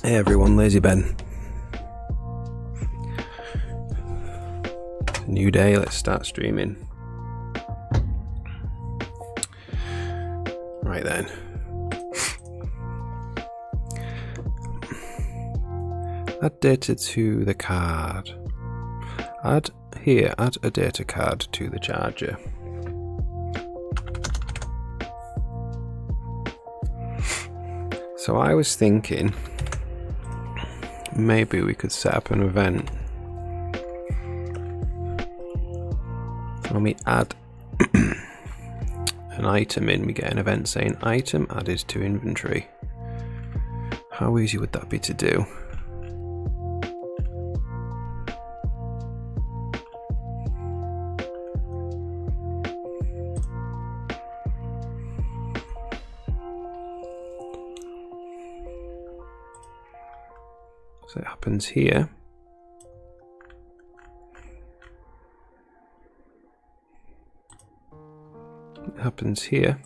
Hey everyone, Lazy Ben. New day, let's start streaming. Right then. Add data to the card. Add a data card to the charger. So I was thinking maybe we could set up an event. So when we add an item in, we get an event saying item added to inventory. How easy would that be to do? So it happens here. It happens here.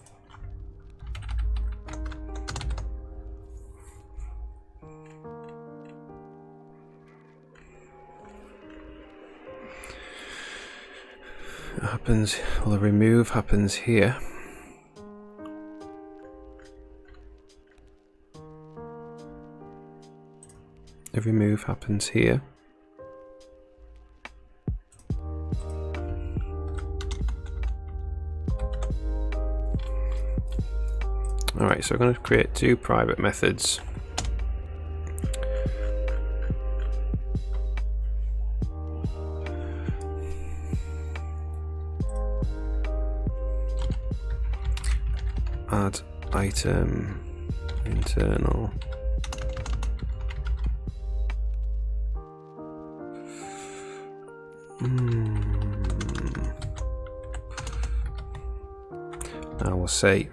It happens, well, the remove happens here. The remove happens here. Alright, so we're going to create two private methods. Add item internal. Now we'll say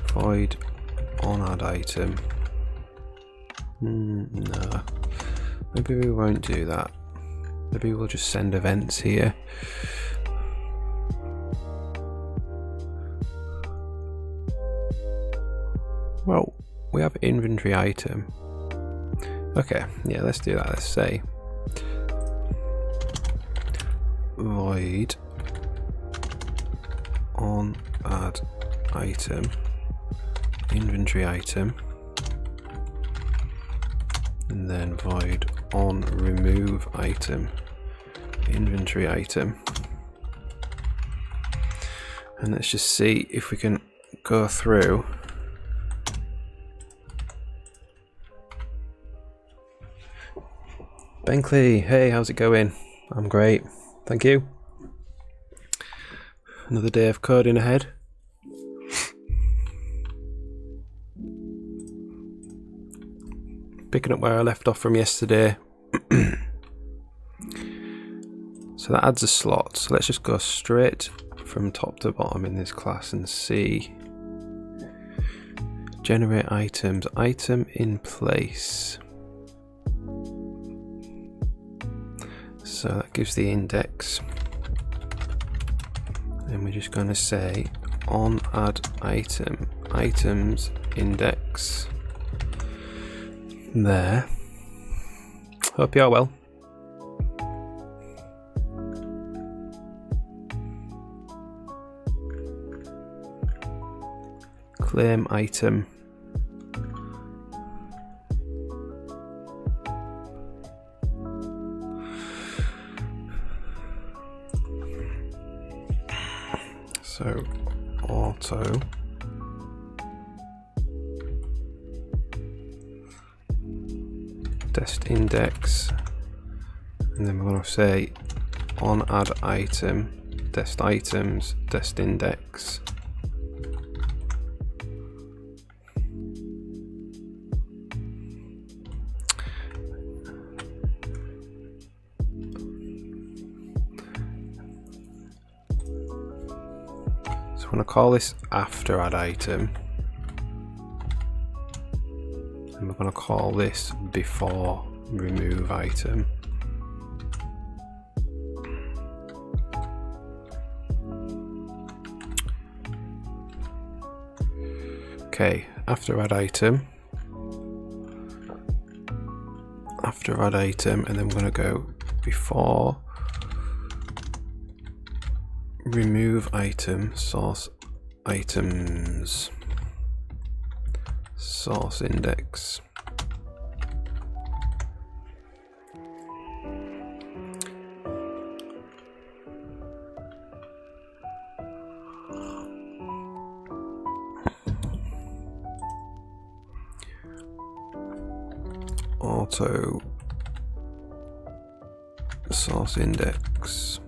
void on add item. No, maybe we won't do that. Maybe we'll just send events here. Well, we have inventory item. Okay, yeah, let's do that. Let's say void on add item, inventory item, and then void on remove item, inventory item. And let's just see if we can go through. Benkley, hey, how's it going? I'm great, thank you. Another day of coding ahead. Picking up where I left off from yesterday. So that adds a slot. So let's just go straight from top to bottom in this class and see. Generate items, item in place. So that gives the index. And we're just going to say on add item, items index. There. Hope you are well. Claim item. So auto dest index, and then we're going to say on add item, dest items, dest index. So I'm going to call this after add item, and we're going to call this before remove item. Okay, after add item, after add item, and then we're going to go before remove item, source items, source index. Auto source index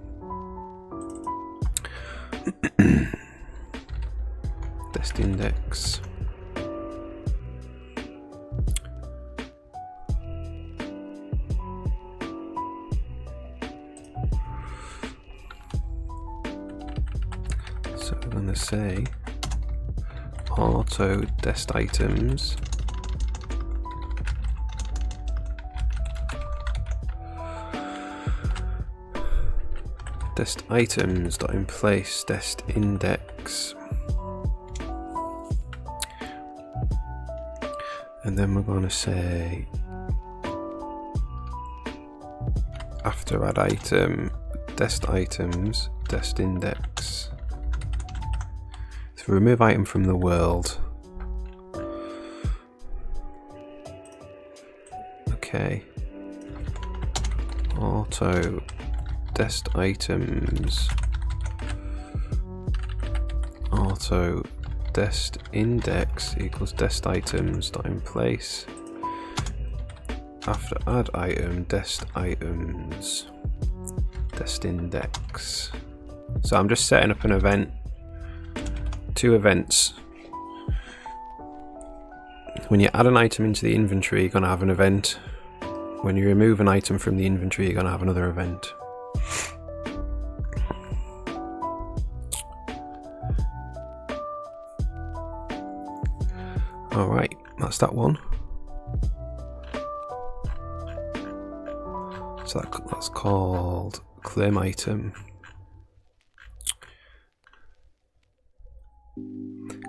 test index. So we're going to say auto test items test items dot in place test index, and then we're going to say after add item test items test index. So remove item from the world. Okay. Auto test items auto test index equals test items dot in place after add item test items test index. So I'm just setting up an event, two events. When you add an item into the inventory, you're going to have an event. When you remove an item from the inventory, you're going to have another event. Alright, that's that one. So that's called claim item.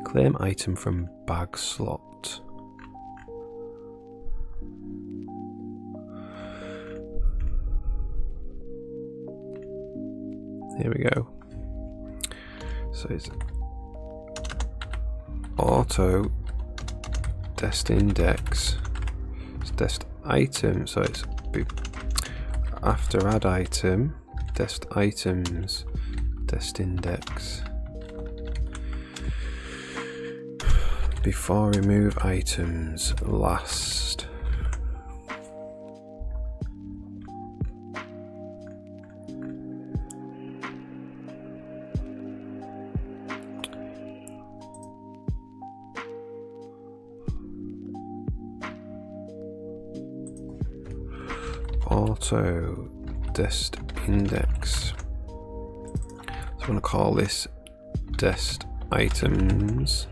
Claim item from bag slot. Here we go. So it's auto test index, it's test item, so it's after add item test items test index, before remove items last. Auto test index. So I'm going to call this test items,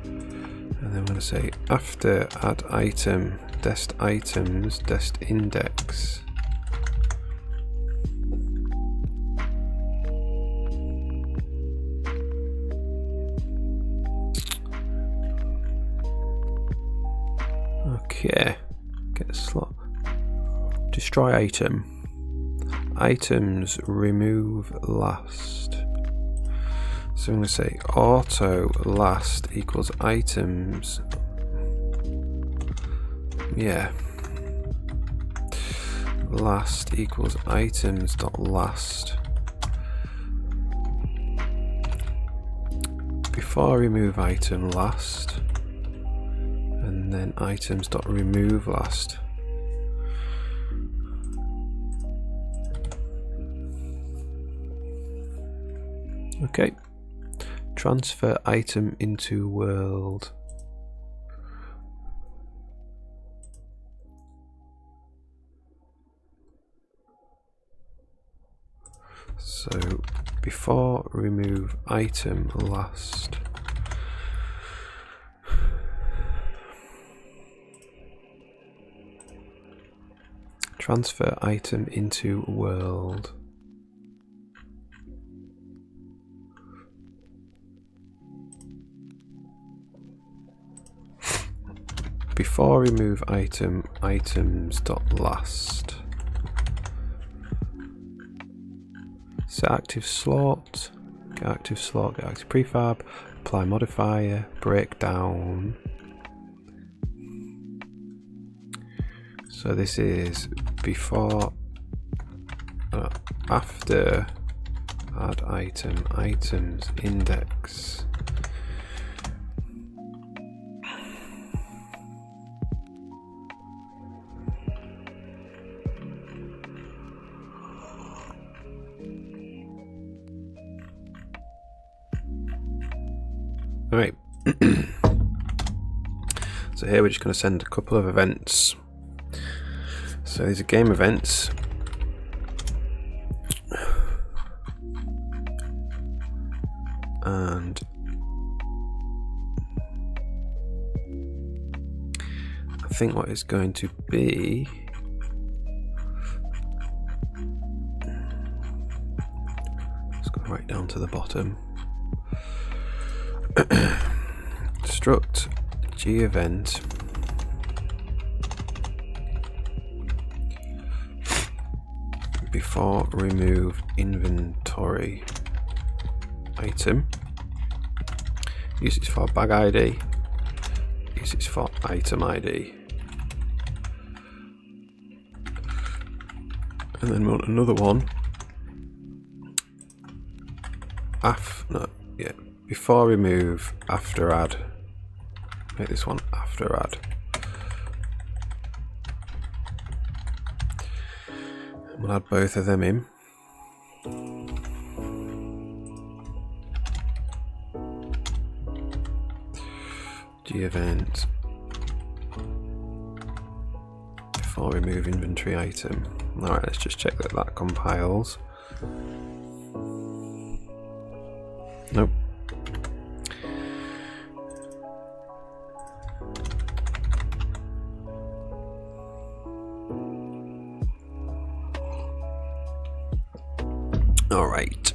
and then I'm going to say after add item test items test index. Okay, get a slot. Destroy item. Items remove last. So I'm going to say auto last equals items. Yeah. Last equals items dot last. Before remove item last. And then items dot remove last. Okay, transfer item into world. So before remove item last. Transfer item into world. before remove item, items.last. Set active slot, get active slot, get active prefab, apply modifier, breakdown. So this is before, after, add item, items, index. Alright, so here we're just going to send a couple of events. So these are game events. And I think what it's going to be, let's go right down to the bottom. Struct G event before remove inventory item. Use it for bag ID. Use it for item ID. And then we want another one. Before remove, after add. Make this one after add. We'll add both of them in. G event before remove inventory item. Alright, let's just check that that compiles. Nope. All right.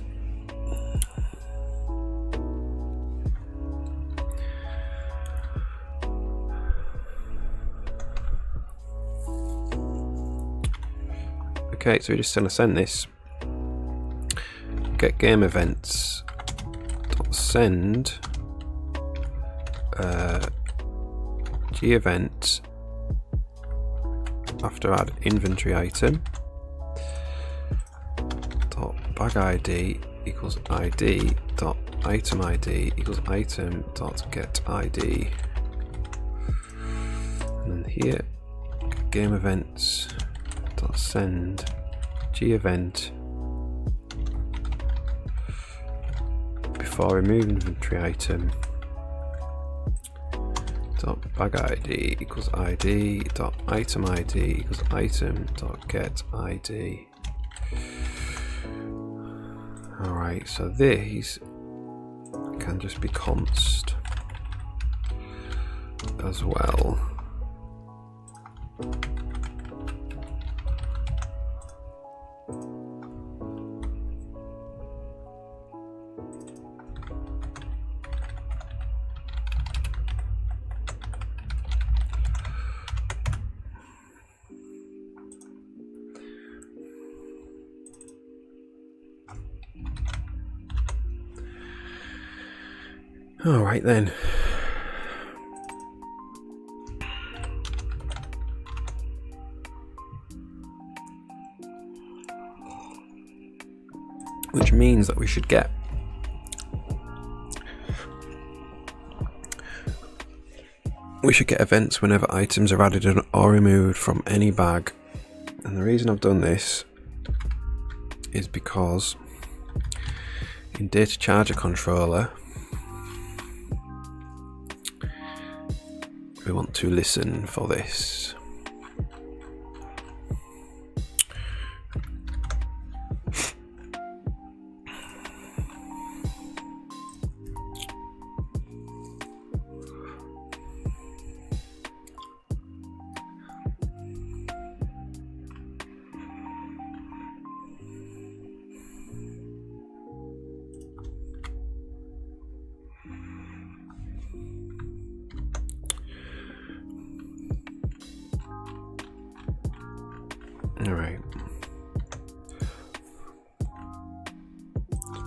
Okay, so we're just going to send this. Get game events. Send G event after add inventory item. Bag ID equals ID dot item ID equals item dot get ID, and then here game events dot send G event before remove inventory item dot bag ID equals ID dot item ID equals item dot get ID. Alright, so these can just be const as well. All right then. Which means that we should get events whenever items are added or removed from any bag. And the reason I've done this is because in Data Charger Controller we want to listen for this. Alright.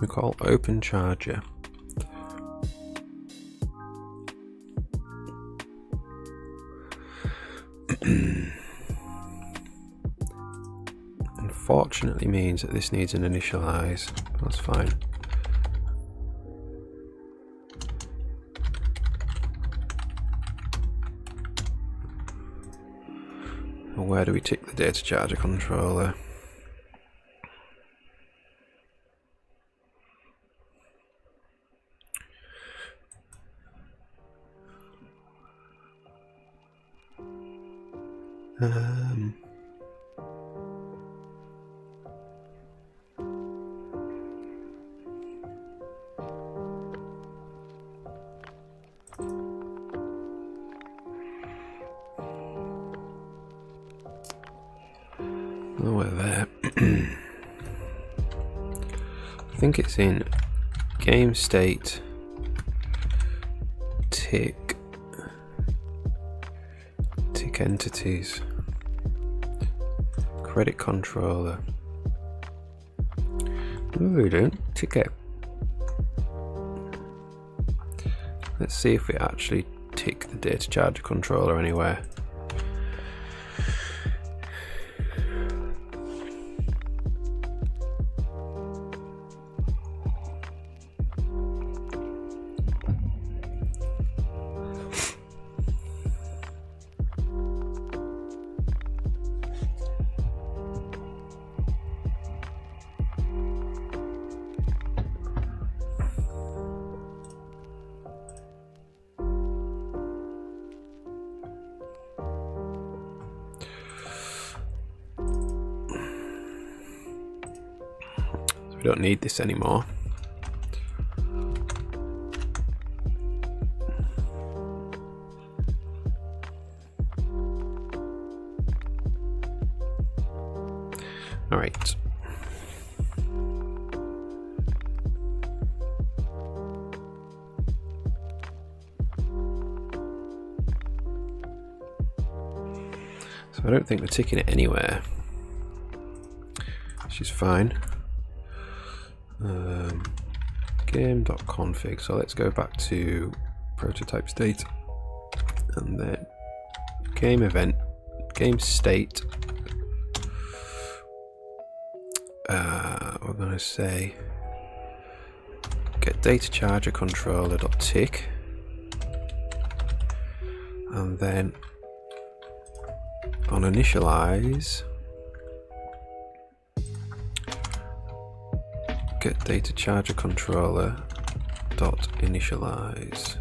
We call open charger. Unfortunately means that this needs an initialize. That's fine. And where do we tick the data charger controller? Nowhere there. I think it's in game state tick entities, credit controller. No, we don't. Ticket. Let's see if we actually tick the data charger controller anywhere. We don't need this anymore. All right. So I don't think we're ticking it anywhere, which is fine. Game.config. So let's go back to prototype state and then game event, game state. We're going to say get data charger controller.tick, and then on initialize, get data charger controller dot initialize.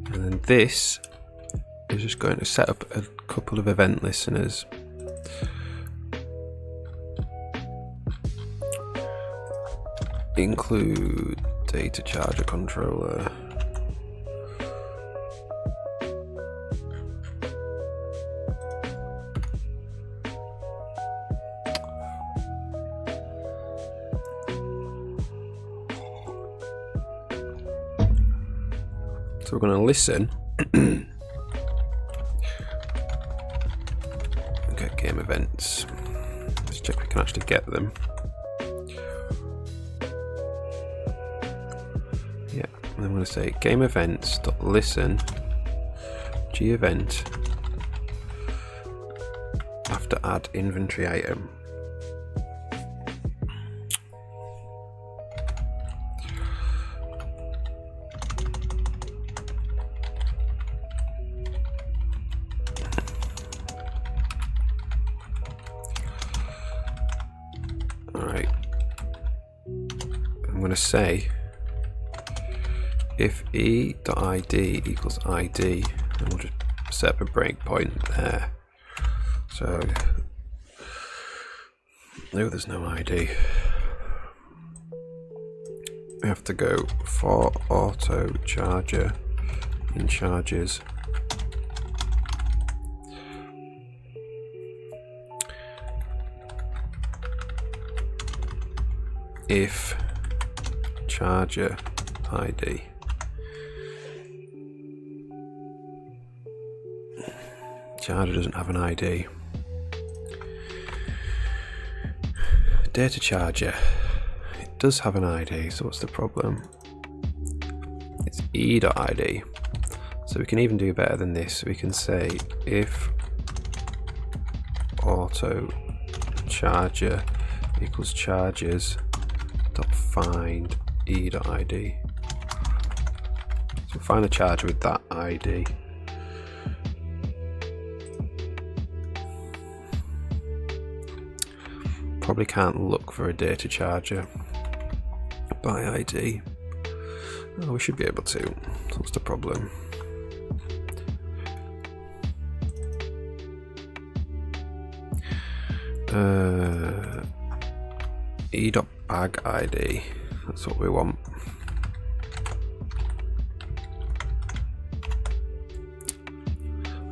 And then this is just going to set up a couple of event listeners. Include data charger controller. So we're going to listen. Okay, game events. Let's check we can actually get them. Yeah, and I'm going to say game events.listen g event after add inventory item. I'm going to say if e.id equals id, and we'll just set up a breakpoint there. So no, there's no id. We have to go for auto charger in charges. If charger ID. Charger doesn't have an ID. Data charger. It does have an ID, so what's the problem? It's e.id. So we can even do better than this. We can say if auto charger equals chargers dot find e.id. So we'll find the charger with that ID. Probably can't look for a data charger by ID. Oh, we should be able to. What's the problem? E.bag ID. That's what we want.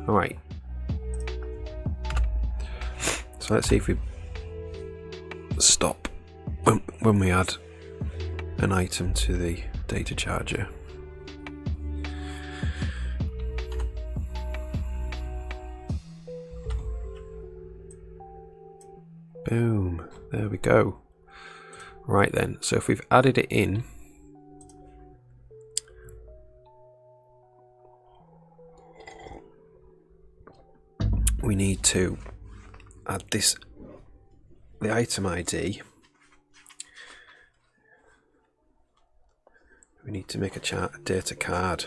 Alright. So let's see if we stop when we add an item to the data charger. Boom, there we go. Right then, so if we've added it in, we need to add this, the item ID. We need to make a data card.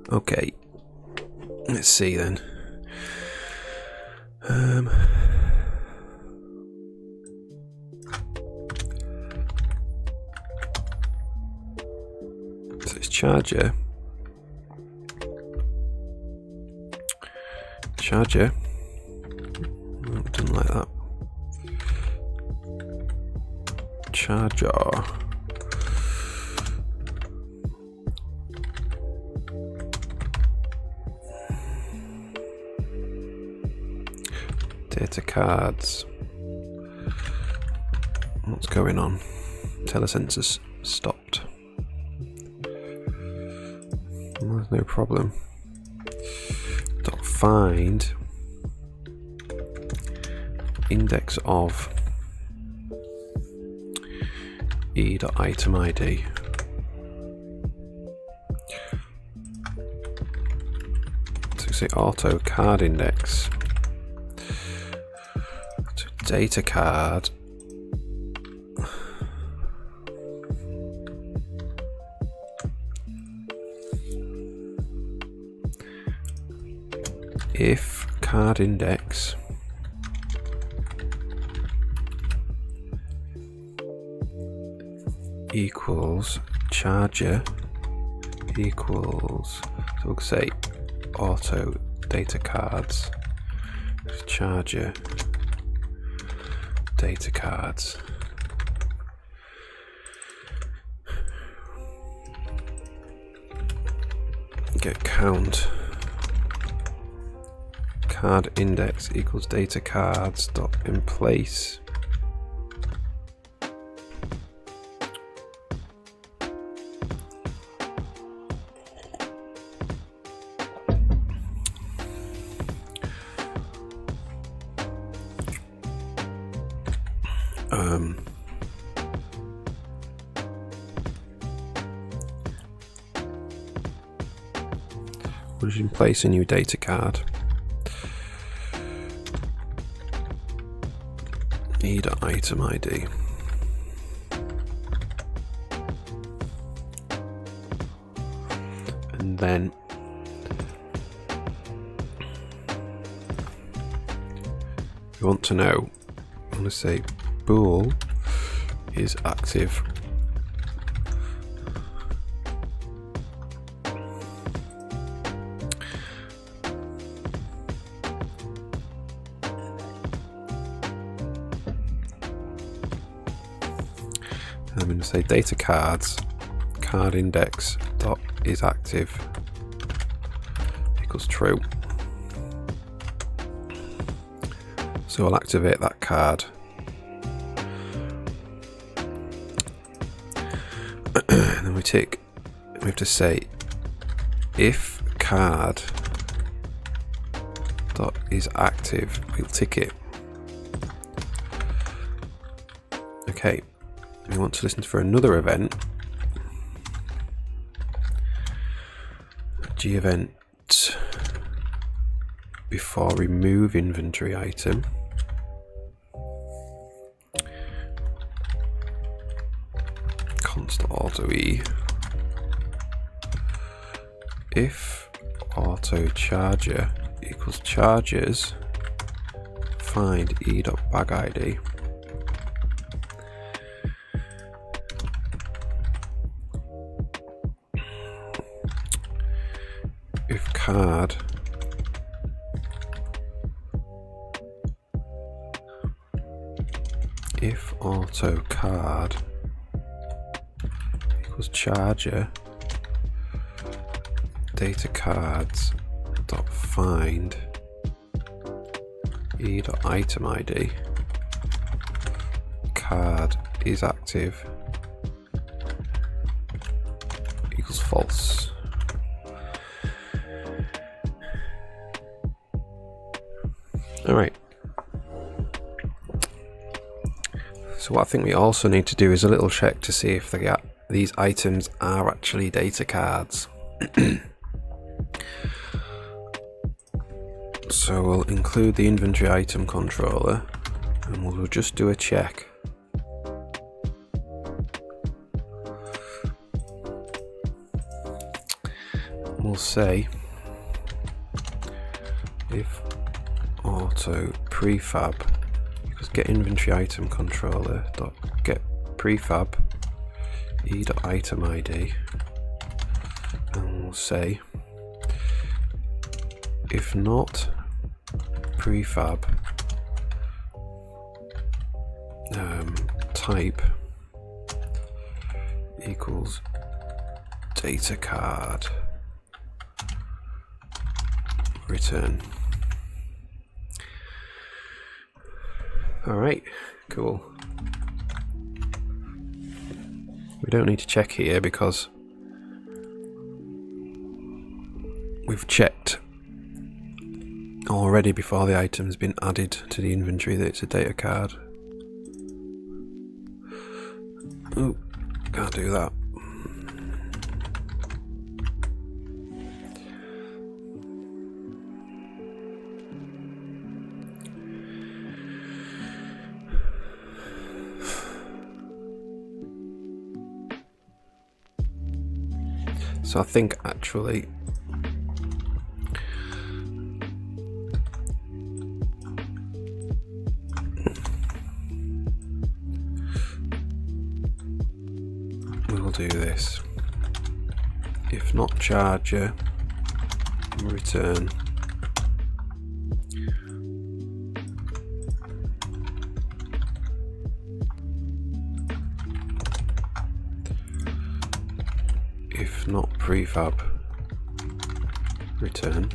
Okay, let's see then. So it's charger. Charger. Oh, it doesn't like that. Charger. Data cards. What's going on? Telesensor's stopped. There's no problem. Dot find index of e.item ID. So say auto card index to data card if card index equals charger equals, so we'll say auto data cards charger data cards. Get count card index equals data cards dot in place. We'll just in place a new data card. E.item ID. And then we want to know, I'm going to say bool is active. I'm going to say data cards card index dot is active equals true. So I'll activate that card. And then we have to say if card dot is active, we'll tick it. Okay, we want to listen for another event. G event before remove inventory item. Const auto e. If auto charger equals chargers, find e.bagId. If card if auto card equals charger, data cards dot find e dot item id, card is active equals false. Alright, so what I think we also need to do is a little check to see if these items are actually data cards. So we'll include the inventory item controller and we'll just do a check. We'll say if auto prefab equals get inventory item controller dot get prefab e dot item id, and we'll say if not prefab type equals data card, return. Alright, cool. We don't need to check here because we've checked already before the item's been added to the inventory that it's a data card. Oh, can't do that. So I think actually we'll do this. If not charger, return. If not prefab, return.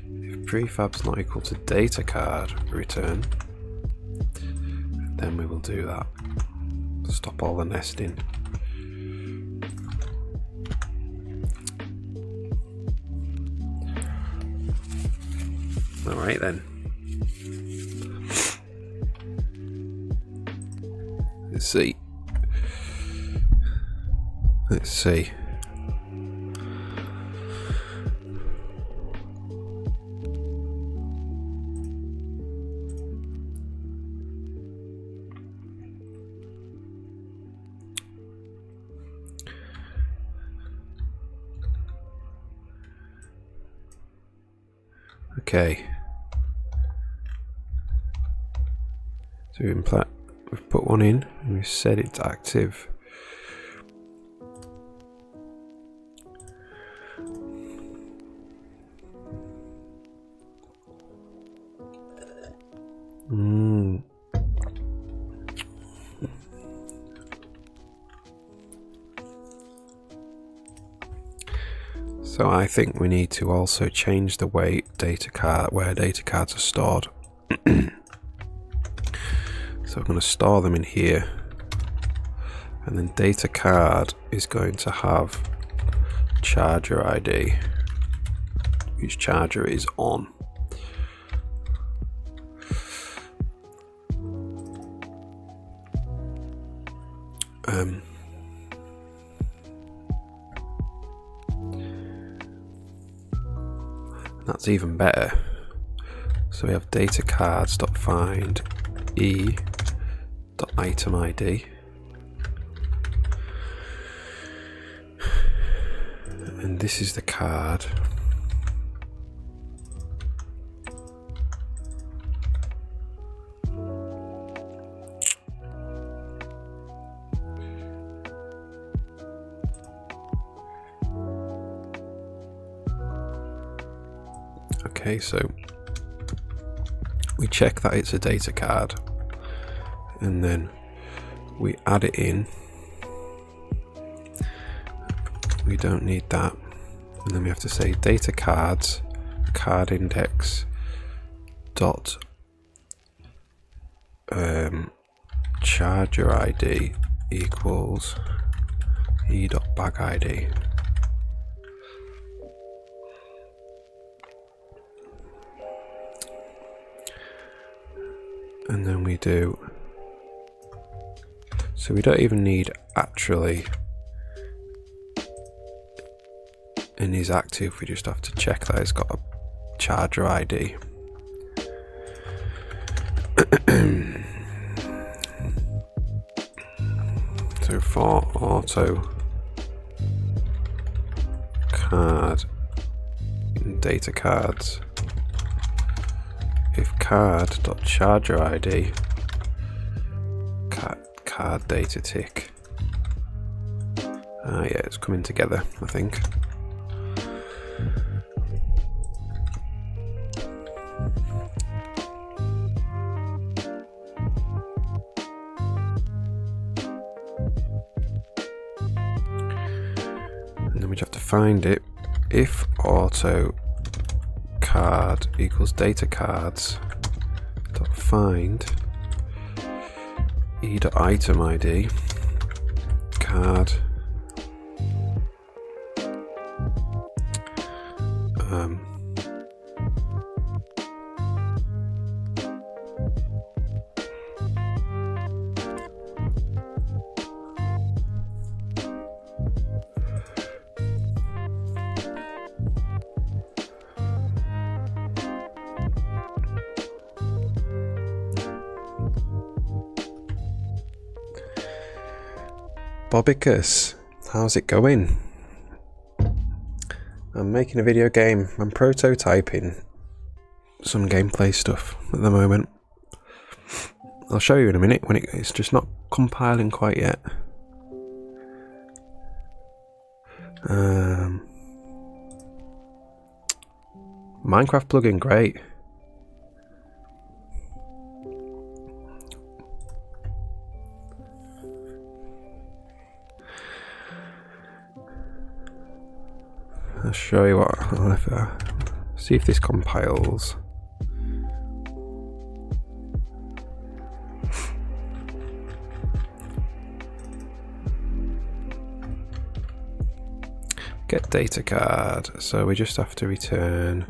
If prefab's not equal to data card, return. Then we will do that. Stop all the nesting. Alright then. Let's see. Let's see. Okay. So we've put one in and we've said it's active. So I think we need to also change the way where data cards are stored. So I'm going to store them in here, And then data card is going to have charger ID, which charger is on. That's even better. So we have data cards.find e.item ID. And this is the card. Okay, so we check that it's a data card, and then we add it in. We don't need that, and then we have to say data cards card index dot charger ID equals e.bag ID. And then we do, so we don't even need actually in is active, we just have to check that it's got a charger ID. So for auto card in data cards, if card.charger ID card data tick. Yeah, it's coming together, I think. And then we have to find it. If auto card equals data cards dot find e.item ID card Bobicus, how's it going? I'm making a video game. I'm prototyping some gameplay stuff at the moment. I'll show you in a minute when it's just not compiling quite yet. Minecraft plugin, great. I'll show you what. See if this compiles. Get data card. So we just have to return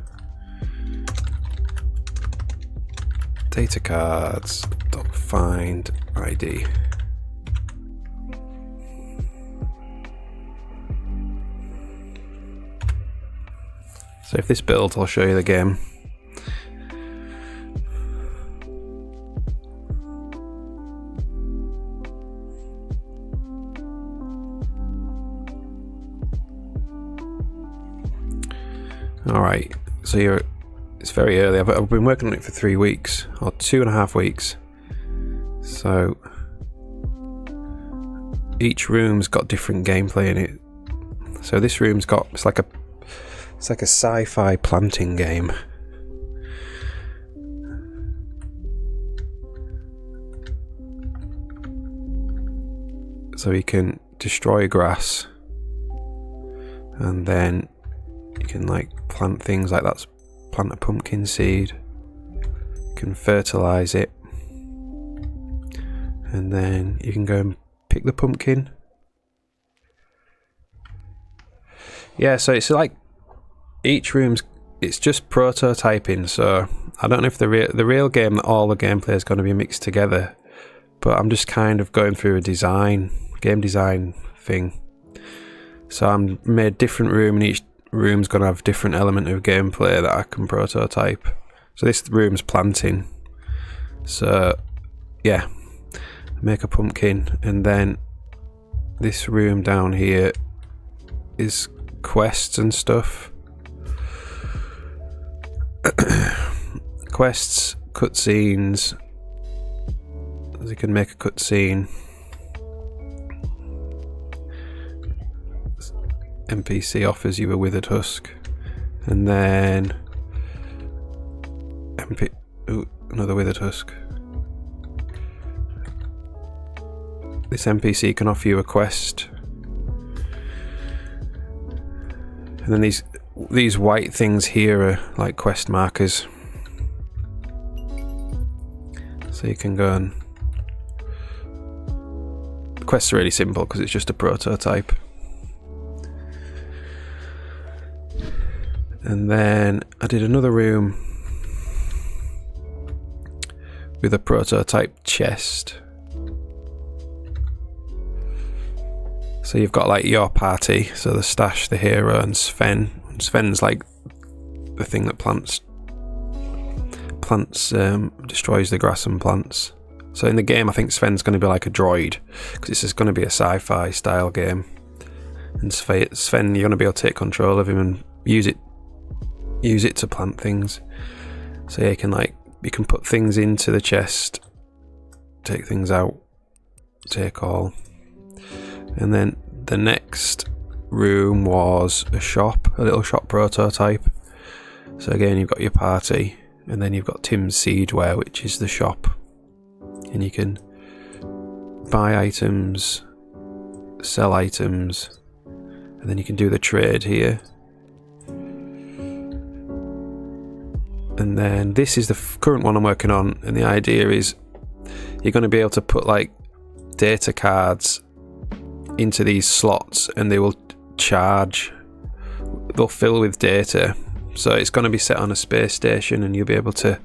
data cards dot find ID. So if this builds, I'll show you the game. Alright, so it's very early. I've been working on it for 3 weeks, or 2.5 weeks. So each room's got different gameplay in it. So this room's got, it's like a sci-fi planting game. So you can destroy grass, and then you can like plant things like that. Plant a pumpkin seed, you can fertilize it, and then you can go and pick the pumpkin. Yeah, so it's like each room's, it's just prototyping, so I don't know if the real game, that all the gameplay is going to be mixed together, but I'm just kind of going through a game design thing. So I'm made different room, and each room's going to have different element of gameplay that I can prototype. So this room's planting. So yeah, make a pumpkin, and then this room down here is quests and stuff. Quests, cutscenes. You can make a cutscene. NPC offers you a withered husk, and then another withered husk. This NPC can offer you a quest, and then these white things here are like quest markers, so you can go and... The quests are really simple because it's just a prototype. And then I did another room with a prototype chest. So you've got like your party, so the Stash, the hero, and Sven. And Sven's like the thing that destroys the grass and plants. So in the game I think Sven's going to be like a droid, because this is going to be a sci-fi style game. And Sven, you're going to be able to take control of him and use it to plant things. So you can put things into the chest, take things out, take all. And then the next room was a little shop prototype. So again, you've got your party, and then you've got Tim's Seedware, which is the shop, and you can buy items, sell items, and then you can do the trade here. And then this is the current one I'm working on, and the idea is you're going to be able to put like data cards into these slots, and they will they'll fill with data. So it's going to be set on a space station, and you'll be able to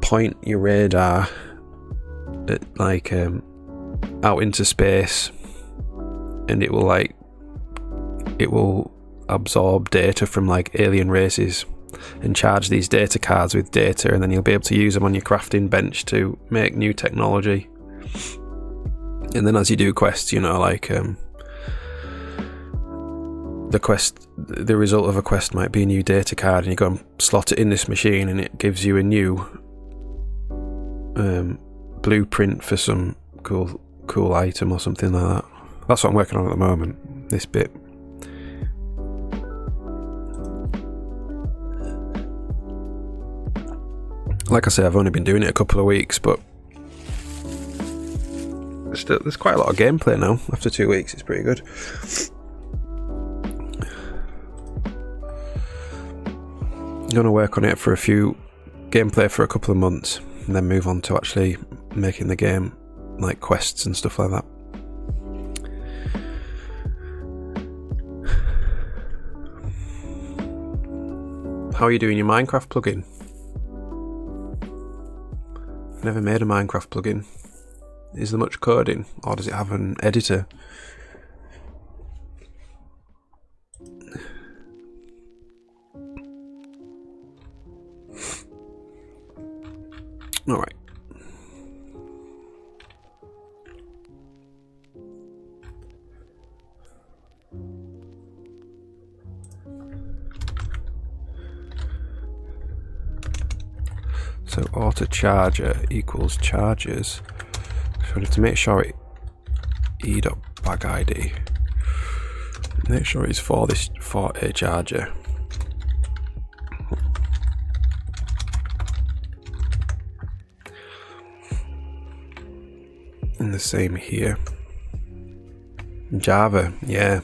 point your radar at out into space, and it will absorb data from like alien races and charge these data cards with data, and then you'll be able to use them on your crafting bench to make new technology. And then as you do quests, the result of a quest might be a new data card, and you go and slot it in this machine, and it gives you a new blueprint for some cool item or something like that. That's what I'm working on at the moment, this bit. Like I say, I've only been doing it a couple of weeks, but there's quite a lot of gameplay now. After 2 weeks, it's pretty good. I'm going to work on it for gameplay for a couple of months, and then move on to actually making the game, like quests and stuff like that. How are you doing your Minecraft plugin? I've never made a Minecraft plugin. Is there much coding, or does it have an editor? Alright. So auto charger equals chargers. So we have to make sure e.bagid. Make sure it's for a charger. And the same here. Java, yeah.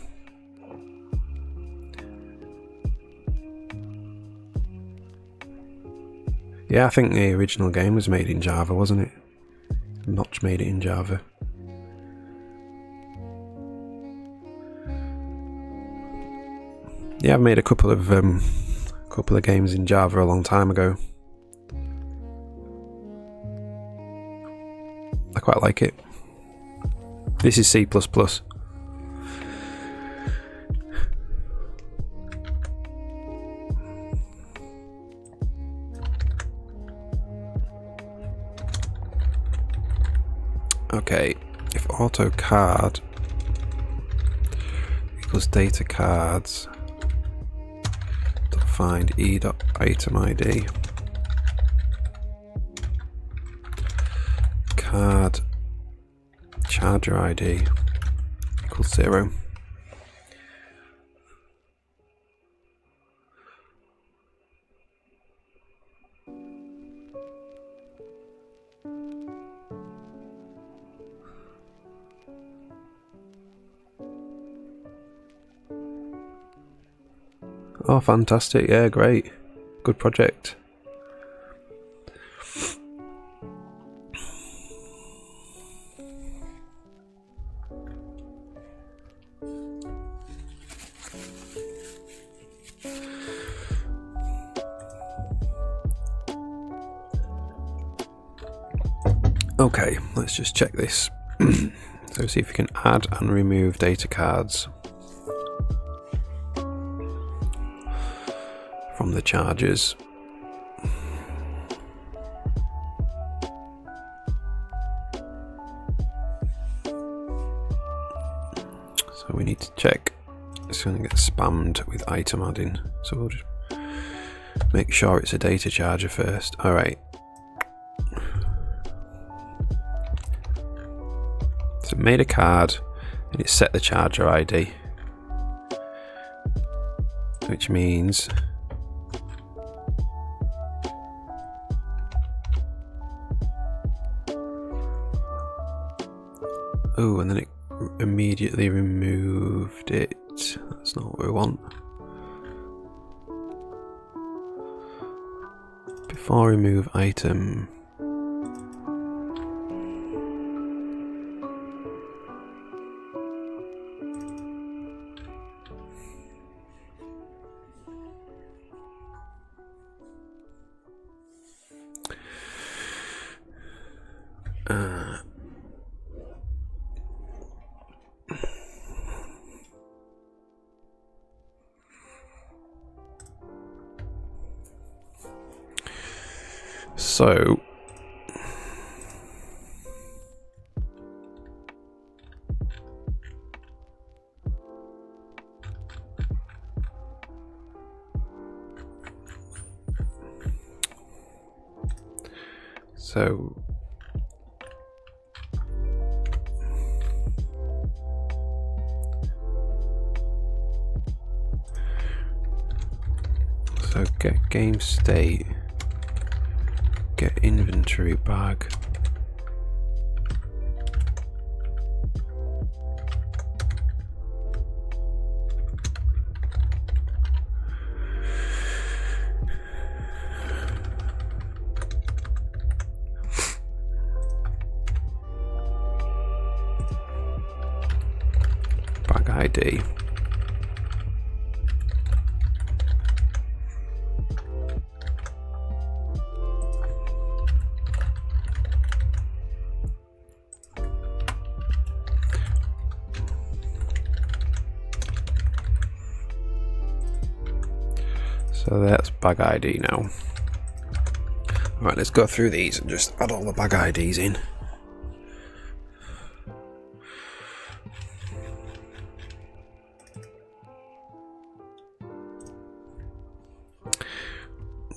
Yeah, I think the original game was made in Java, wasn't it? Notch made it in Java. Yeah, I've made a couple of games in Java a long time ago. I quite like it. This is C++. Okay, if AutoCAD equals data cards, find e.itemid card charger ID equals 0. Oh, fantastic. Yeah, great. Good project. Okay, let's just check this. So see if we can add and remove data cards from the chargers. So we need to check. It's going to get spammed with item adding. So we'll just make sure it's a data charger first. Alright. So made a card and it set the charger ID, which means oh, and then it immediately removed it. That's not what we want. Before remove item. So get game state, get inventory bag. Bag ID. So that's bag ID now. Alright, let's go through these and just add all the bag IDs in.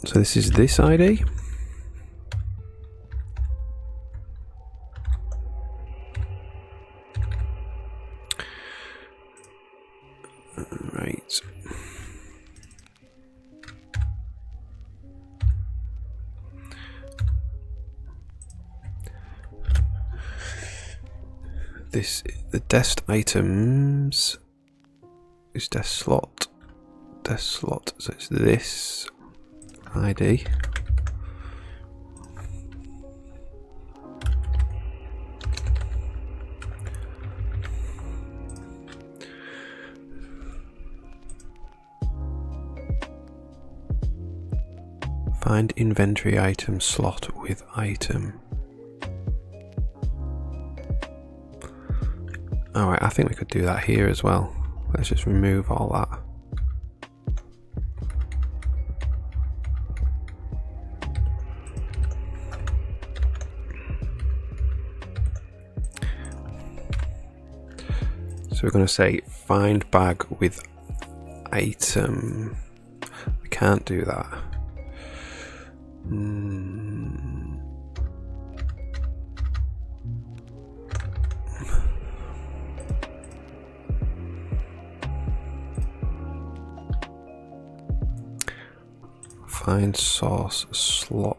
So this is this ID. Right. This, the desk items is desk slot, so it's this ID. Find inventory item slot with item. Alright, I think we could do that here as well. Let's just remove all that. So we're going to say find bag with item. We can't do that. Find source slot.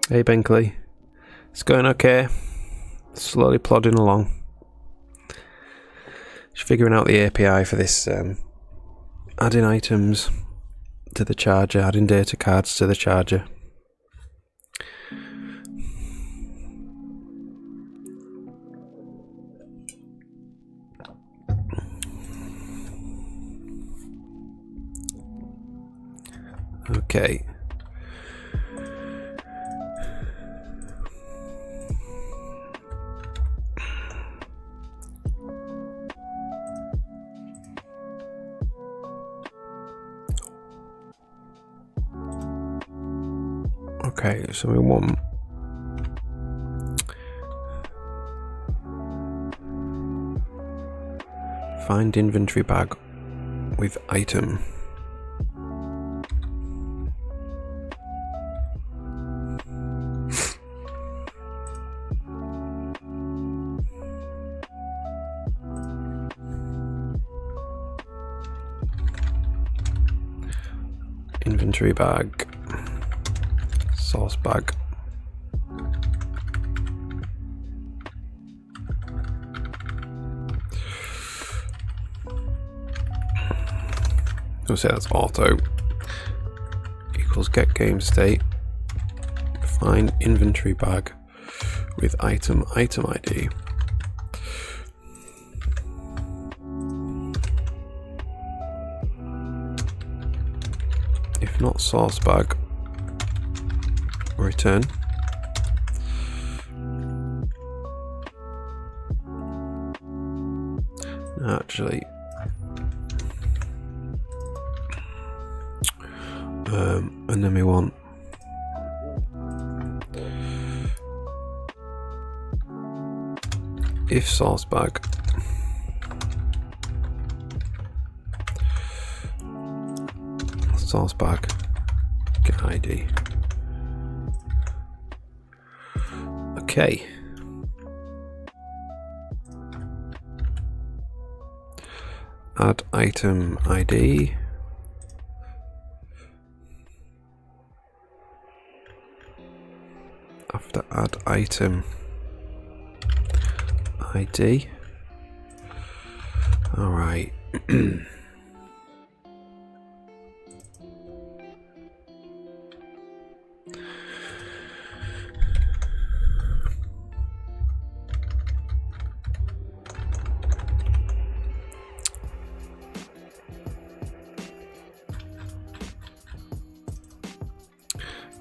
Hey Benkley, it's going okay, slowly plodding along. Just figuring out the API for this, adding items to the charger, adding data cards to the charger. Okay. Okay, so we want find inventory bag with item. Inventory bag. Source bag. We'll say that's auto equals get game state. Find inventory bag with item ID. If not source bag, return. Actually, and then we want if source bag get ID. Okay. Add item ID. After add item ID. All right.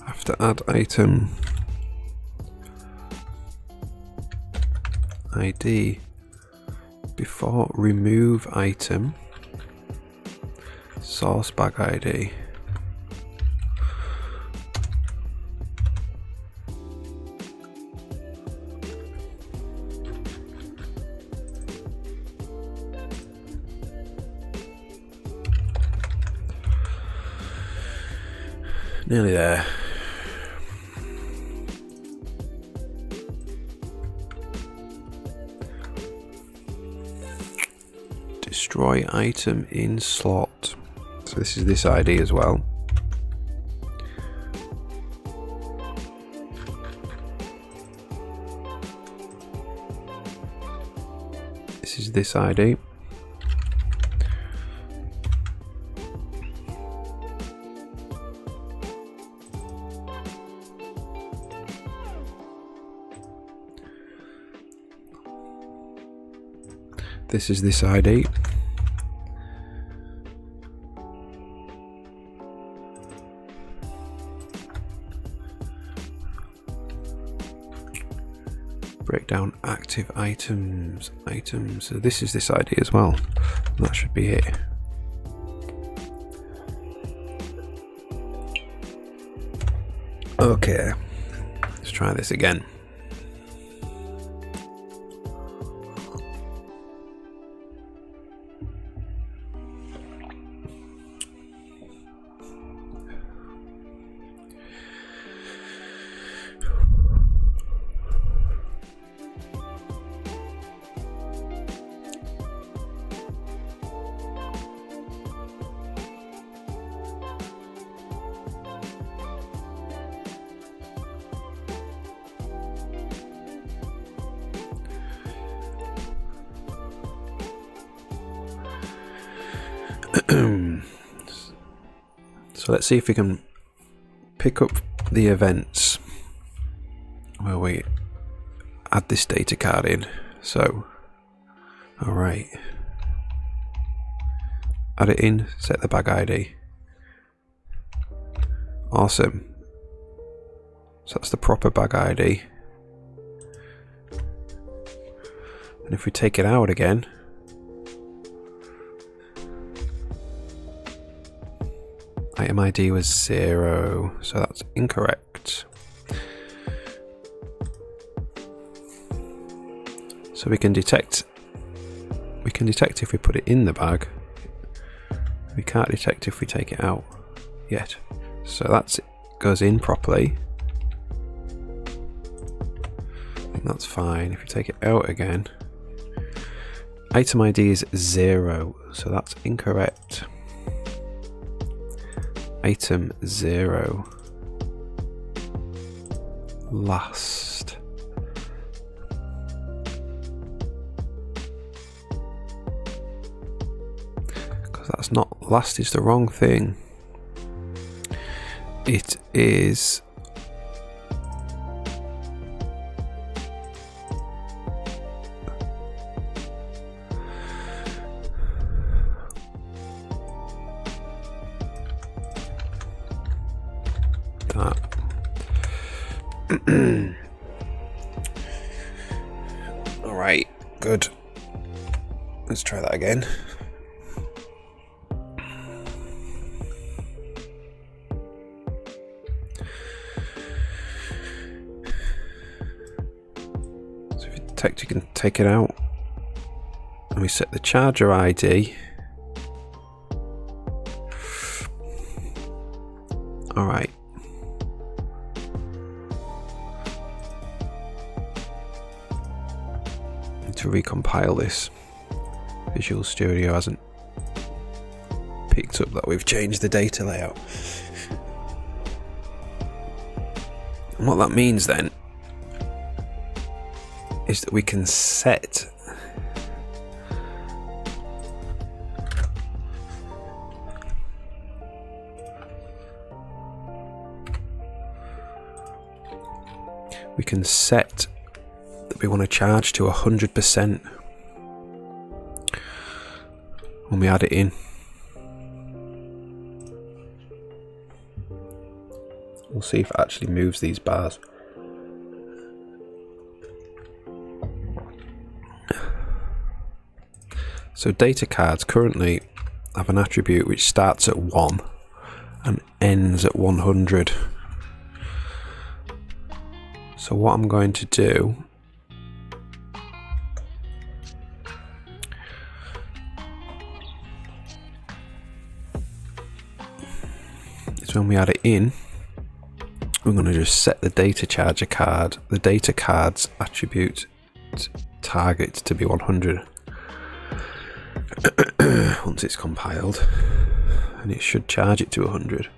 After add item ID, before remove item, source bag ID. Nearly there. Destroy item in slot. So this is this ID as well. This is this ID. This is this ID. Break down active items. So this is this ID as well. That should be it. Okay, let's try this again. So let's see if we can pick up the events where we add this data card in. So, alright. Add it in, set the bag ID. Awesome. So that's the proper bag ID. And if we take it out again, item ID was 0, so that's incorrect. So we can detect if we put it in the bag. We can't detect if we take it out yet. So that's it, goes in properly. I think that's fine. If you take it out again, item ID is 0, so that's incorrect. Item 0. Last. Because that's not, last is the wrong thing. It is that. Alright, good. Let's try that again. So if you detect, you can take it out. And we set the charger ID. Alright. To recompile this. Visual Studio hasn't picked up that we've changed the data layout. And what that means then is that we can set that we want to charge to 100% when we add it in. We'll see if it actually moves these bars. So data cards currently have an attribute which starts at 1 and ends at 100. So what I'm going to do is when we add it in, we're going to just set the data charger card, the data card's attribute target to be 100 once it's compiled, and it should charge it to 100.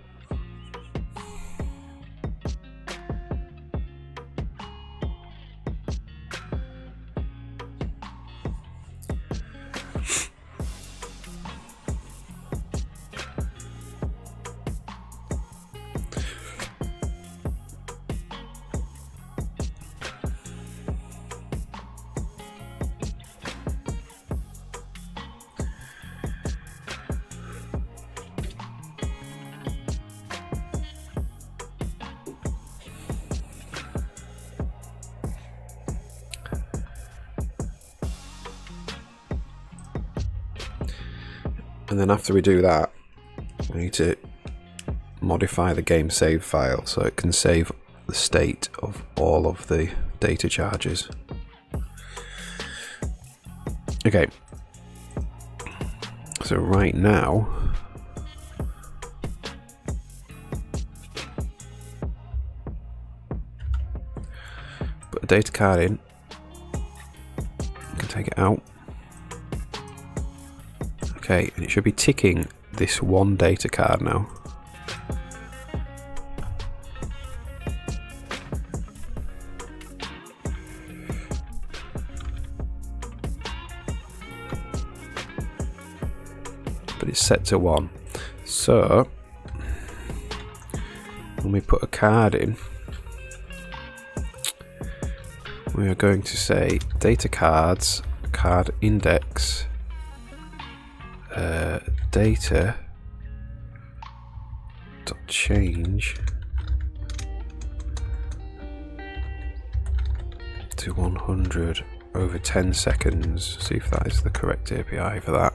And then after we do that, we need to modify the game save file so it can save the state of all of the data charges. Okay, so right now put a data card in, you can take it out. Okay, and it should be ticking this one data card now. But it's set to 1. So when we put a card in, we are going to say data cards, card index, data dot change to 100 over 10 seconds. See if that is the correct API for that.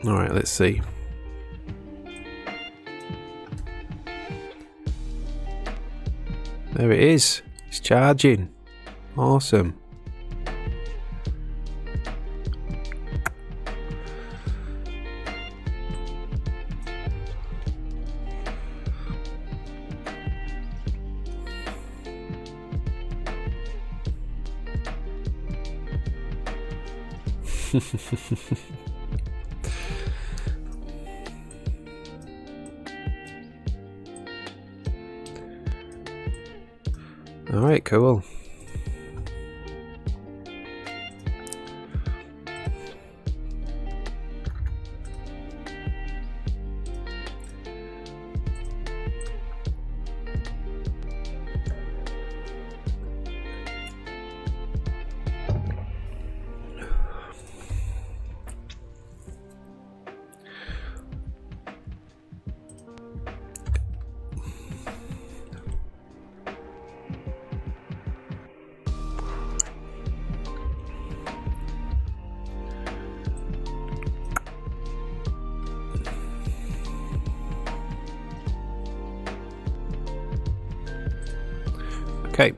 Alright, let's see. There it is. It's charging. Awesome. Alright, cool. Okay.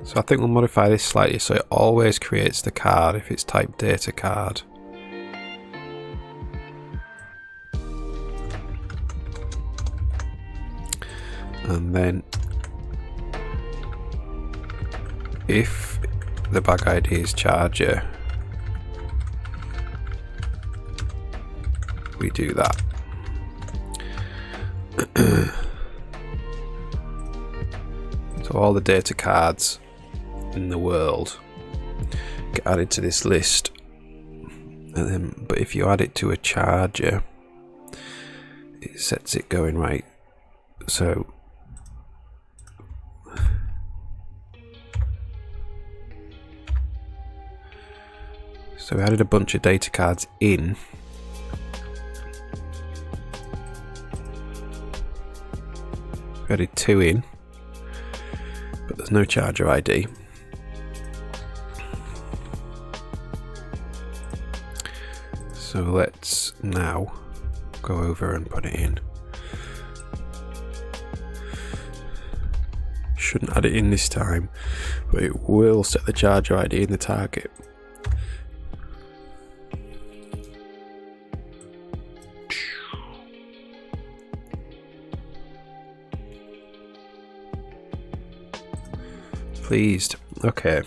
So I think we'll modify this slightly so it always creates the card if it's type data card. And then if the bag ID is charger, we do that. So all the data cards in the world get added to this list, and then but if you add it to a charger, it sets it going right. So we added a bunch of data cards in. We added 2 in, but there's no charger ID. So let's now go over and put it in. Shouldn't add it in this time, but it will set the charger ID in the target. Pleased. Okay.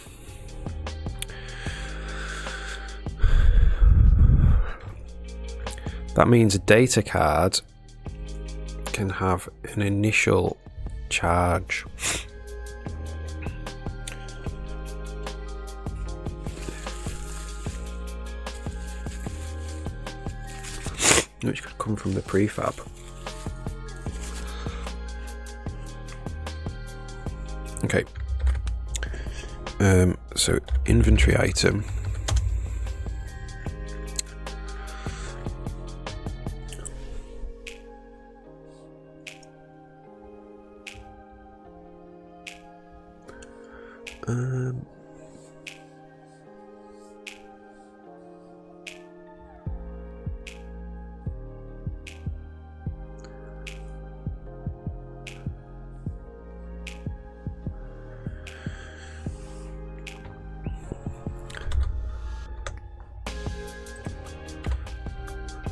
That means a data card can have an initial charge. Which could come from the prefab. So inventory item.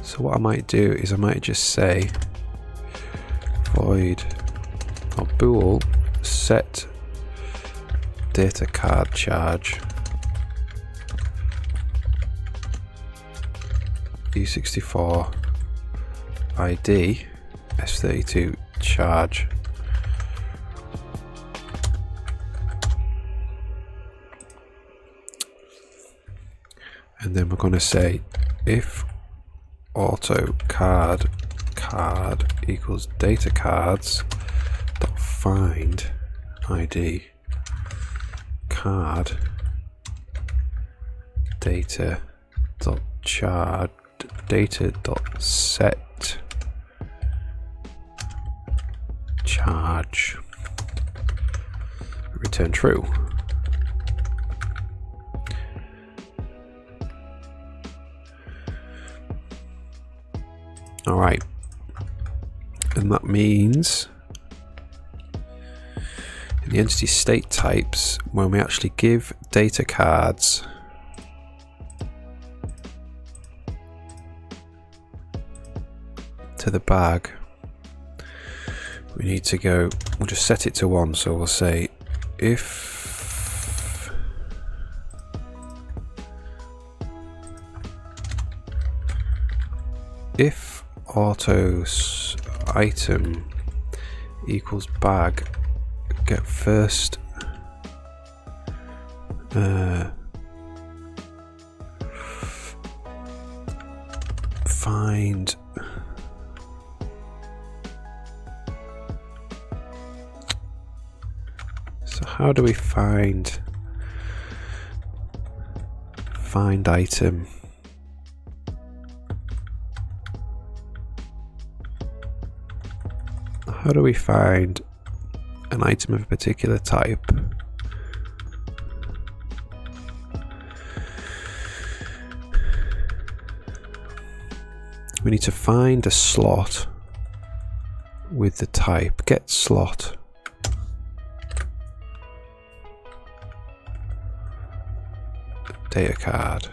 So what I might do is I might just say void or bool set data card charge E64 ID S32 charge. And then we're going to say if auto card equals data cards dot find ID card data dot charge data dot set charge, return true. All right, and that means in the entity state types, when we actually give data cards to the bag, we need to go, we'll just set it to 1, so we'll say if autos item equals bag, get first find so how do we find item? How do we find an item of a particular type? We need to find a slot with the type get slot. Data card.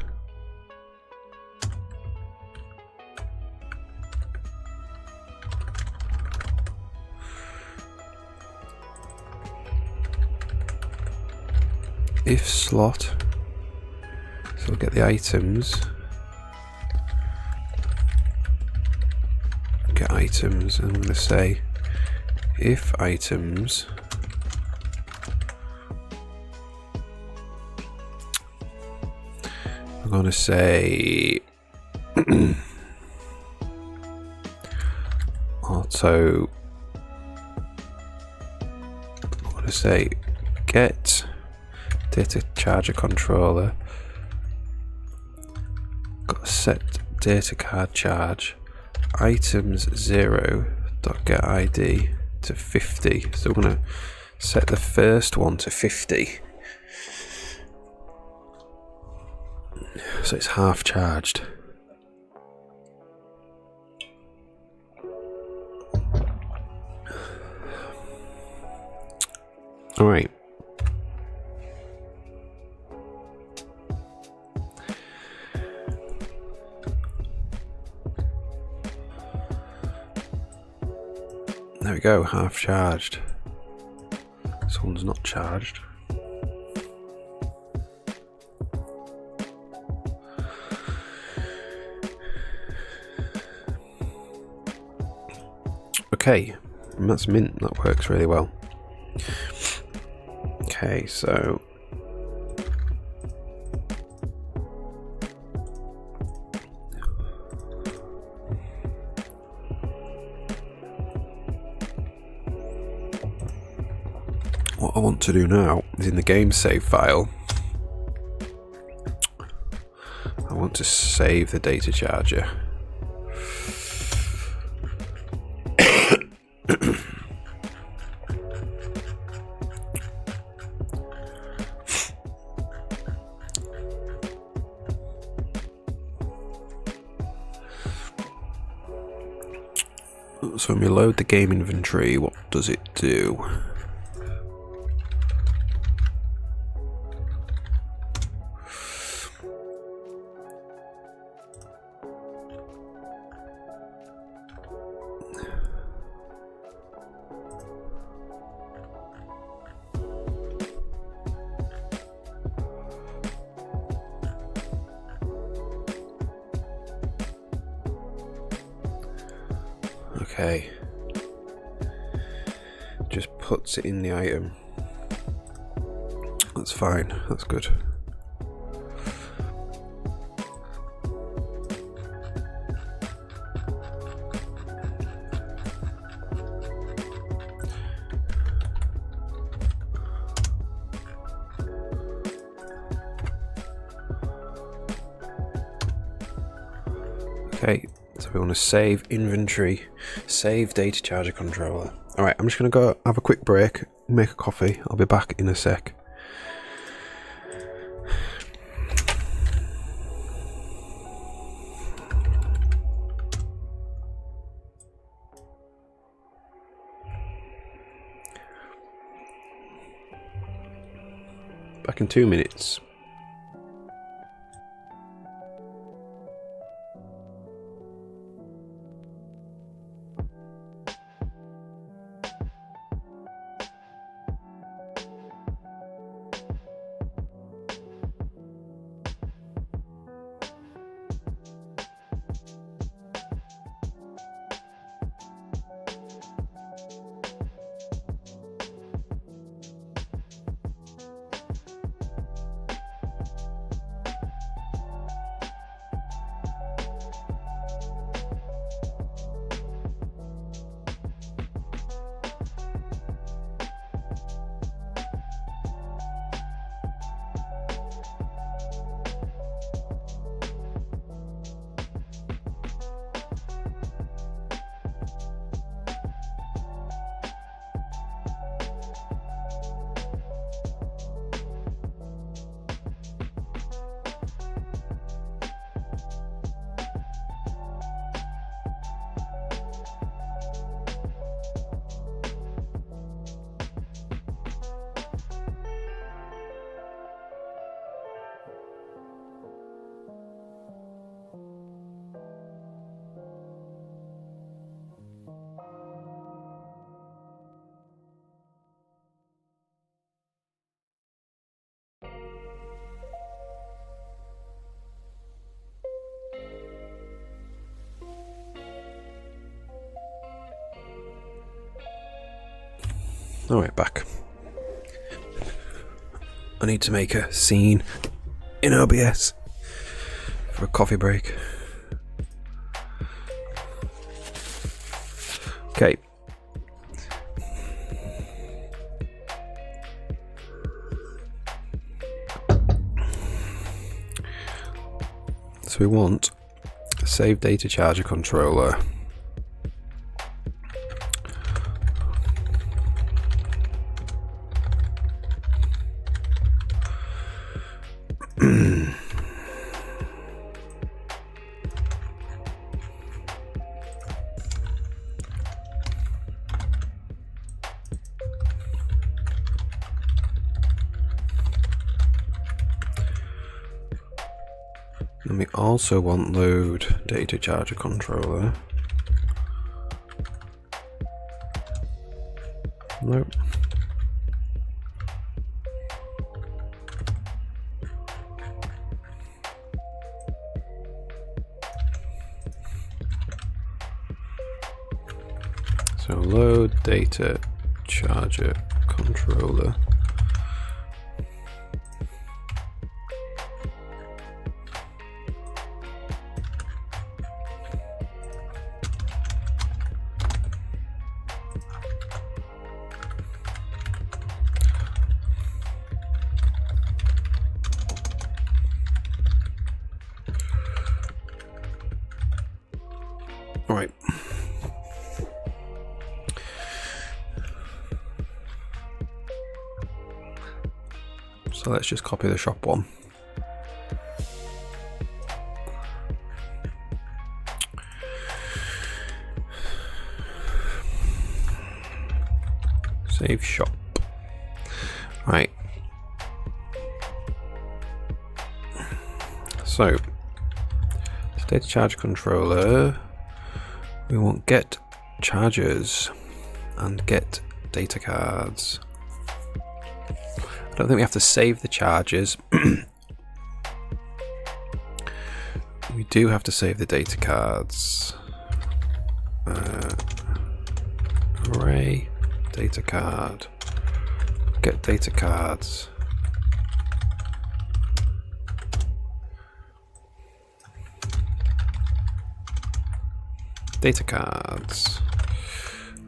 If slot, so we'll get the items, get items, and I'm going to say if items I'm going to say auto, I'm going to say get data charger controller, got set data card charge items 0 dot get ID to 50. So we're going to set the first one to 50, so it's half charged. All right. There we go, half charged. This one's not charged. Okay, and that's mint, that works really well. Okay, so what I want want to do now is in the game save file, I want to save the data charger. So when we load the game inventory, what does it do? Okay, just puts it in the item. That's fine, that's good. Okay, so we want to save inventory, save data charger controller. Alright, I'm just going to go have a quick break, make a coffee. I'll be back in a sec. Back in 2 minutes. Alright, back. I need to make a scene in OBS for a coffee break. Okay. So we want a save data charger controller. And we also want load data charger controller. Nope. So load data charger controller. All right. So let's just copy the shop one. Save shop. Right. So, data charge controller. We want get chargers and get data cards. I don't think we have to save the charges. We do have to save the data cards. Array, data card, get data cards. Data cards.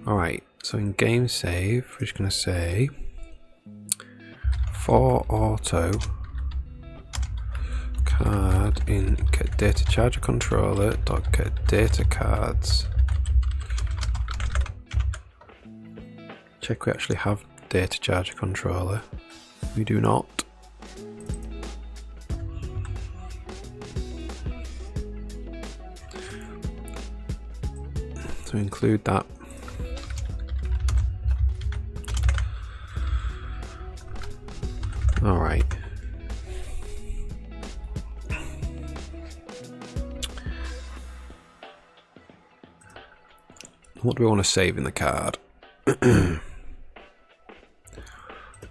Alright, so in game save, we're just going to say for auto card in get data charger controller dot get data cards. Check we actually have data charger controller. We do not. So include that. All right. What do we want to save in the card?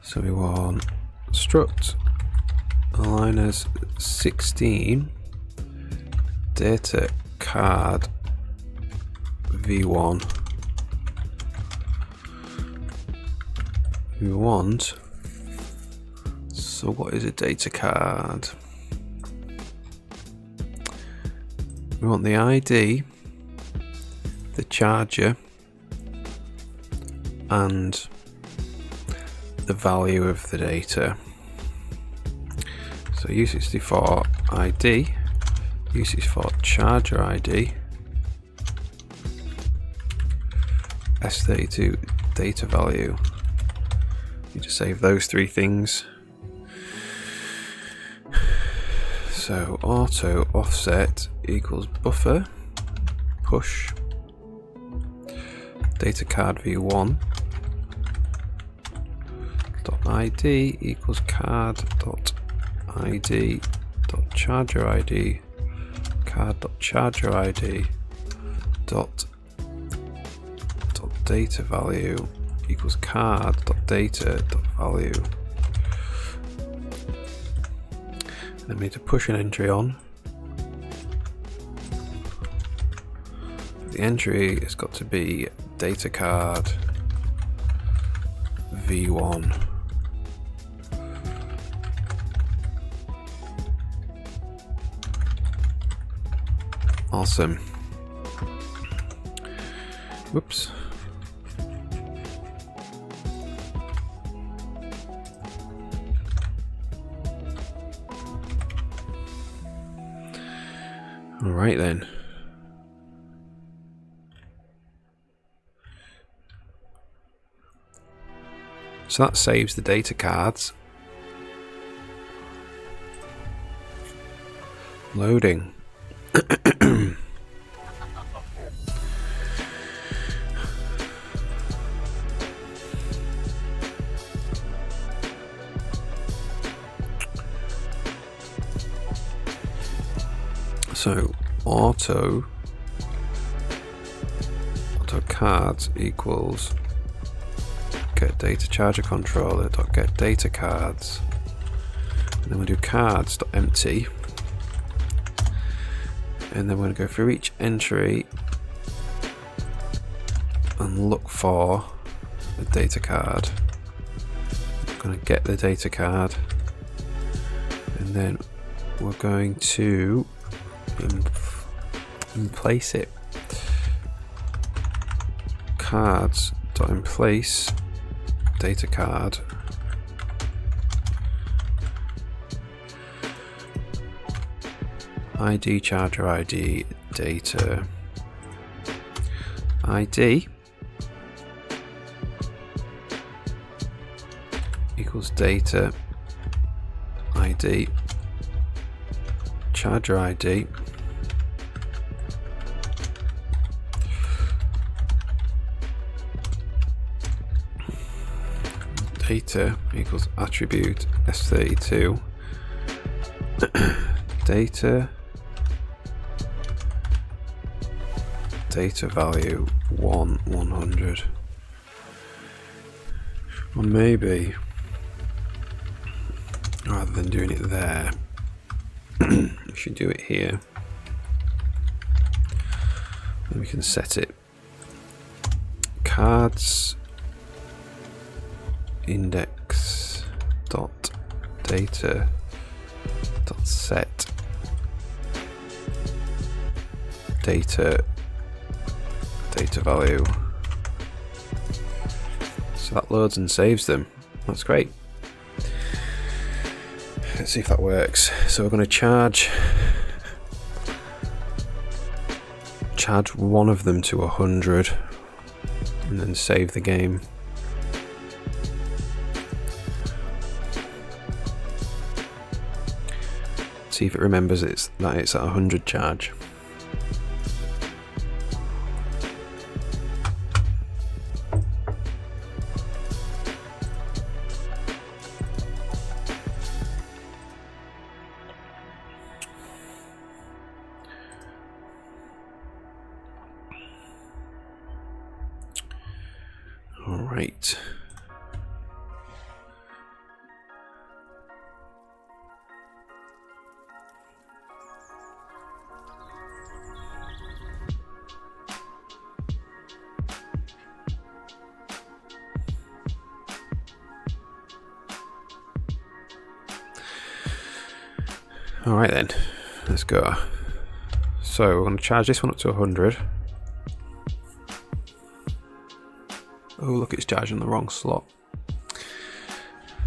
So we want struct aligners 16 data card v1. We want, so what is a data card? We want the ID, the charger, and the value of the data. So U64 ID, U64 charger ID, S32 data value. You just save those three things. So auto offset equals buffer push data card v1 dot id equals card dot id dot charger id card dot charger id dot data value equals card dot data dot value. Then we need to push an entry on. The entry has got to be data card v1. Awesome. Whoops. All right then. So that saves the data cards. Loading. So auto cards equals get data charger controller dot get data cards, and then we do cards dot empty, and then we're going to go through each entry and look for the data card. We're going to get the data card, and then we're going to place it. Cards dot in place data card ID charger ID data ID equals data ID, charger ID, data equals attribute S32, data value 100. Or maybe rather than doing it there, we should do it here. Then we can set it cards index dot data dot set data value. So that loads and saves them. That's great. Let's see if that works. So we're going to charge one of them to 100 and then save the game. See if it remembers that it's at 100 charge. All right. All right then, let's go. So we're going to charge this one up to 100. Oh look, it's charging the wrong slot.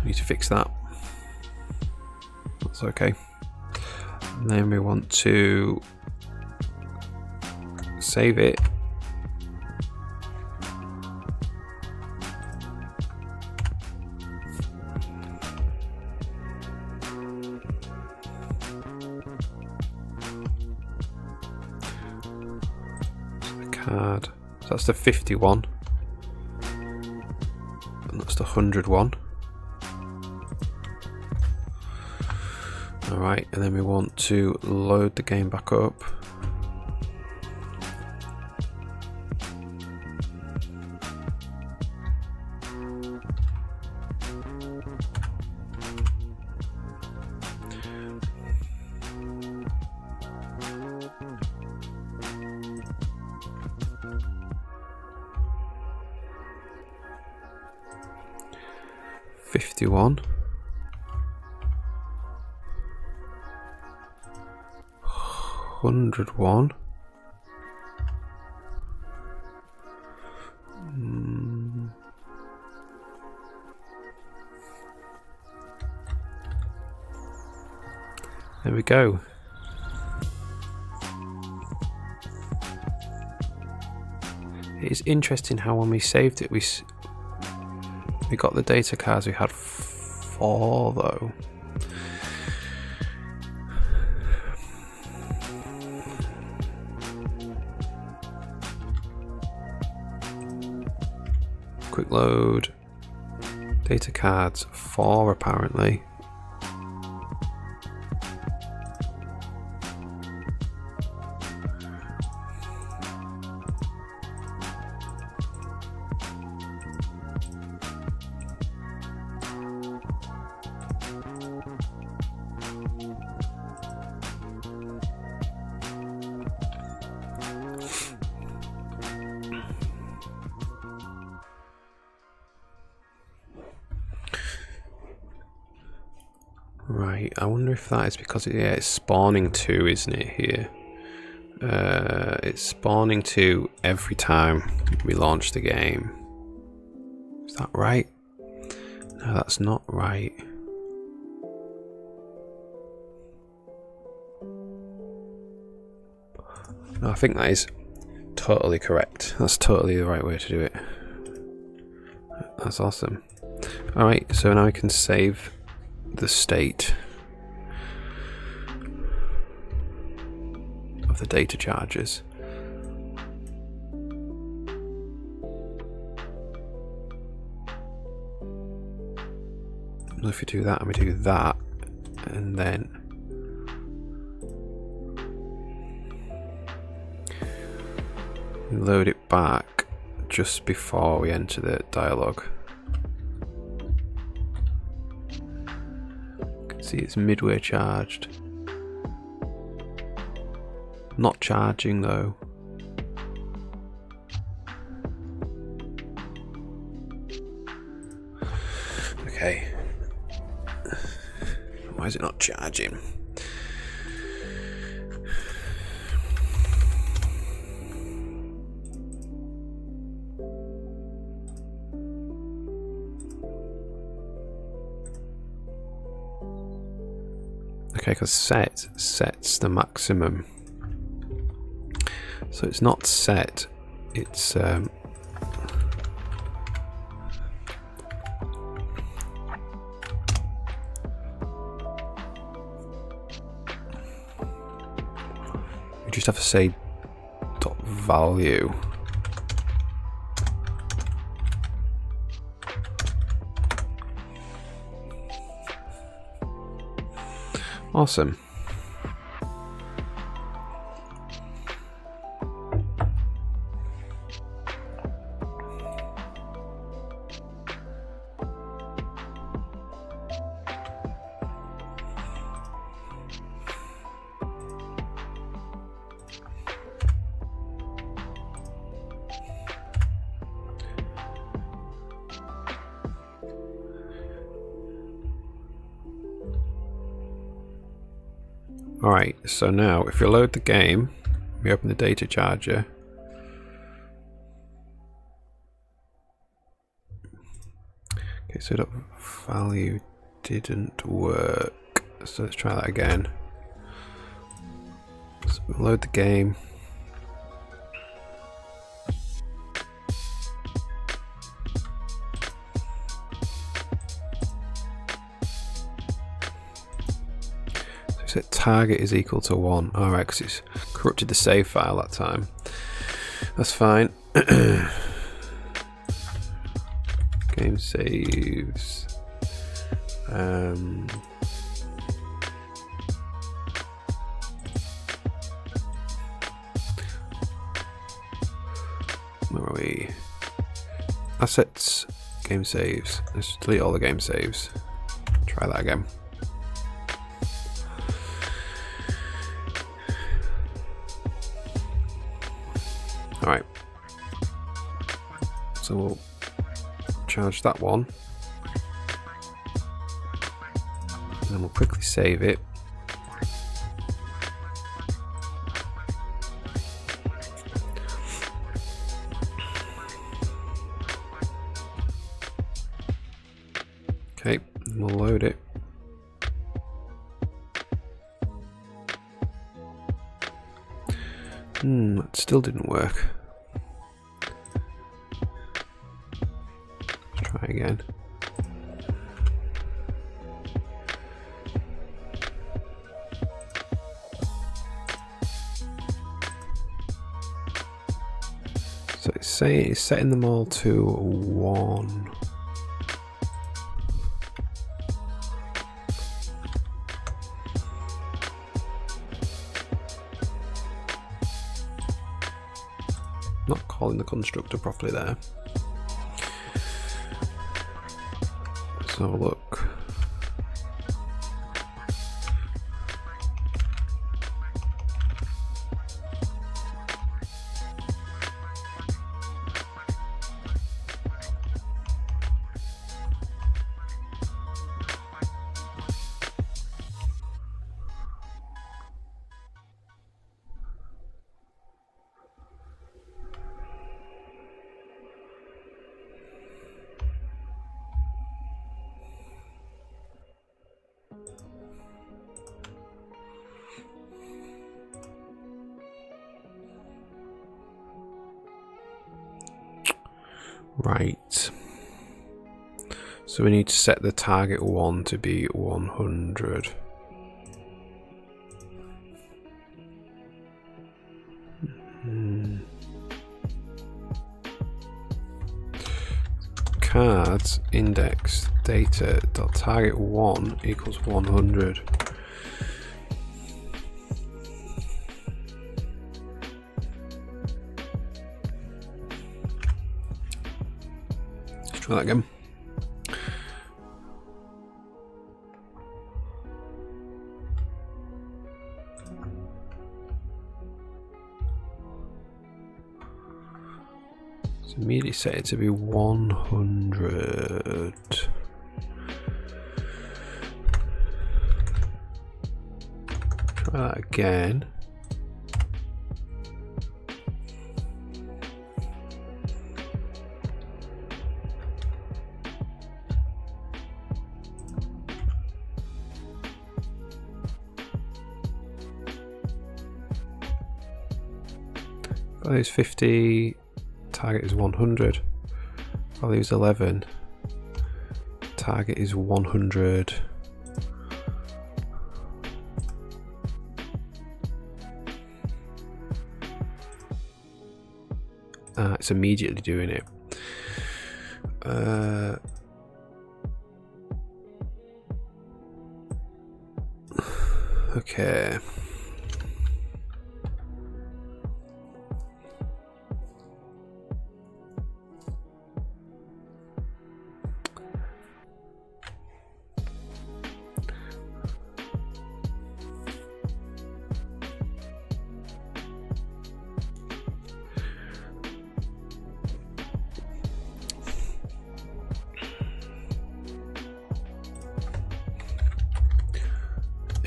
Need to fix that. That's okay. And then we want to save it. Card. So that's the 51. And that's the 100 one. Alright, and then we want to load the game back up. $51. 101. There we go. It's interesting how when we saved it, we got the data cards. We had 4 though. Quick load. Data cards 4 apparently. Right, I wonder if that is because it's spawning 2, isn't it, here? It's spawning 2 every time we launch the game. Is that right? No, that's not right. No, I think that is totally correct. That's totally the right way to do it. That's awesome. Alright, so now I can save the state of the data charges. If we do that and we do that, and then we load it back just before we enter the dialog. You can see it's midway charged. Not charging though. Okay. Why is it not charging? Okay, because set sets the maximum. So it's not set, it's you just have to say dot value. Awesome. Alright, so now if we load the game, we open the data charger. Okay, so that value didn't work. So let's try that again. So load the game. Set target is equal to 1. Alright, because it's corrupted the save file that time. That's fine. Game saves. Where are we? Assets, game saves. Let's delete all the game saves. Try that again. Alright, so we'll charge that one, and then we'll quickly save it. Okay, and we'll load it. That still didn't work. Let's try again. So it's saying it's setting them all to 1. Not calling the constructor properly there. So look. Right. So we need to set the target 1 to be 100. Cards index data dot target 1 equals 100. Let's try that again. Immediately set it to be 100. Try that again. Value is 50. Target is 100. Value is 11. Target is 100. It's immediately doing it. Okay.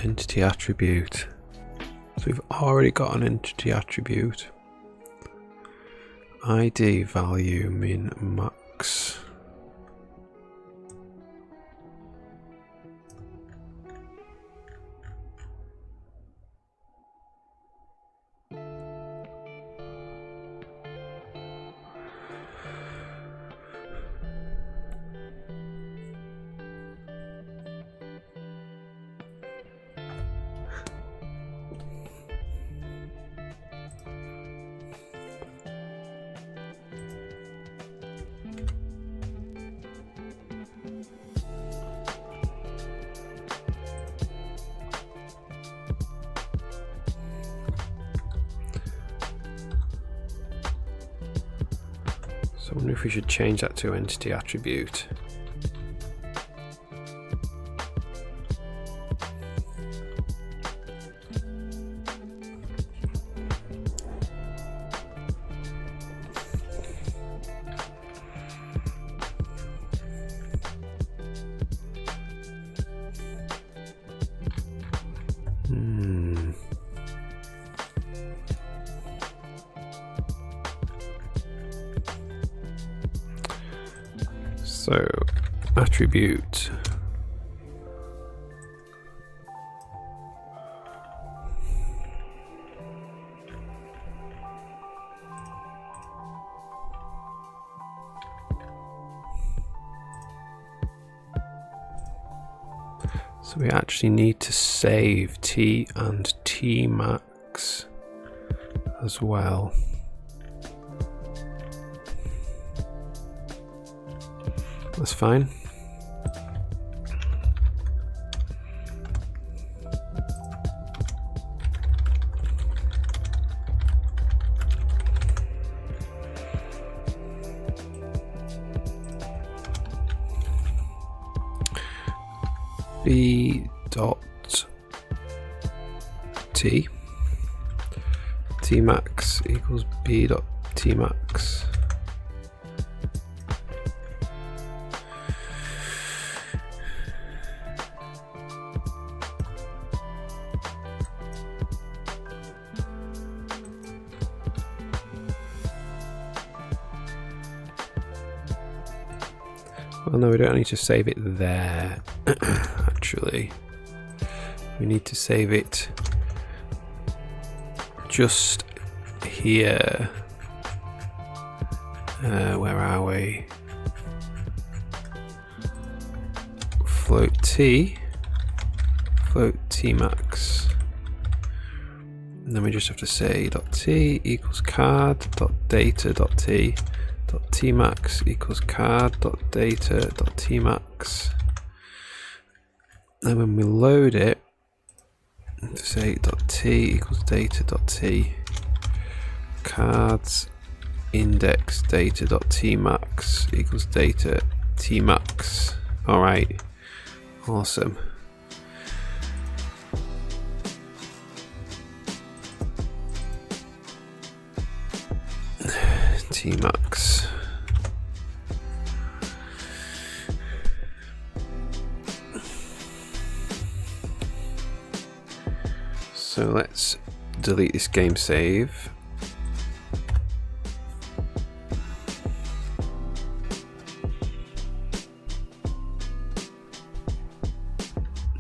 Entity attribute. So we've already got an entity attribute. ID value min max. So I wonder if we should change that to entity attribute. So, attribute. So we actually need to save T and T max as well. That's fine. B dot T T max equals B dot T max. Well, no, we don't need to save it there. Actually, we need to save it just here, Where are we? Float t max. And then we just have to say .t equals card.data.t .tmax equals card.data.tmax. Then when we load it, to say .t equals data.t cards index data.tmax equals data tmax. Alright, awesome. Tmax. So let's delete this game save.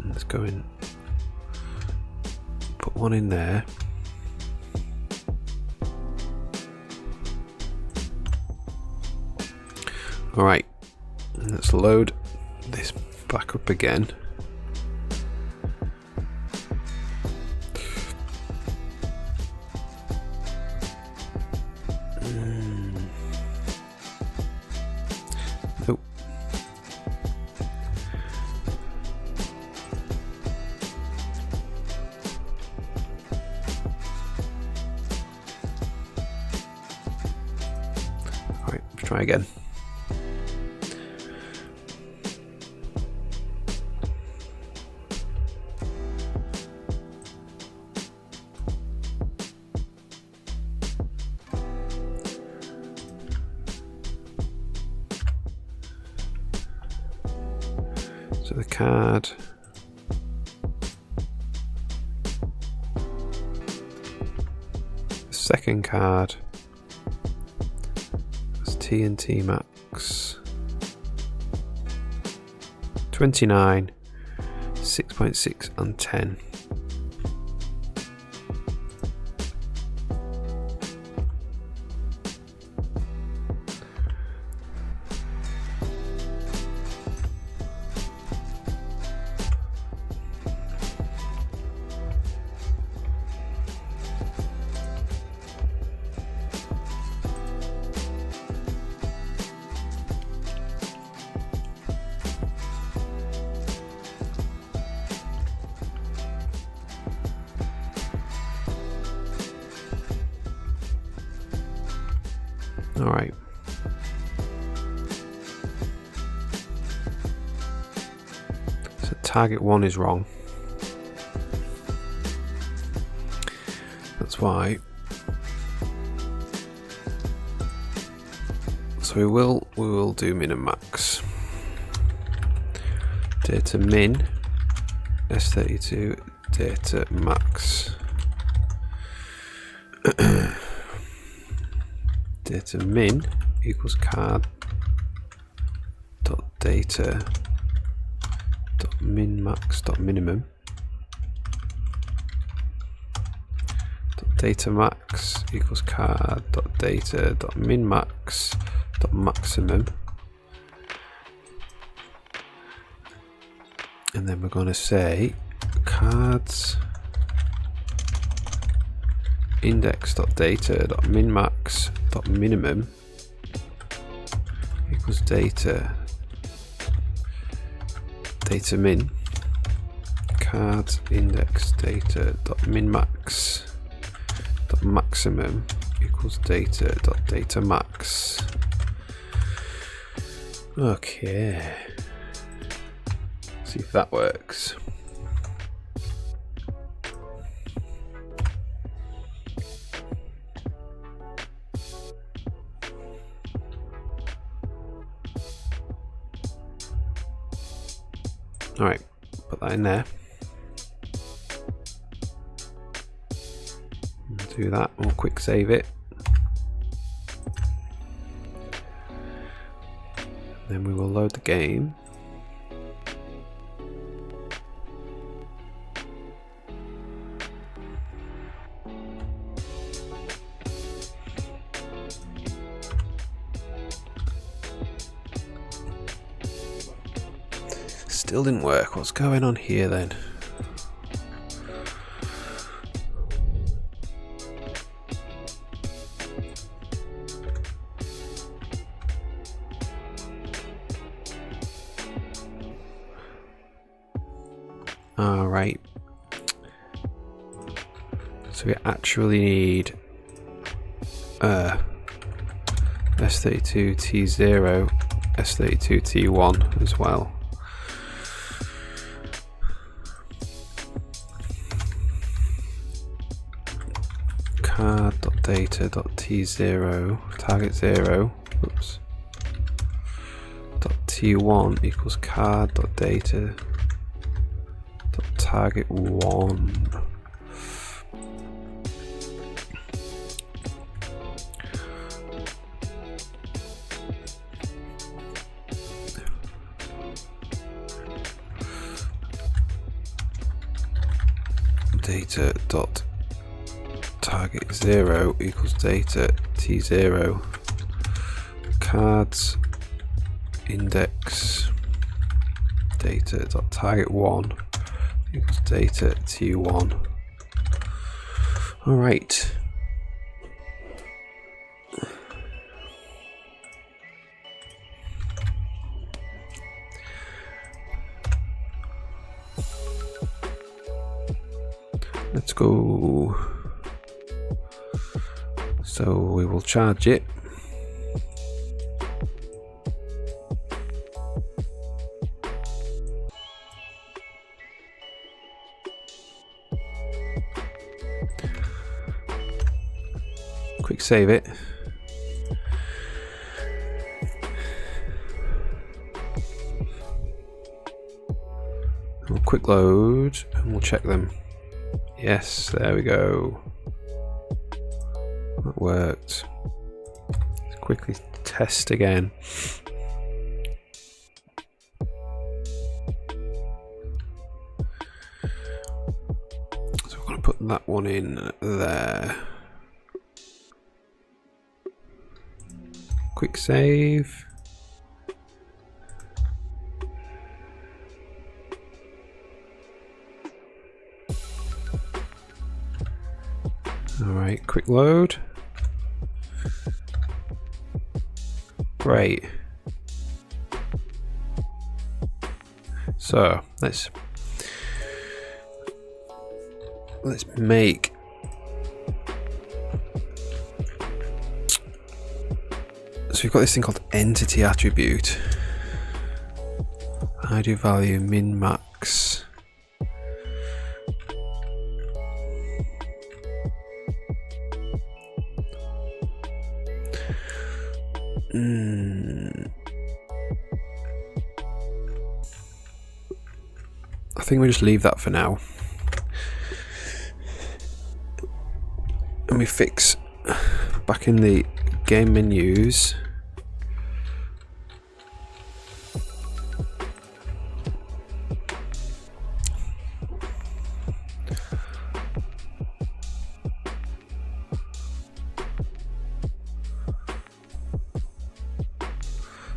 Let's go in, put one in there. Alright, let's load this back up again. Nope. Alright, let's try again. So the card, the second card, that's T and T max, 29, 6.6 and 10. All right. So target 1 is wrong. That's why. So we will do min and max. Data min S32 data max. Data min equals card dot data dot min max dot minimum dot data max equals card dot data dot min max dot maximum, and then we're going to say cards index.data.minmax.minimum equals data min cards index data.minmax.maximum equals data max. Okay, see if that works. Alright, put that in there. Do that, we'll quick save it. Then we will load the game. Still didn't work. What's going on here then? Alright. So we actually need S32T0, S32T1 as well. Card.data.T0 target 0. Oops. .T1 equals card.data target 1. Data dot target 0 equals data T0 cards index data dot target 1 equals data T1. All right. Let's go. So we will charge it. Quick save it. We'll quick load and we'll check them. Yes, there we go. That worked. Let's quickly test again. So we're going to put that one in there. Quick save. Alright, quick load. Great. So let's make so we've got this thing called entity attribute. ID value min max. I think we just leave that for now. And we fix back in the game menus.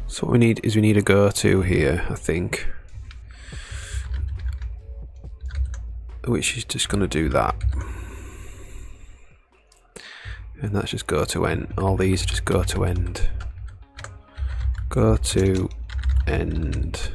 So what we need is a go to here, I think. Which is just going to do that. And that's just go to end. All these are just go to end. Go to end.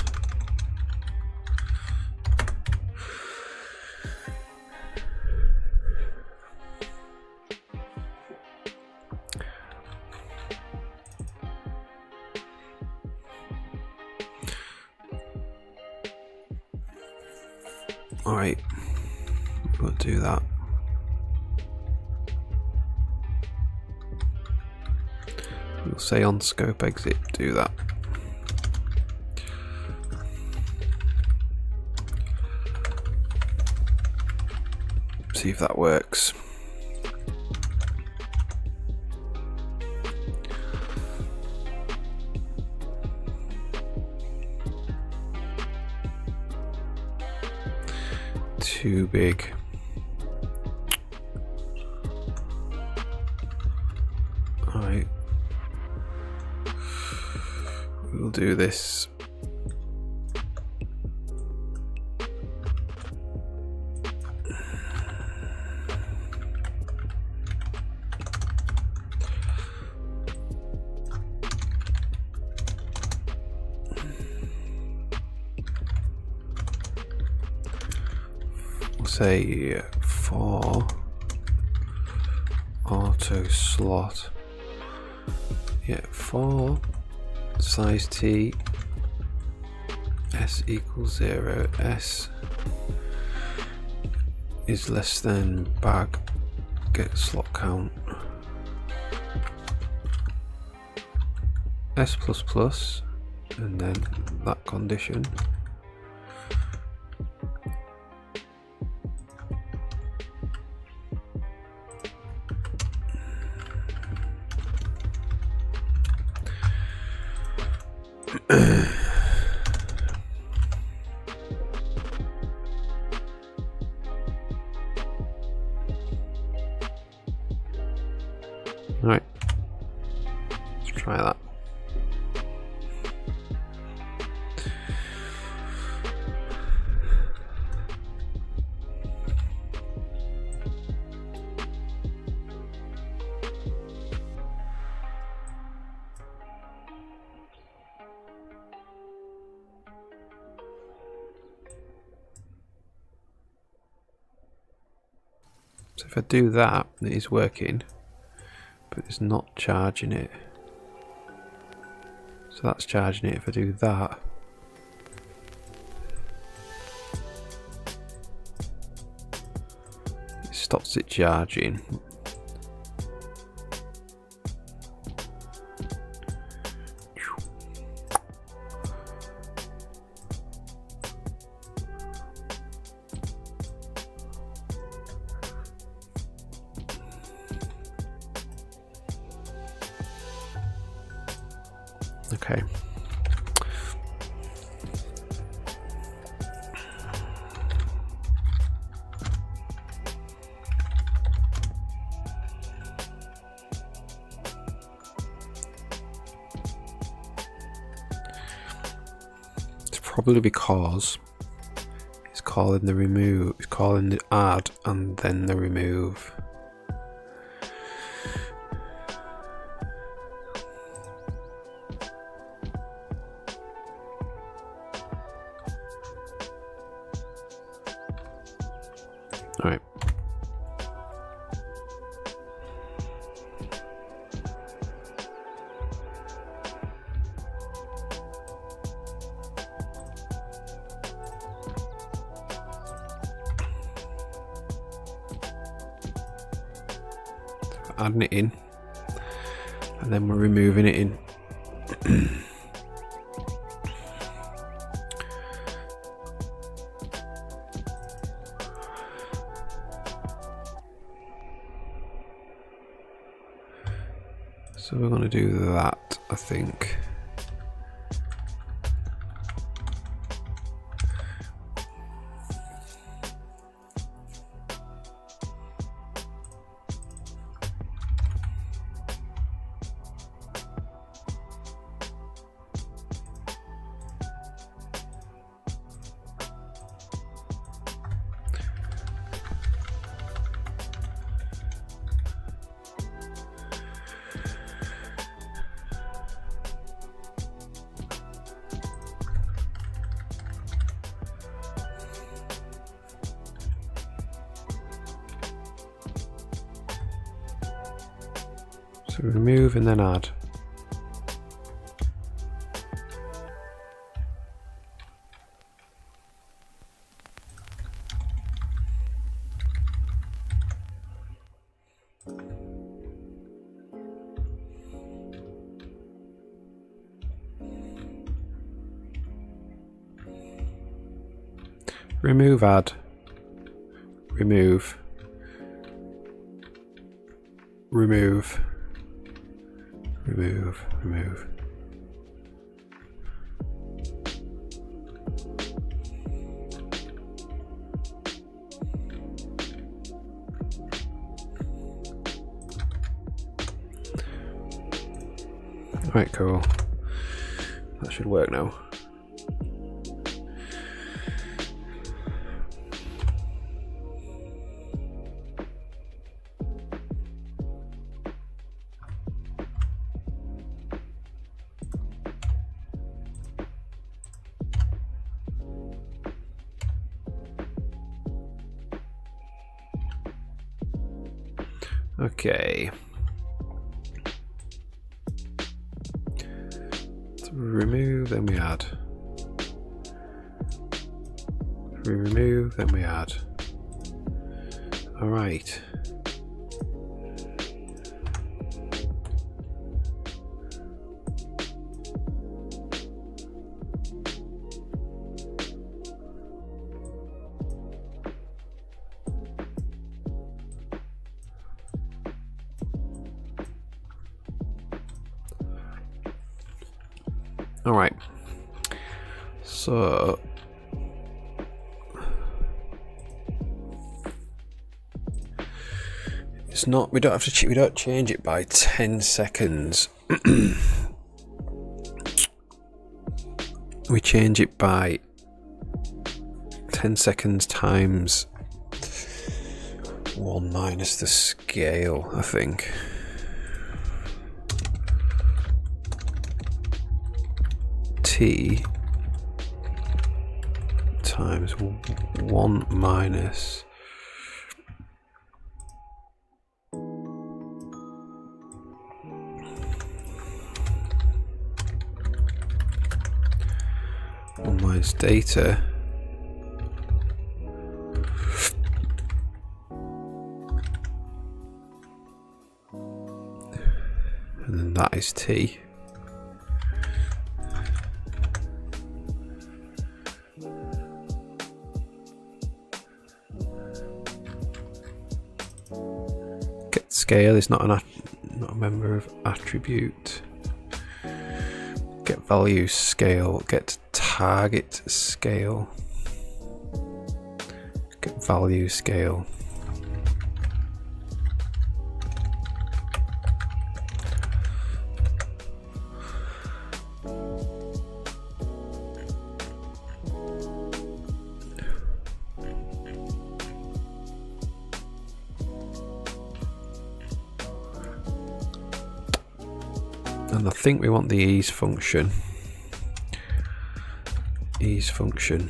All right. We'll do that. We'll say on scope exit, do that. See if that works. Too big. Alright. We'll do this. We'll say for auto slot. Yeah, for size T S equals 0, S is less than bag get slot count, S plus plus, and then that condition. Right, let's try that. So if I do that, it is working, but it's not charging it. So that's charging it. If I do that, it stops it charging. Okay. It's probably because it's calling the remove, it's calling the add and then the remove. All right. Adding it in, and then we're removing it in. So we're going to do that, I think. So remove and then add. Remove, add, remove, remove, remove, remove. Right, cool. That should work now. Okay. So remove, then we add. We remove, then we add. All right. All right. So it's not. We don't have to. We don't change it by 10 seconds. We change it by 10 seconds times 1 minus the scale, I think. T times 1 minus data and then that is T. Get scale is not a member of attribute. Get value scale, get target scale, get value scale. And I think we want the ease function. Ease function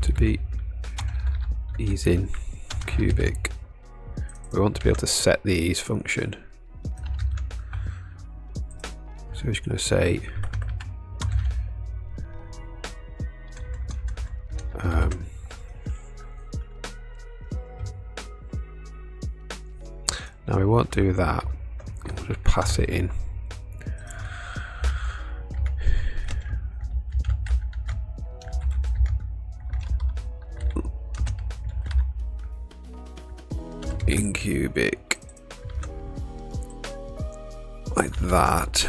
to be ease in cubic. We want to be able to set the ease function. So we're just going to say now we won't do that. We'll just pass it in. In cubic like that.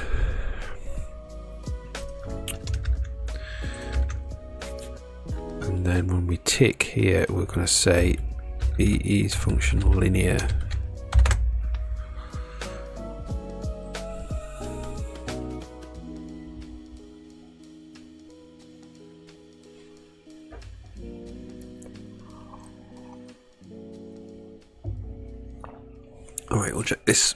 And then when we tick here, we're going to say ease function linear. All right, we'll check this.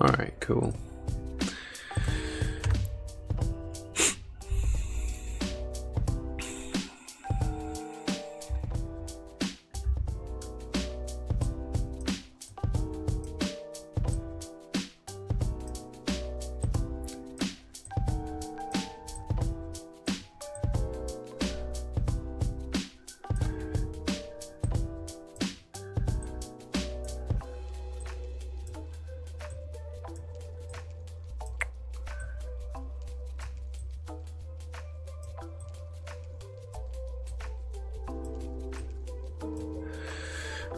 All right, cool.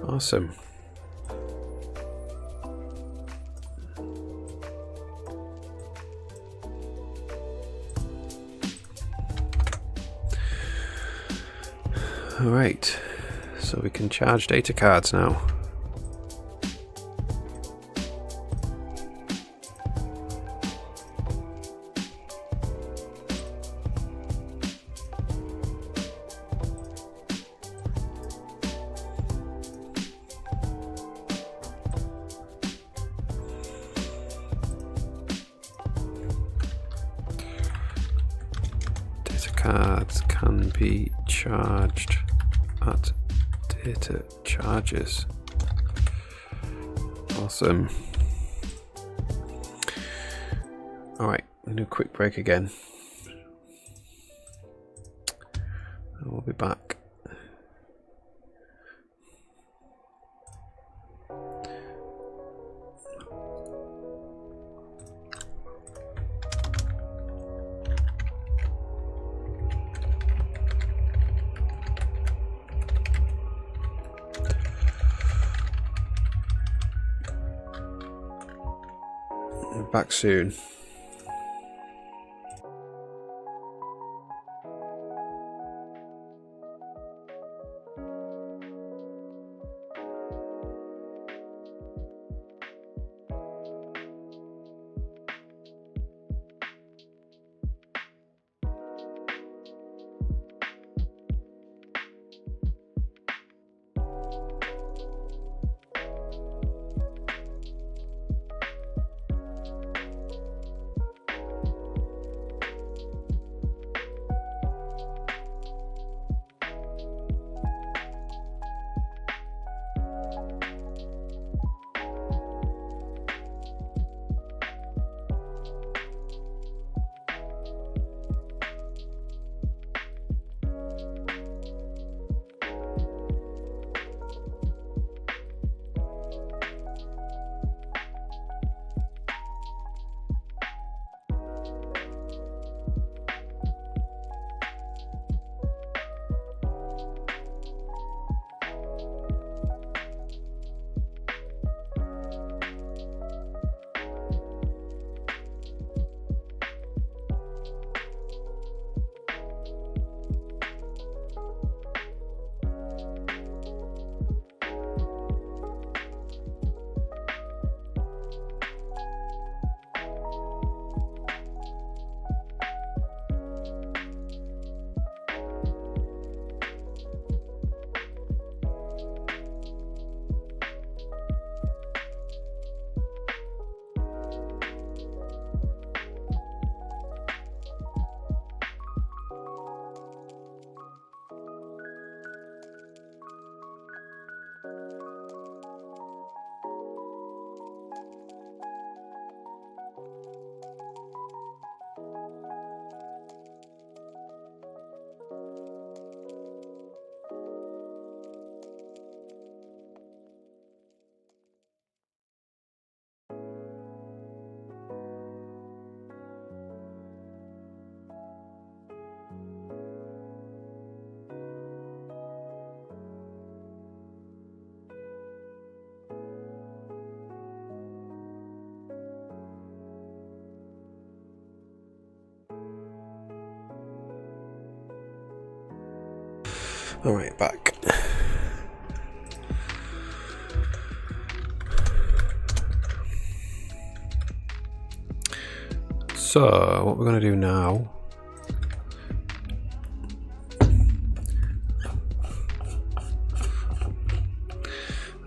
Awesome. Alright, so we can charge data cards now. Data cards can be charged at data charges. Awesome. Alright, we'll do a quick break again. And we'll be back. Back soon. Alright, back. So, what we're going to do now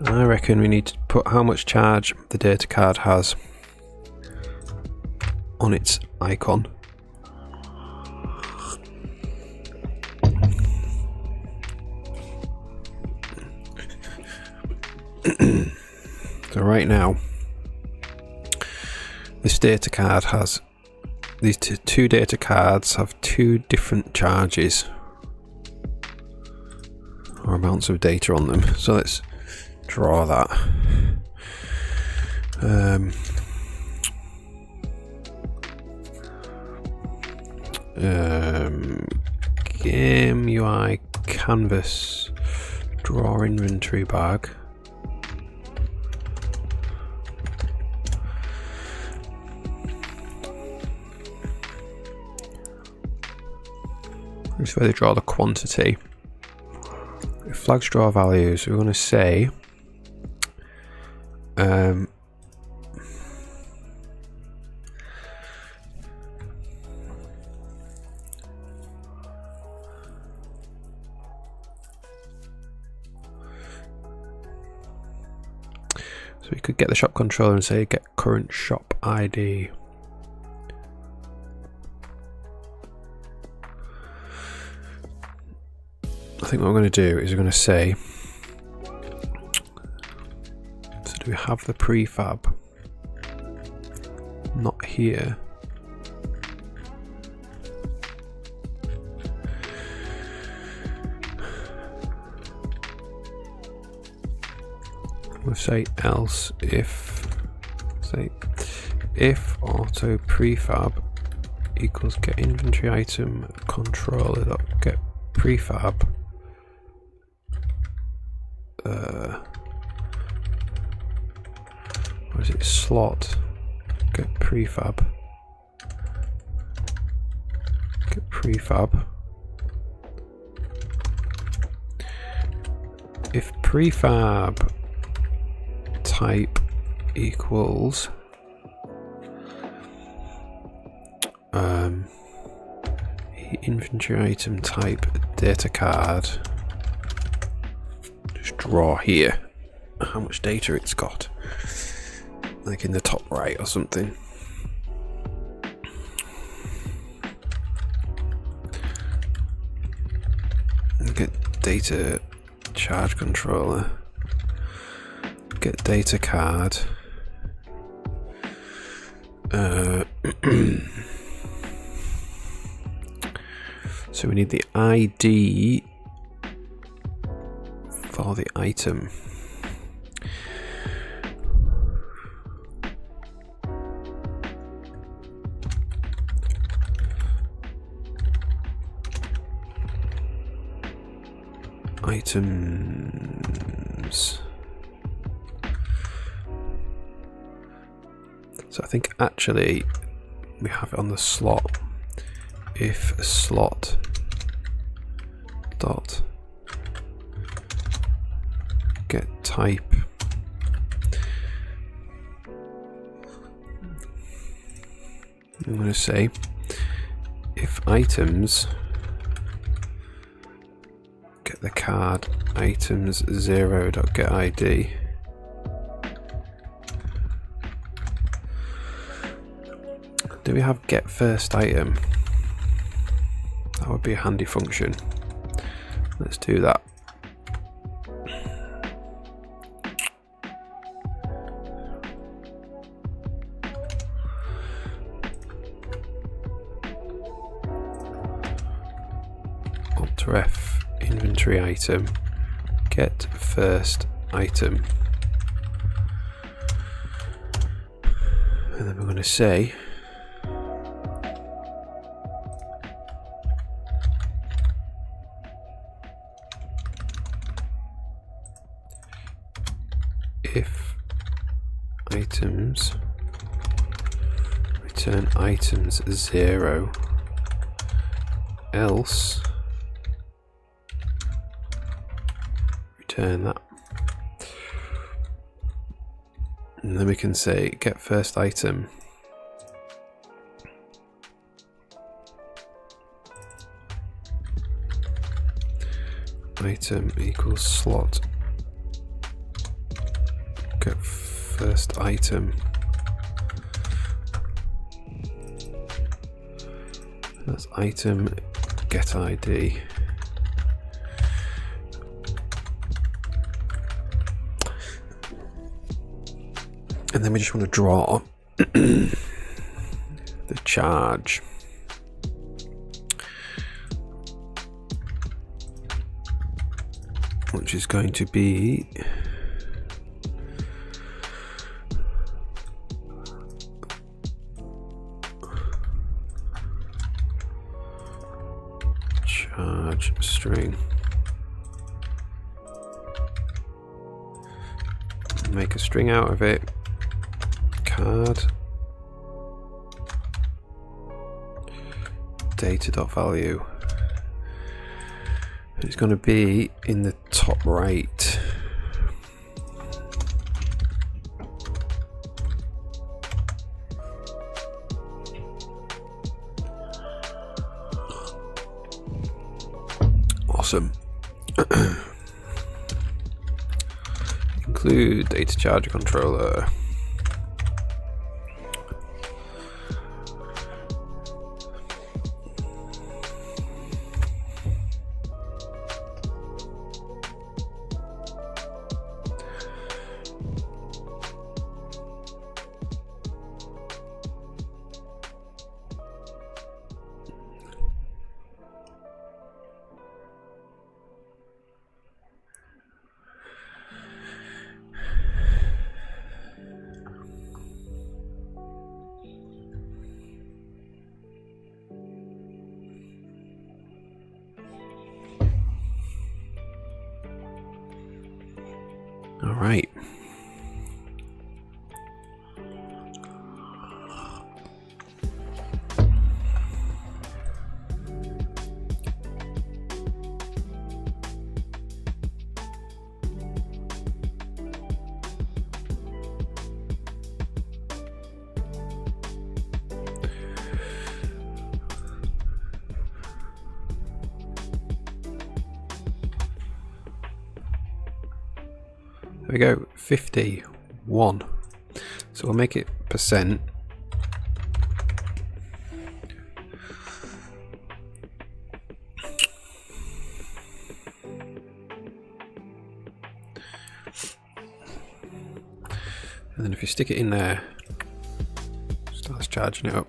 I reckon we need to put how much charge the data card has on its icon. So right now, this data card has, these two data cards have two different charges or amounts of data on them. So let's draw that. Game UI canvas, draw inventory bag. This is where they draw the quantity. If flags draw values, we're going to say so we could get the shop controller and say get current shop ID. I think what we're going to do is we're going to say, so do we have the prefab? Not here. We'll say else if, say if auto prefab equals get inventory item controller dot get prefab. What is it? Slot get prefab. Get prefab. If prefab type equals inventory item type data card, just draw here how much data it's got, like in the top right or something. Get data charge controller, get data card, so we need the ID for the item. Items. So I think actually we have it on the slot. If slot dot get type I'm going to say if items get the card items 0 dot get ID. Do we have get first item? That would be a handy function. Let's do that. Alt-F inventory item get first item, and then we're going to say if items return items 0, else return that. And then we can say get first item item equals slot get first item. That's item get ID. And then we just want to draw the charge. Which is going to be charge string. Make a string out of it. Card data.value It's going to be in the top right. Awesome. Include data charger controller. All right. There we go, 51. So we'll make it percent. And then if you stick it in there, it starts charging it up.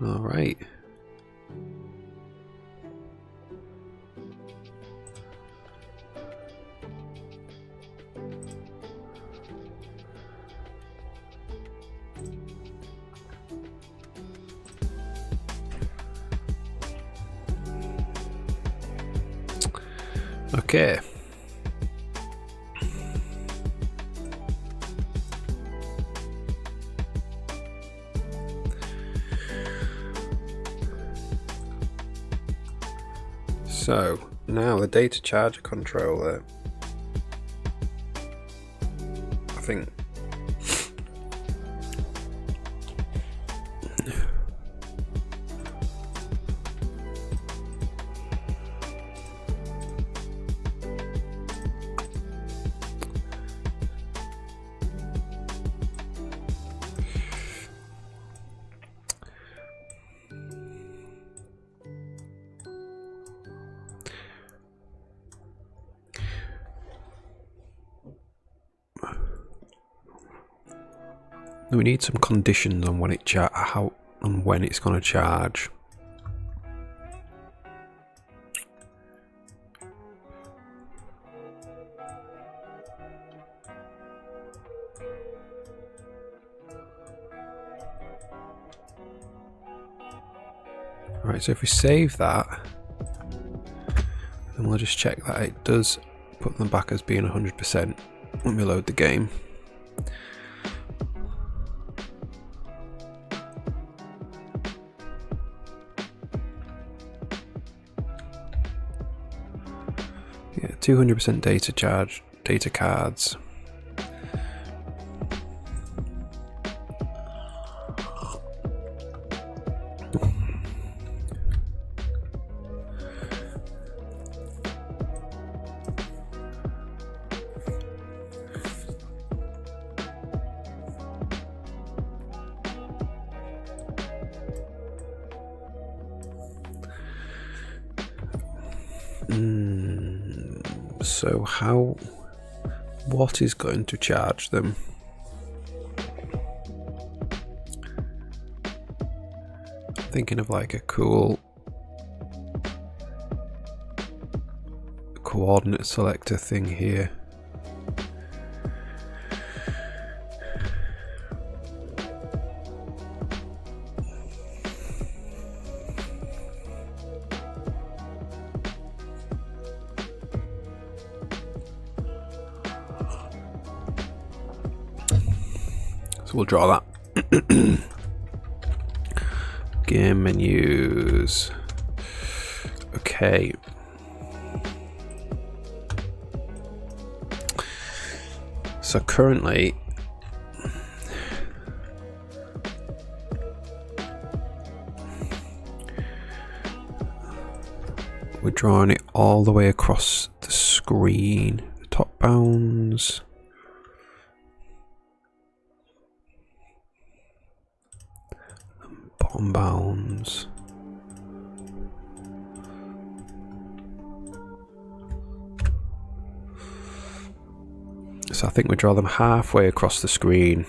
All right. Okay. So now the data charger controller, I think we need some conditions on when it when it's going to charge. Alright, so if we save that, then we'll just check that it does put them back as being 100% when we load the game. Yeah, 200% data charge, data cards. So what is going to charge them? Thinking of like a cool coordinate selector thing here. So we'll draw that. Game menus. Okay. So currently we're drawing it all the way across the screen. The top bounds. Bottom bounds. So I think we draw them halfway across the screen.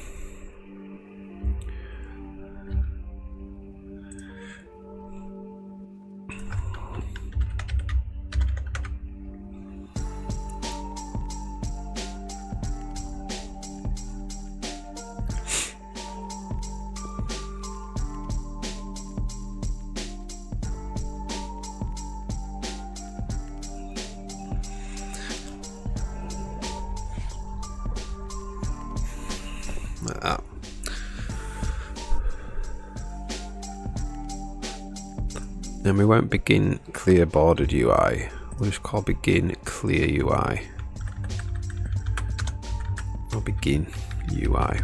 Like that. And we won't begin clear bordered UI. We'll just call begin clear UI. Or begin UI.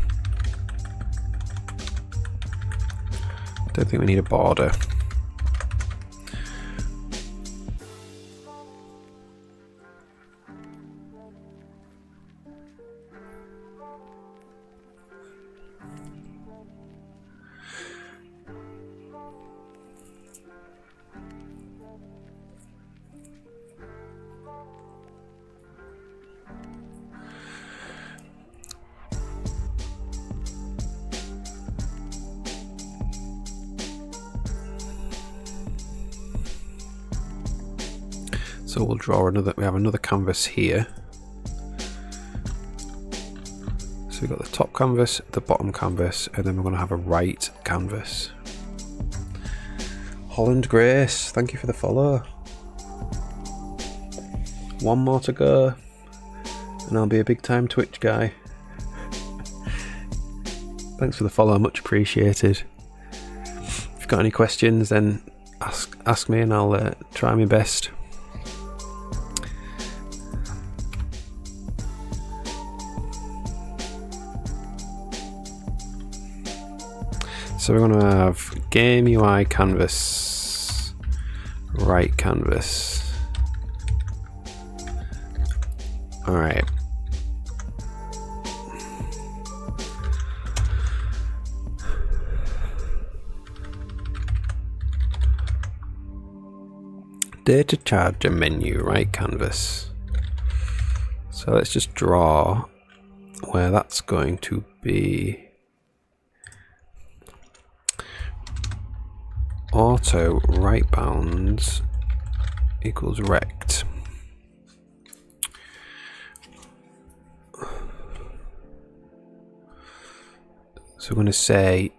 Don't think we need a border. So we'll draw another, we have another canvas here. So we've got the top canvas, the bottom canvas, and then we're going to have a right canvas. Holland Grace, thank you for the follow. One more to go, and I'll be a big time Twitch guy. Thanks for the follow, much appreciated. If you've got any questions, then ask me and I'll try my best. So we're going to have game UI canvas, right canvas. All right. Data charger menu, right canvas. So let's just draw where that's going to be. Auto right bounds equals rect. So we're going to say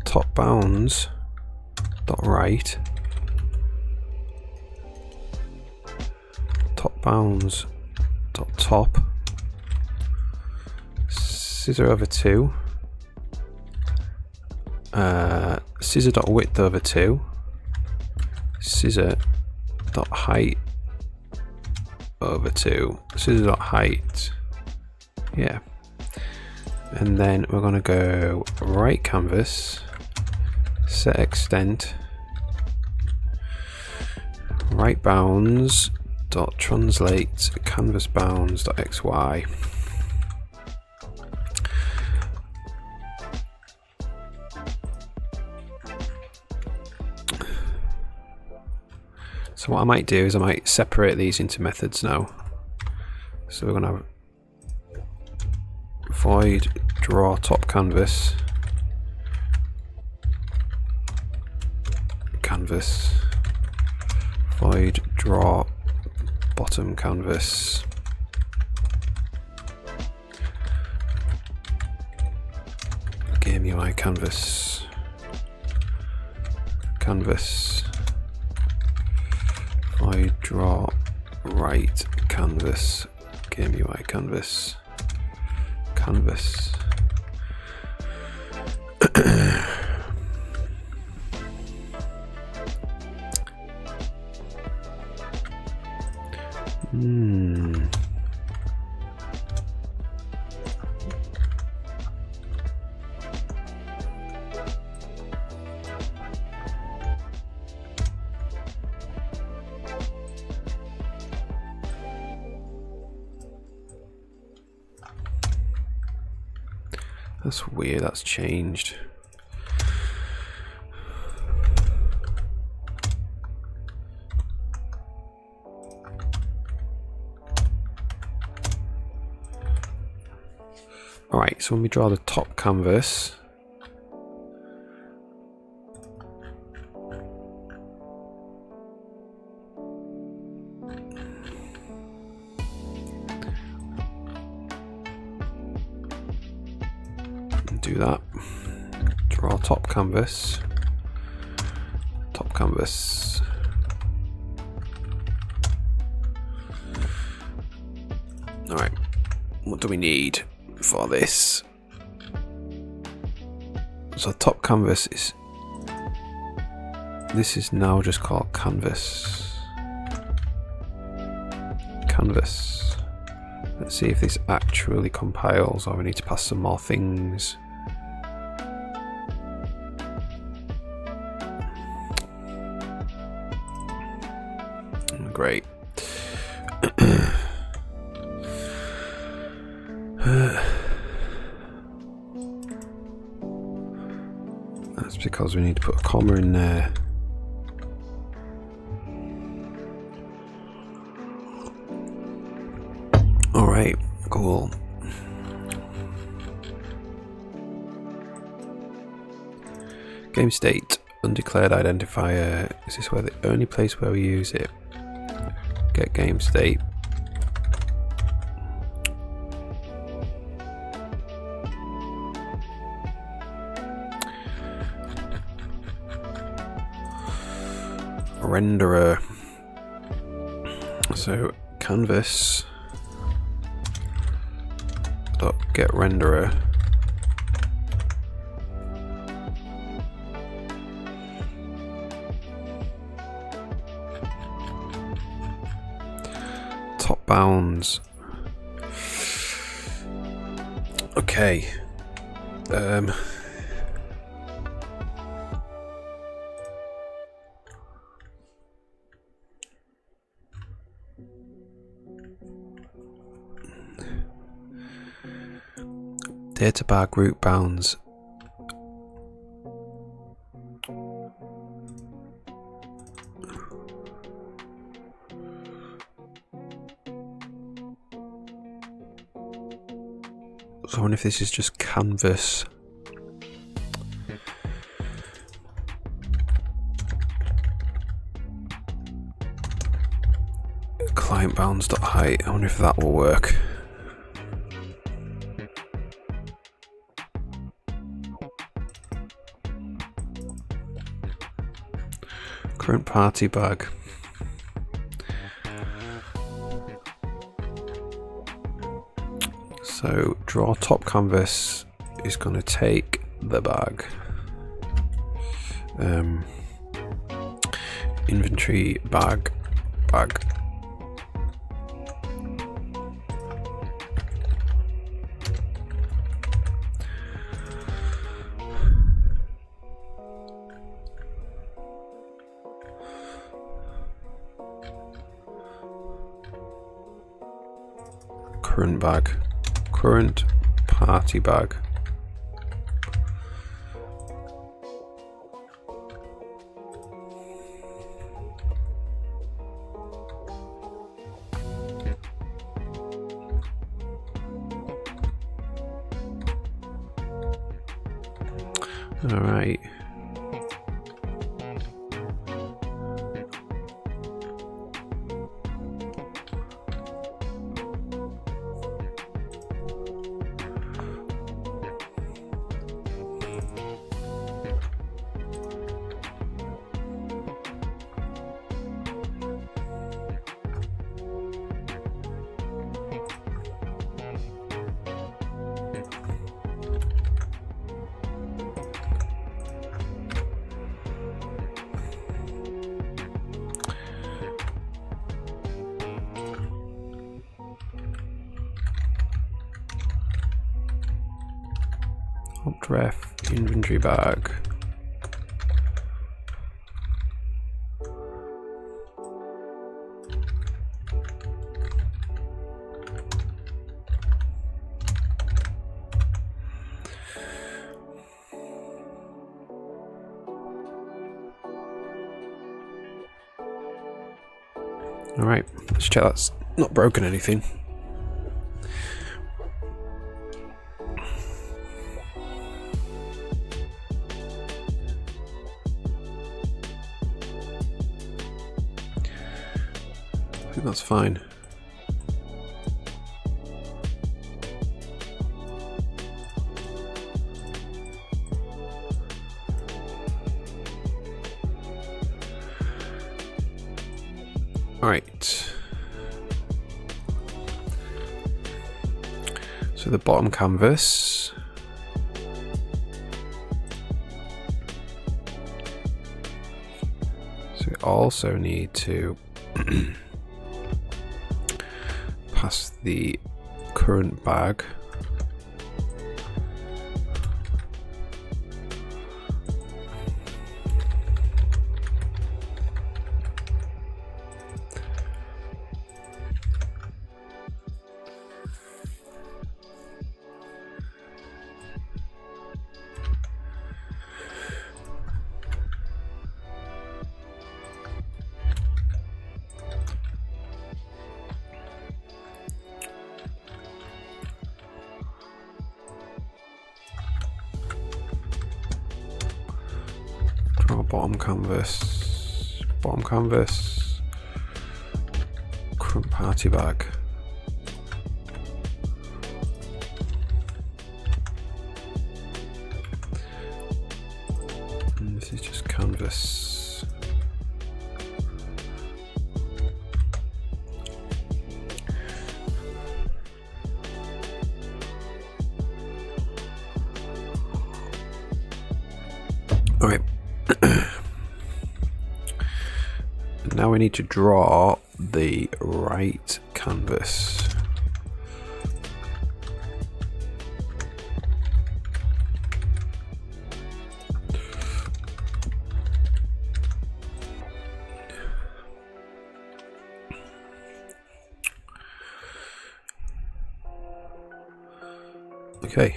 top bounds dot right, top bounds dot top, scissor over 2. Scissor dot width over 2, scissor dot height over 2, scissor dot height, yeah, and then we're going to go right canvas, set extent, right bounds dot translate canvas bounds dot xy. So what I might do is I might separate these into methods now. So we're going to void draw top canvas, void draw bottom canvas, game UI canvas, void draw right canvas, game UI canvas. That's weird, that's changed. Alright, so when we draw the top canvas, do that, draw top canvas, alright, what do we need for this? So top canvas is, this is now just called canvas. Let's see if this actually compiles, or we need to pass some more things. Great. That's because we need to put a comma in there. Alright, cool. Game state, undeclared identifier. Is this where the only place where we use it? Get game state. Renderer. So canvas dot get renderer. Top bounds. Okay. Data bar group bounds. So I wonder if this is just canvas. Client bounds.height. I wonder if that will work. Current party bag. So draw top canvas is going to take the bag. Inventory bag. Current bag. Current party bag. All right. Ref inventory bag. All right, let's check that's not broken anything. I think that's fine. All right. So the bottom canvas. So we also need to pass the current bag bottom canvas, current party bag. And this is just canvas. All right. Now we need to draw the right canvas. Okay.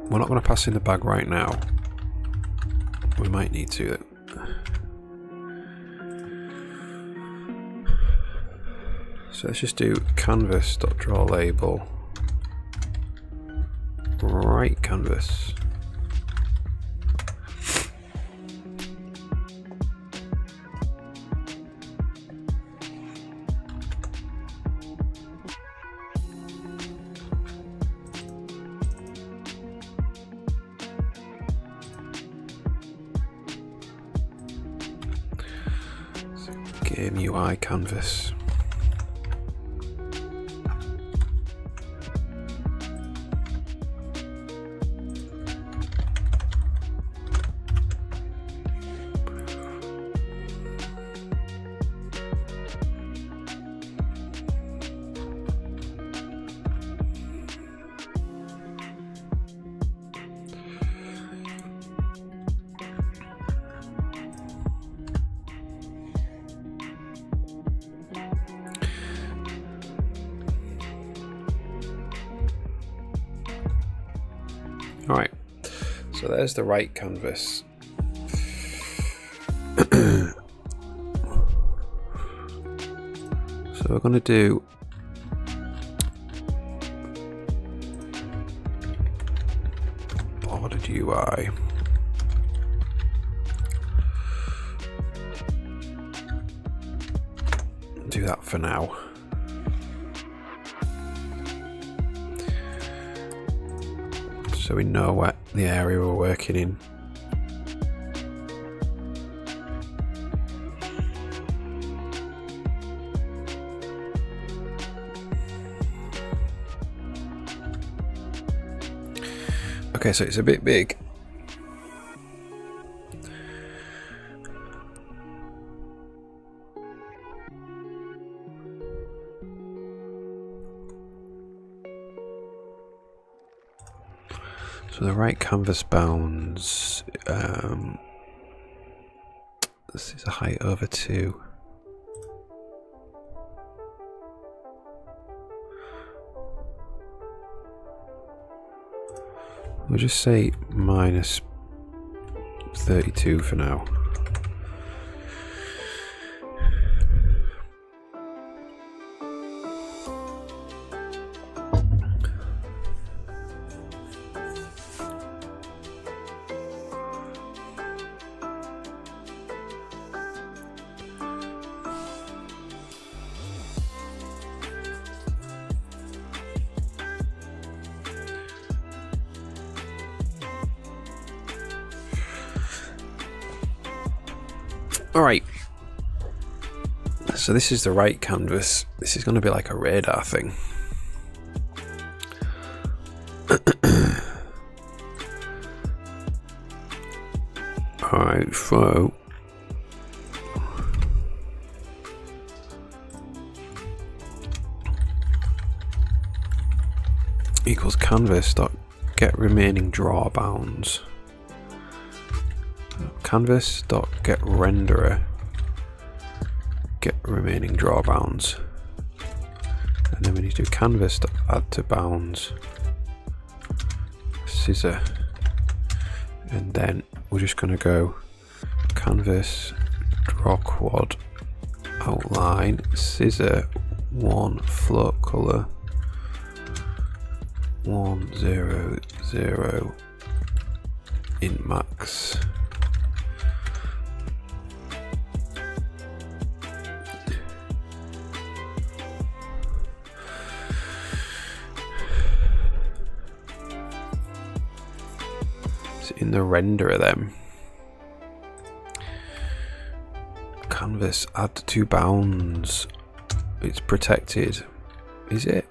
We're not going to pass in the bag right now. We might need to. So let's just do canvas.draw label. Right canvas. Game UI canvas. Alright, so there's the right canvas. So we're going to do UI. Do that for now. So we know what the area we're working in. Okay, so it's a bit big. So the right canvas bounds, this is a height over 2. We'll just say minus 32 for now. Alright, so this is the right canvas. This is going to be like a radar thing. Alright, so equals canvas dot get remaining draw bounds. Canvas dot get renderer get remaining draw bounds, and then we need to do canvas dot add to bounds scissor, and then we're just going to go canvas draw quad outline scissor 1 float color 100 in max. In the renderer then, canvas add to bounds, it's protected, is it?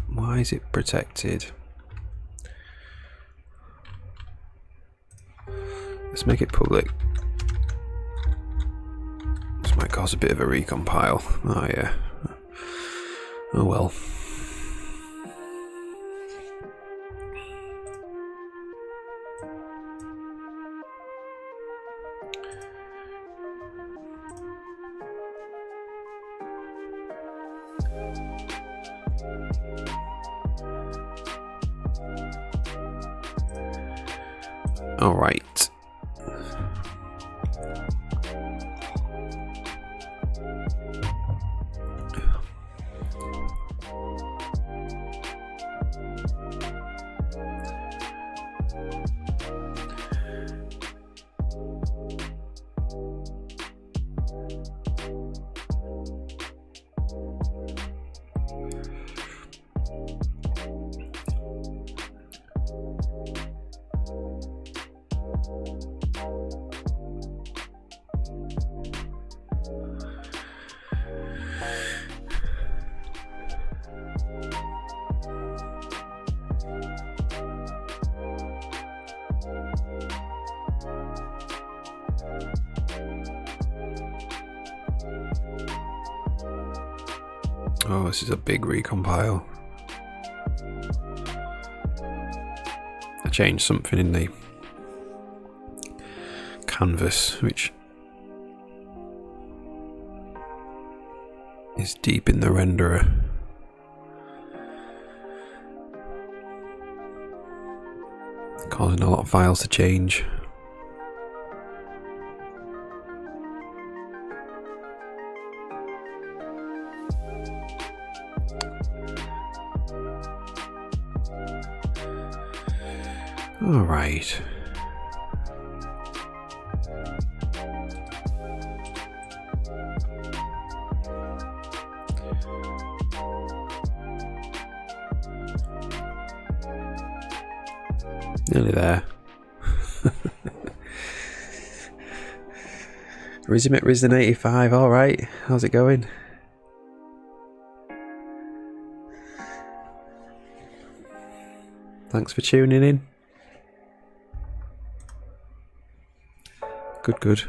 Why is it protected? Let's make it public. This might cause a bit of a recompile. Oh yeah. Oh well. All right. Oh, this is a big recompile. I changed something in the canvas, which is deep in the renderer. Causing a lot of files to change. All right. Nearly there. Risen 85, alright. How's it going? Thanks for tuning in. Good.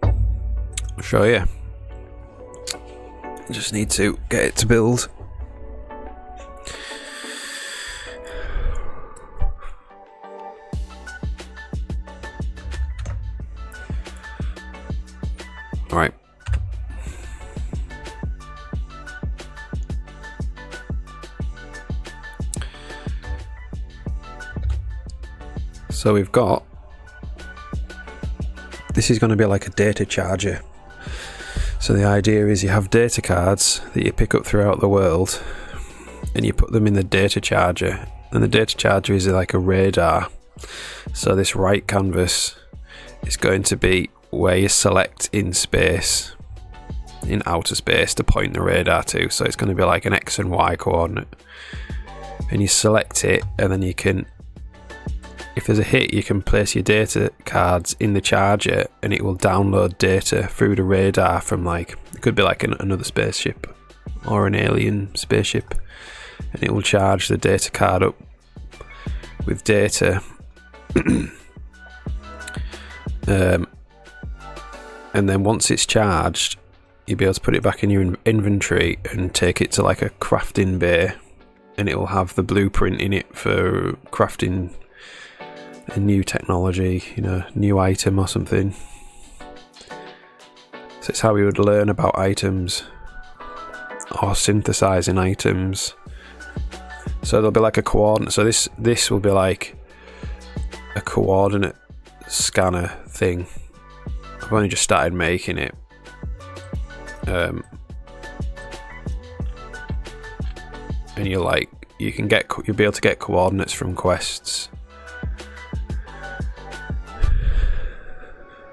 I'll show you. Just need to get it to build. Alright. So we've got, this is going to be like a data charger. So the idea is you have data cards that you pick up throughout the world and you put them in the data charger, and the data charger is like a radar. So this right canvas is going to be where you select in space, in outer space, to point the radar to. So it's going to be like an X and Y coordinate, and you select it, and then you can, if there's a hit, you can place your data cards in the charger and it will download data through the radar from, like, it could be like another spaceship or an alien spaceship, and it will charge the data card up with data. And then once it's charged, you'll be able to put it back in your inventory and take it to like a crafting bay, and it will have the blueprint in it for crafting a new technology, new item or something. So it's how we would learn about items or synthesizing items. So there'll be like a coordinate. So this will be like a coordinate scanner thing. I've only just started making it. And you'll be able to get coordinates from quests.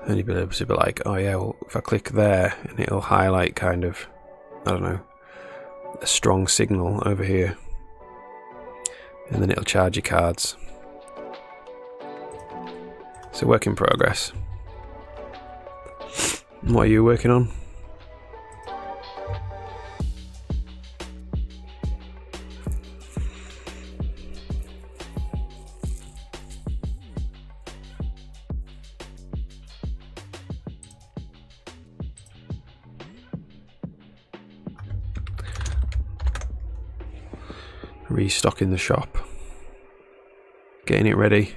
And you'll be able to be like, oh yeah, well, if I click there, and it'll highlight kind of, I don't know, a strong signal over here. And then it'll charge your cards. It's a work in progress. What are you working on? Restocking the shop, getting it ready.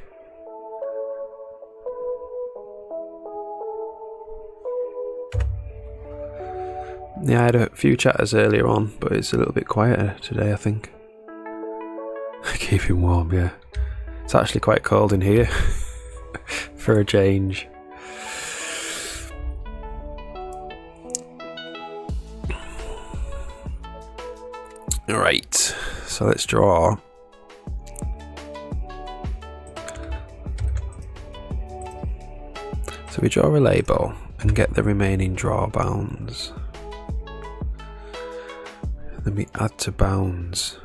Yeah, I had a few chatters earlier on, but it's a little bit quieter today, I think. Keeping warm, yeah. It's actually quite cold in here for a change. Alright, so let's draw. So we draw a label and get the remaining draw bounds. Then we add to bounds.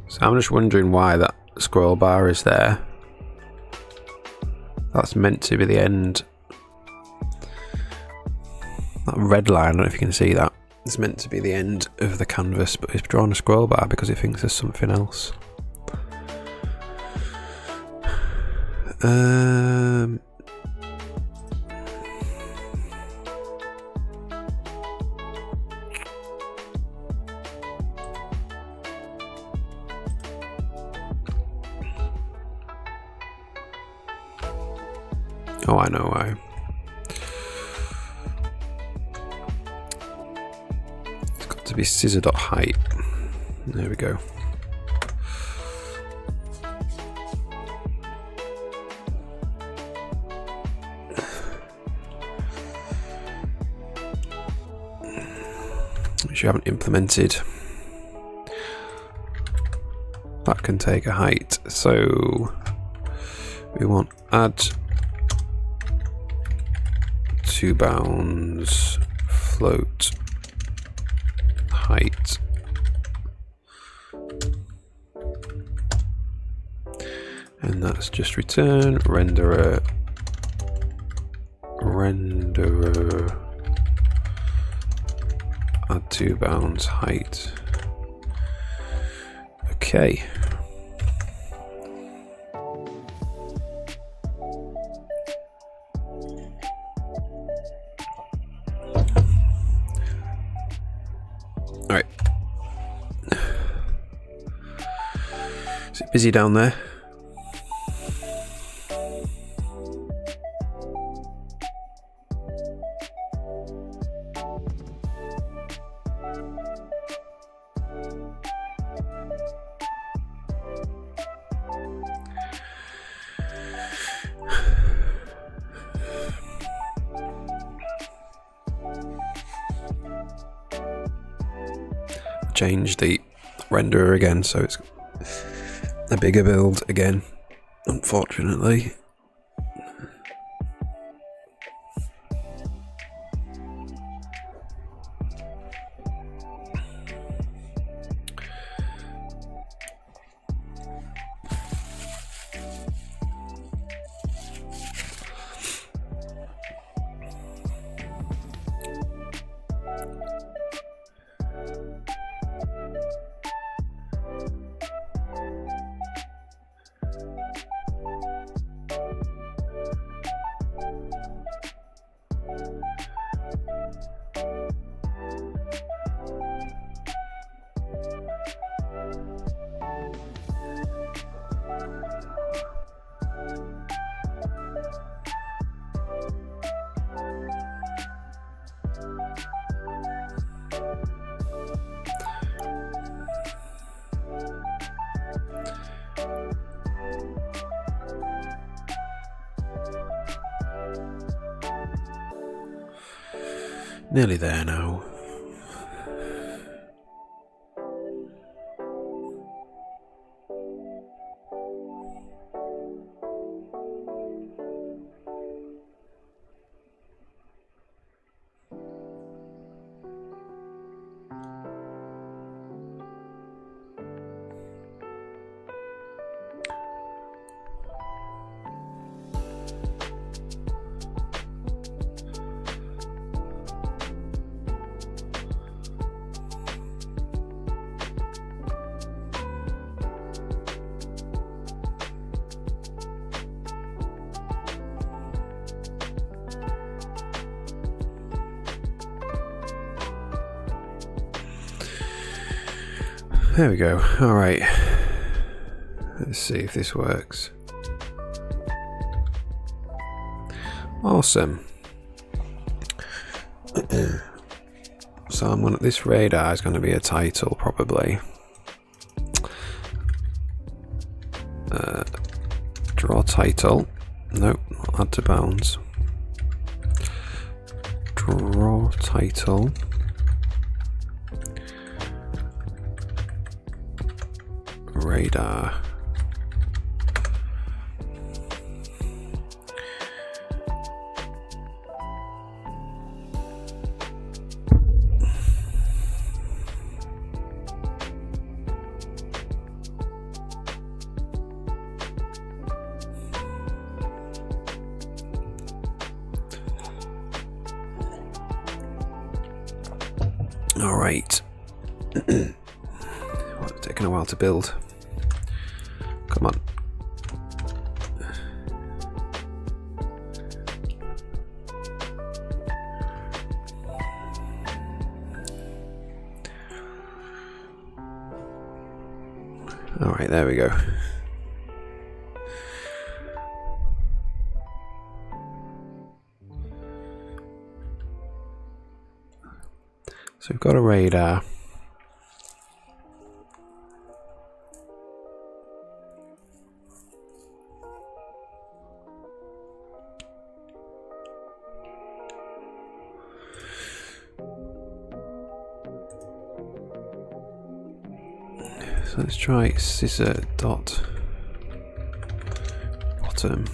So I'm just wondering why that scroll bar is there. That's meant to be the end. That red line, I don't know if you can see that. It's meant to be the end of the canvas, but it's drawn a scroll bar because it thinks there's something else. Oh, I know why. It's got to be scissor.height. There we go. Which you haven't implemented. That can take a height. So we want add 2 bounds float height. And that's just return renderer add 2 bounds height. Okay. Alright. Is it busy down there? Change the renderer again, so it's a bigger build again, unfortunately. Nearly there now. There we go. All right. Let's see if this works. Awesome. So I'm gonna. This radar is going to be a title probably. Draw title. Nope. Not add to bounds. Draw title. Radar. All right. Well, it's taken a while to build. Come on. Alright, there we go. So we've got a radar. So let's try scissor dot bottom.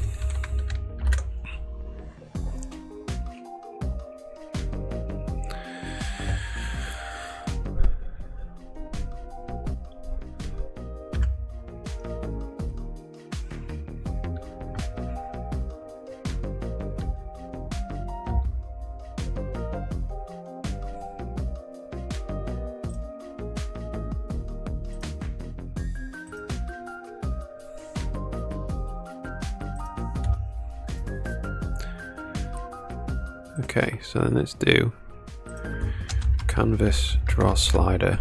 Okay, so then let's do canvas draw slider.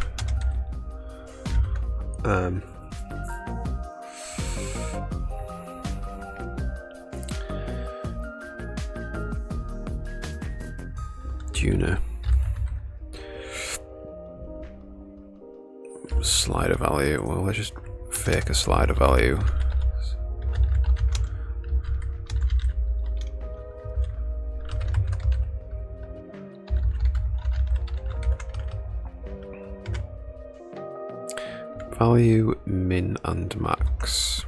Tuner slider value. Well, let's just fake a slider value. Value min and max.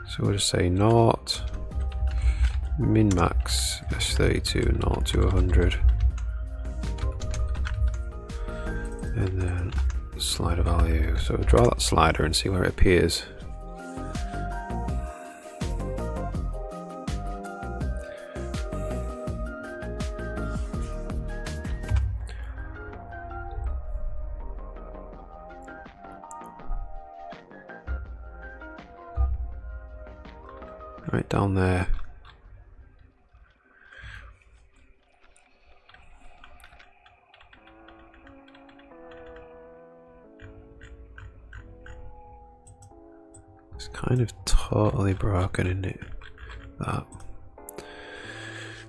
So we'll just say naught min max S32 naught to 100, and then slider value. So we'll draw that slider and see where it appears. Right down there. It's kind of totally broken, isn't it? That.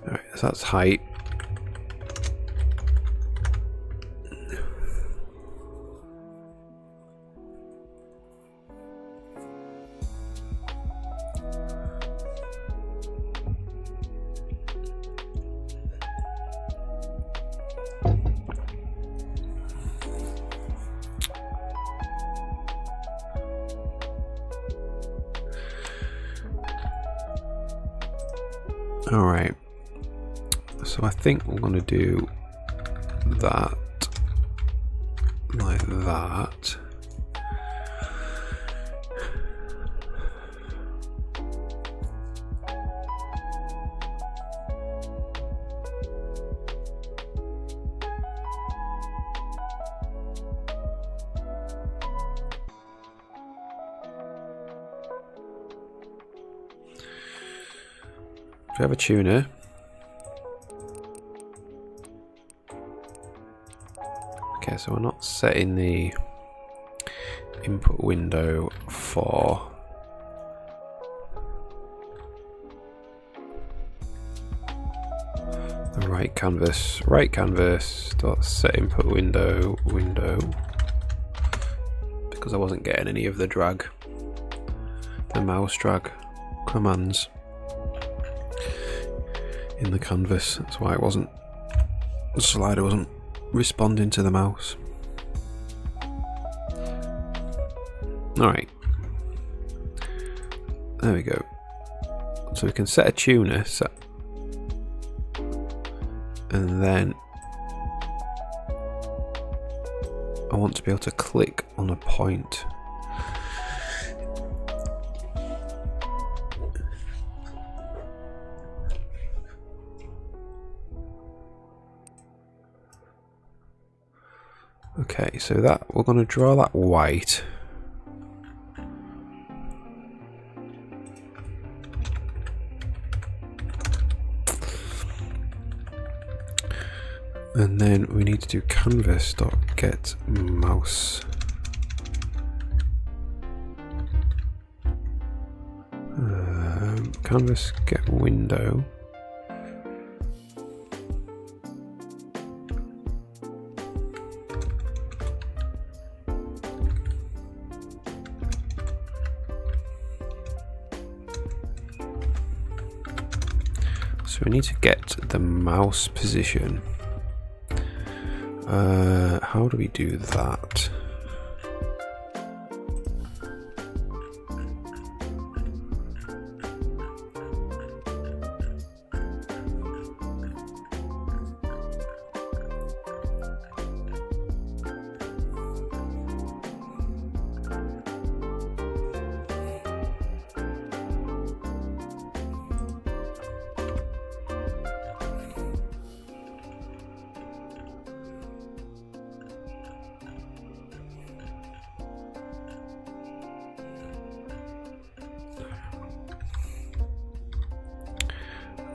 Alright, so that's height. Alright, so I think we're going to do that like that. We have a tuner. Okay, so we're not setting the input window for the right canvas. Right canvas dot set input window because I wasn't getting any of the drag, the mouse drag commands in the canvas. That's why it wasn't, the slider wasn't responding to the mouse. Alright, there we go. So we can set a tuner set, and then I want to be able to click on a point. Okay, so that we're going to draw that white. And then we need to do canvas.getMouse. canvas get window. So we need to get the mouse position. How do we do that?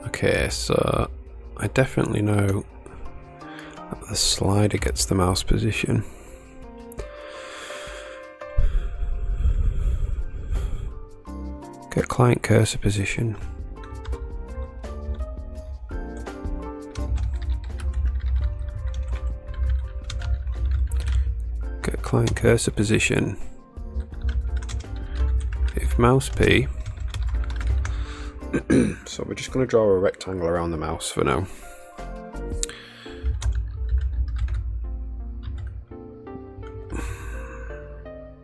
Okay, so I definitely know that the slider gets the mouse position. Get client cursor position. Get client cursor position. If mouse P. So we're just going to draw a rectangle around the mouse for now.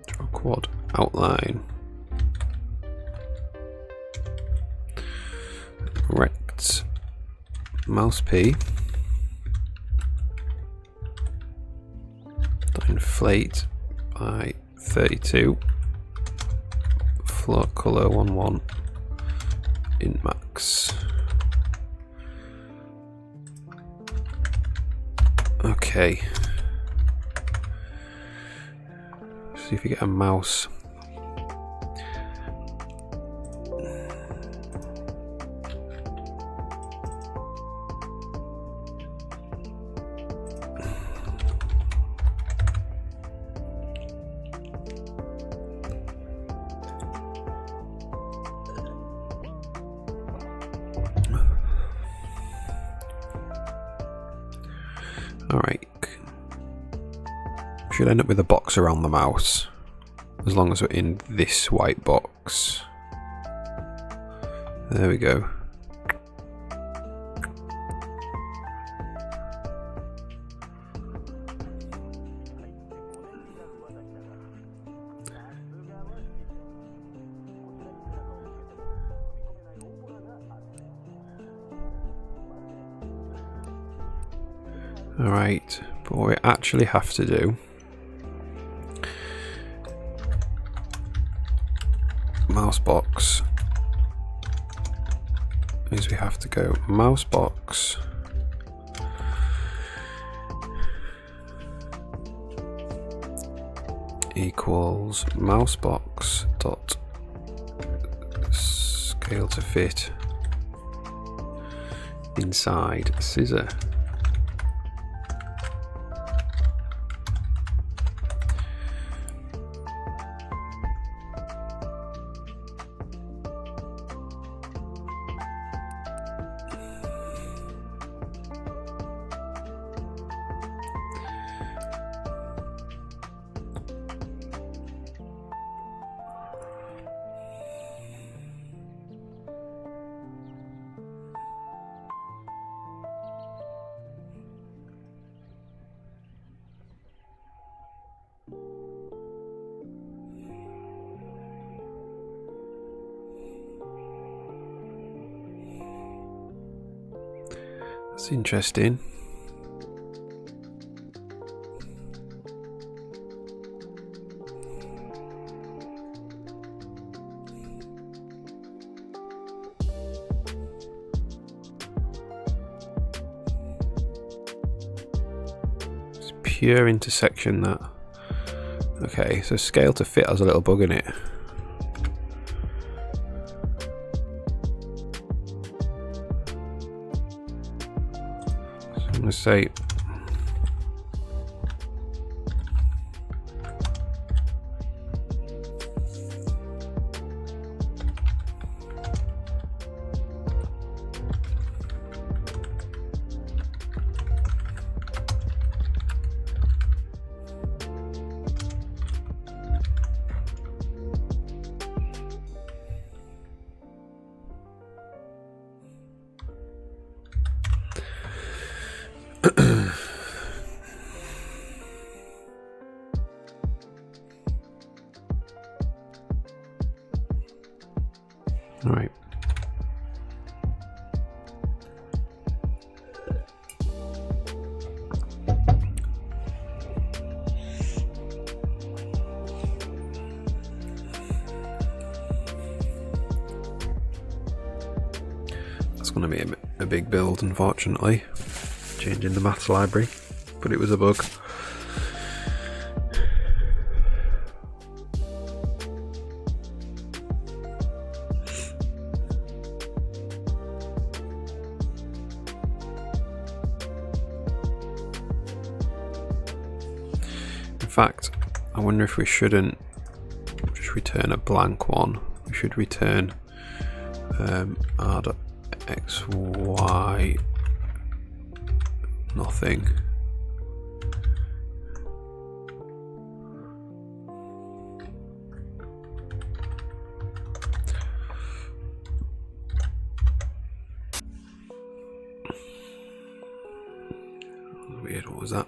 Draw quad outline. Rect mouse P. Inflate by 32. Float color 11. In max. Okay. See if we get a mouse. Alright. Should end up with a box around the mouse. As long as we're in this white box. There we go. Alright, but what we actually have to do, mouse box, is we have to go mouse box equals mouse box dot scale to fit inside scissor. That's interesting. It's pure intersection that. Okay, so scale to fit has a little bug in it. I'm going to say All right. That's going to be a big build, unfortunately. Changing the maths library, but it was a bug. In fact, I wonder if we shouldn't just return a blank one. We should return r.xy nothing. Weird, what was that?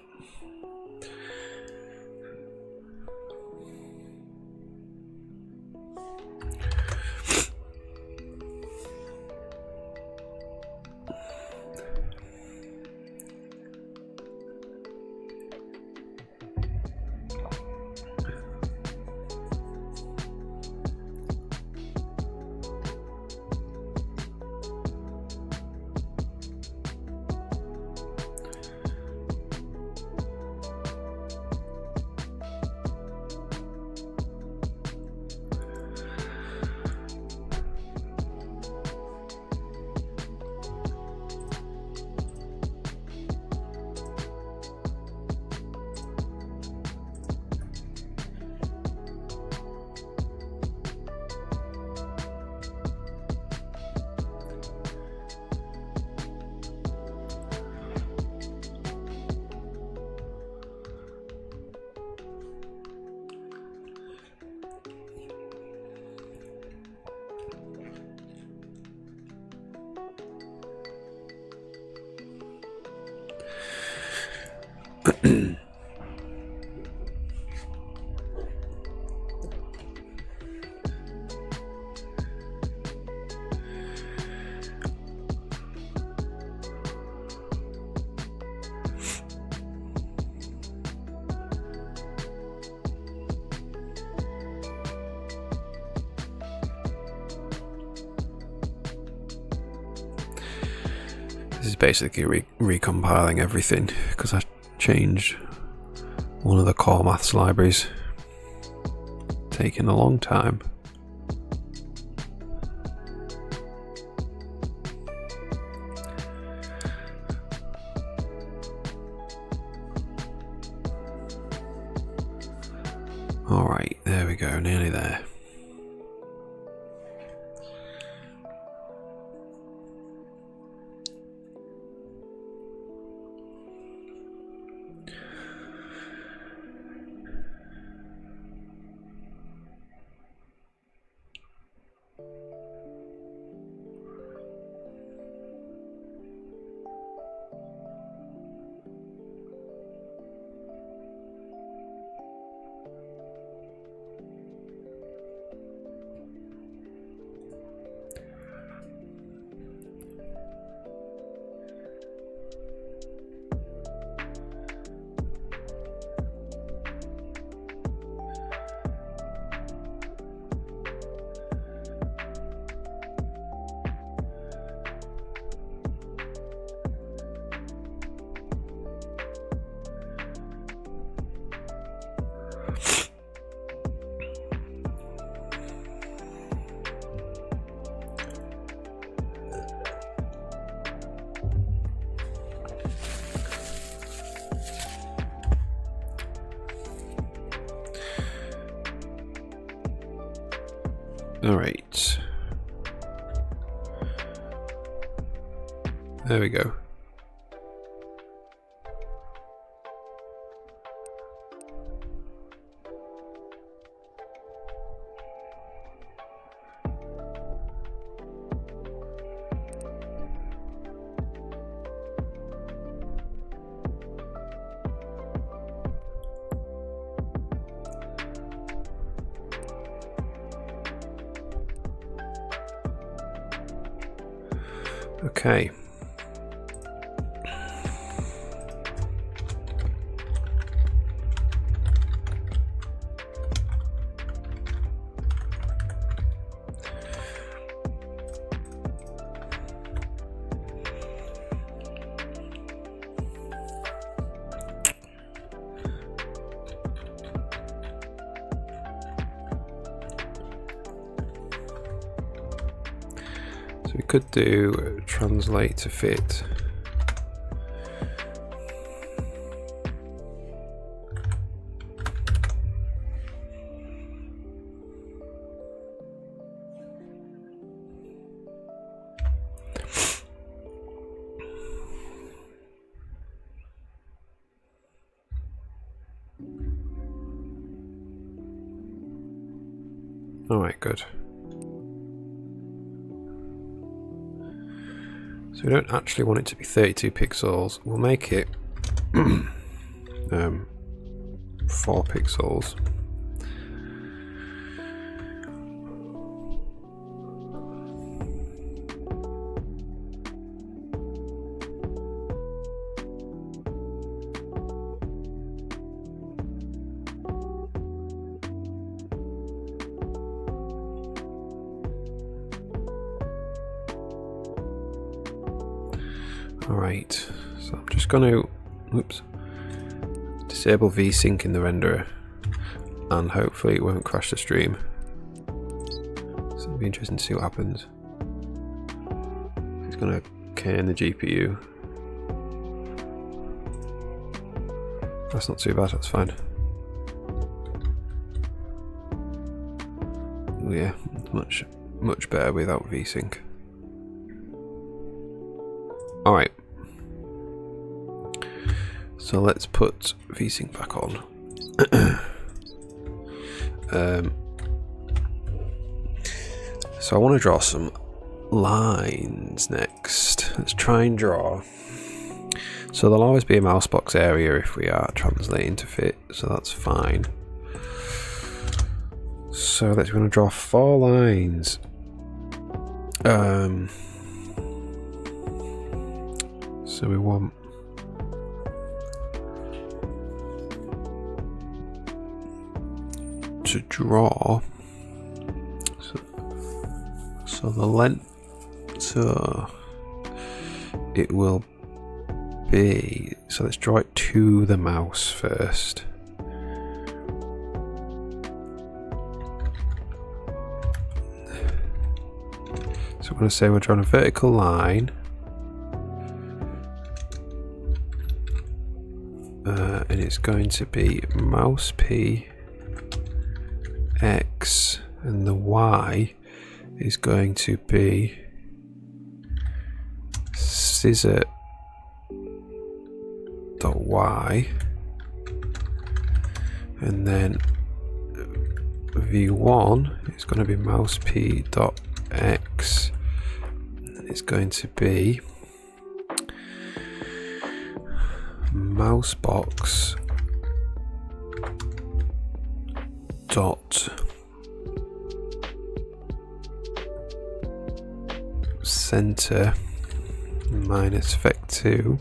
This is basically recompiling everything because I changed one of the core maths libraries. Taking a long time. Alright, there we go, nearly there. Alright. There we go. Okay. So we could do translate to fit. Alright, good. So we don't actually want it to be 32 pixels. We'll make it 4 pixels. Alright, so I'm just going to disable VSync in the renderer, and hopefully it won't crash the stream. So it'll be interesting to see what happens. It's going to cane the GPU. That's not too bad, that's fine. Yeah, much better without VSync. Alright. So let's put VSync back on. So I want to draw some lines next. Let's try and draw. So there'll always be a mouse box area if we are translating to fit, so that's fine. So we're going to draw 4 lines. So we want to draw, so the length, so it will be, so let's draw it to the mouse first. So I'm going to say we're drawing a vertical line, and it's going to be mouse P X, and the Y is going to be scissor dot Y, and then V1 is going to be mouse P dot X, and it's going to be mouse box dot center minus vec2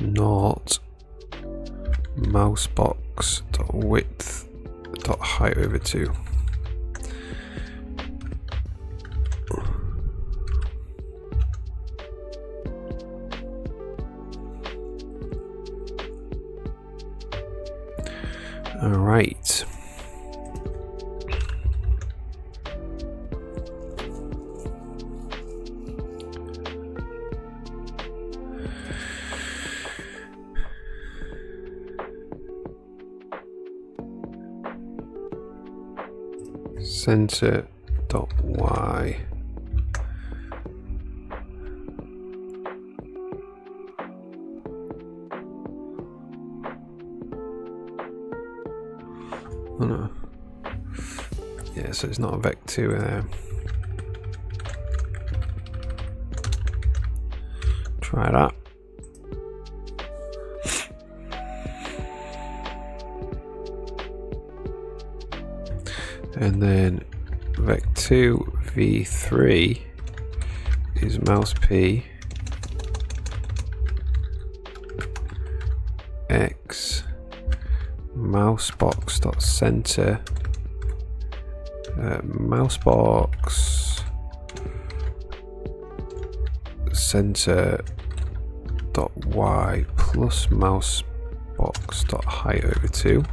not mouse box dot width dot height over 2. All right. Center dot Y. Oh no. Yeah, so it's not a vec2 there. Try that. And then vec2 v3 is mouse p x mousebox.center mousebox center dot y plus mousebox dot height over 2.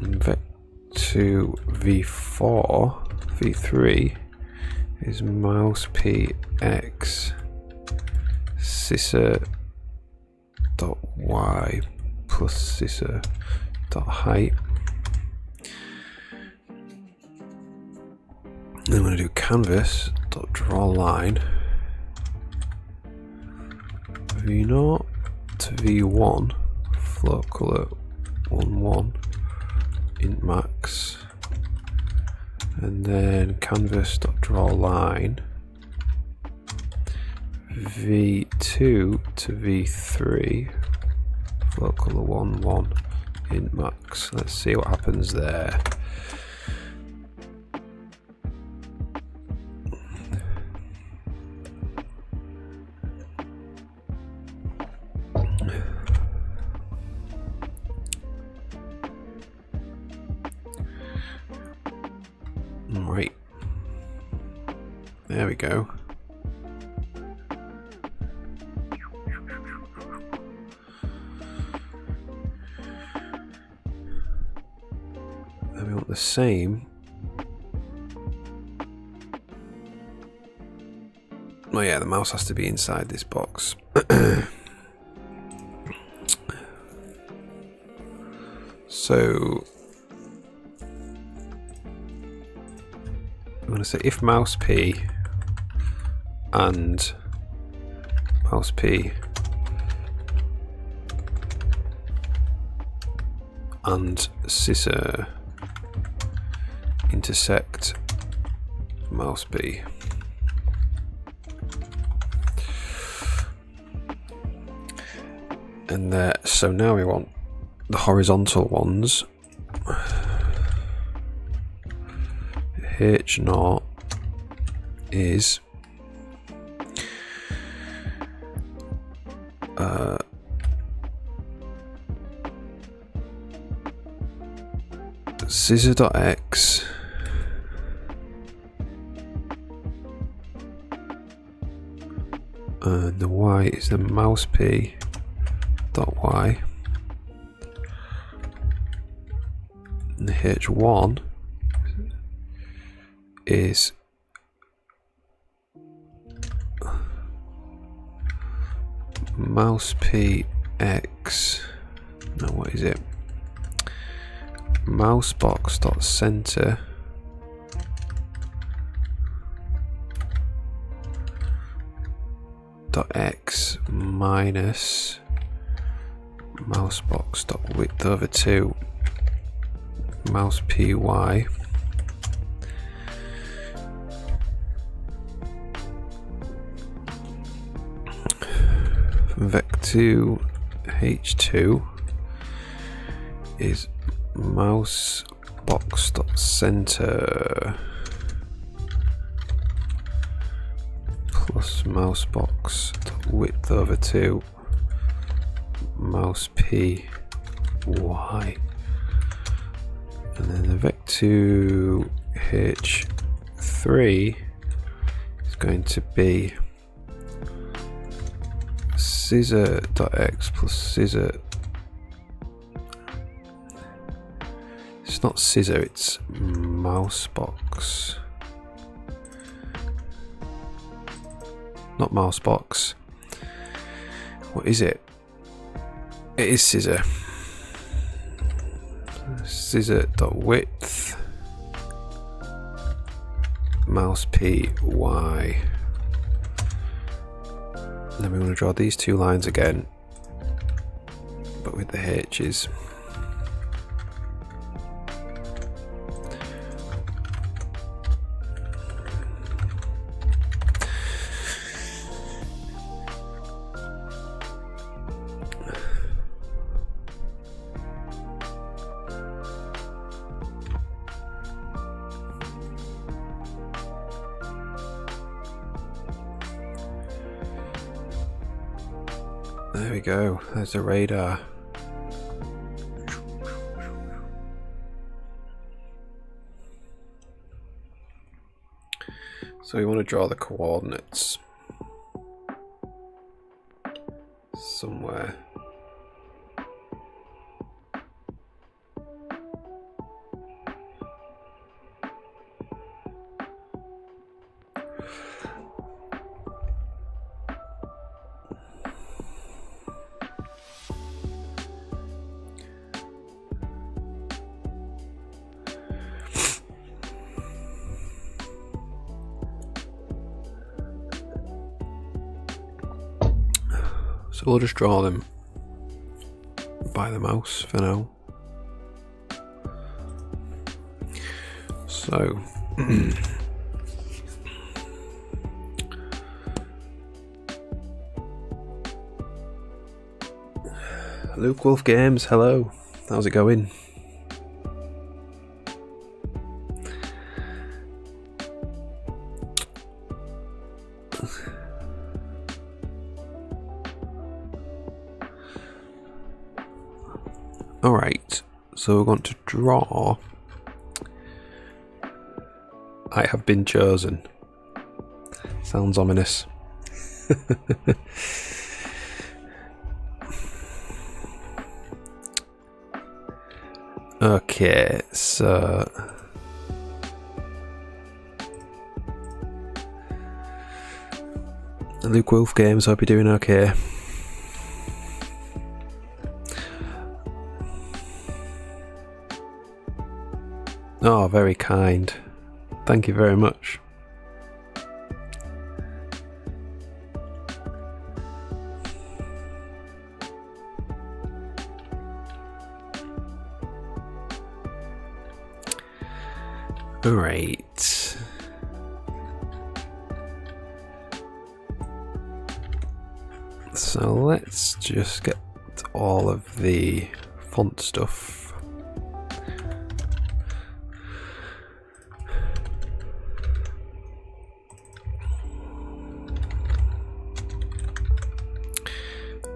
And vec2 v4 v3 is mouse p x scissor dot y plus scissor dot height. Then I'm going to do canvas dot draw line v0 to v1 float color 1 int max, and then canvas dot draw line v2 to v3 float color 1 int max. Let's see what happens there. Right, there we go. Then we want the same. Oh yeah, the mouse has to be inside this box. So I'm going to say if mouse p and mouse p and scissor intersect mouse b, and there. So now we want the horizontal ones. H0 is scissor.x and the y is the mouse p dot y, and the h1 is mouse p x, no, what is it, mousebox dot center dot x minus mousebox dot width over 2 mouse py vec2 h2 is mouse box dot center plus mouse box dot width over 2 mouse p y, and then the vec2 h3 is going to be scissor.x plus scissor. It's not scissor, it's mouse box. Not mouse box. What is it? It is scissor. Scissor.width mouse p y. Then we want to draw these two lines again, but with the H's. There we go, there's the radar. So we want to draw the coordinates somewhere. So we'll just draw them by the mouse for now. So Luke Wolf Games, hello. How's it going? Alright, so we're going to draw I have been chosen. Sounds ominous. Okay, so Luke Wolf Games, hope you're doing okay. Oh, very kind. Thank you very much. All right. So let's just get all of the font stuff.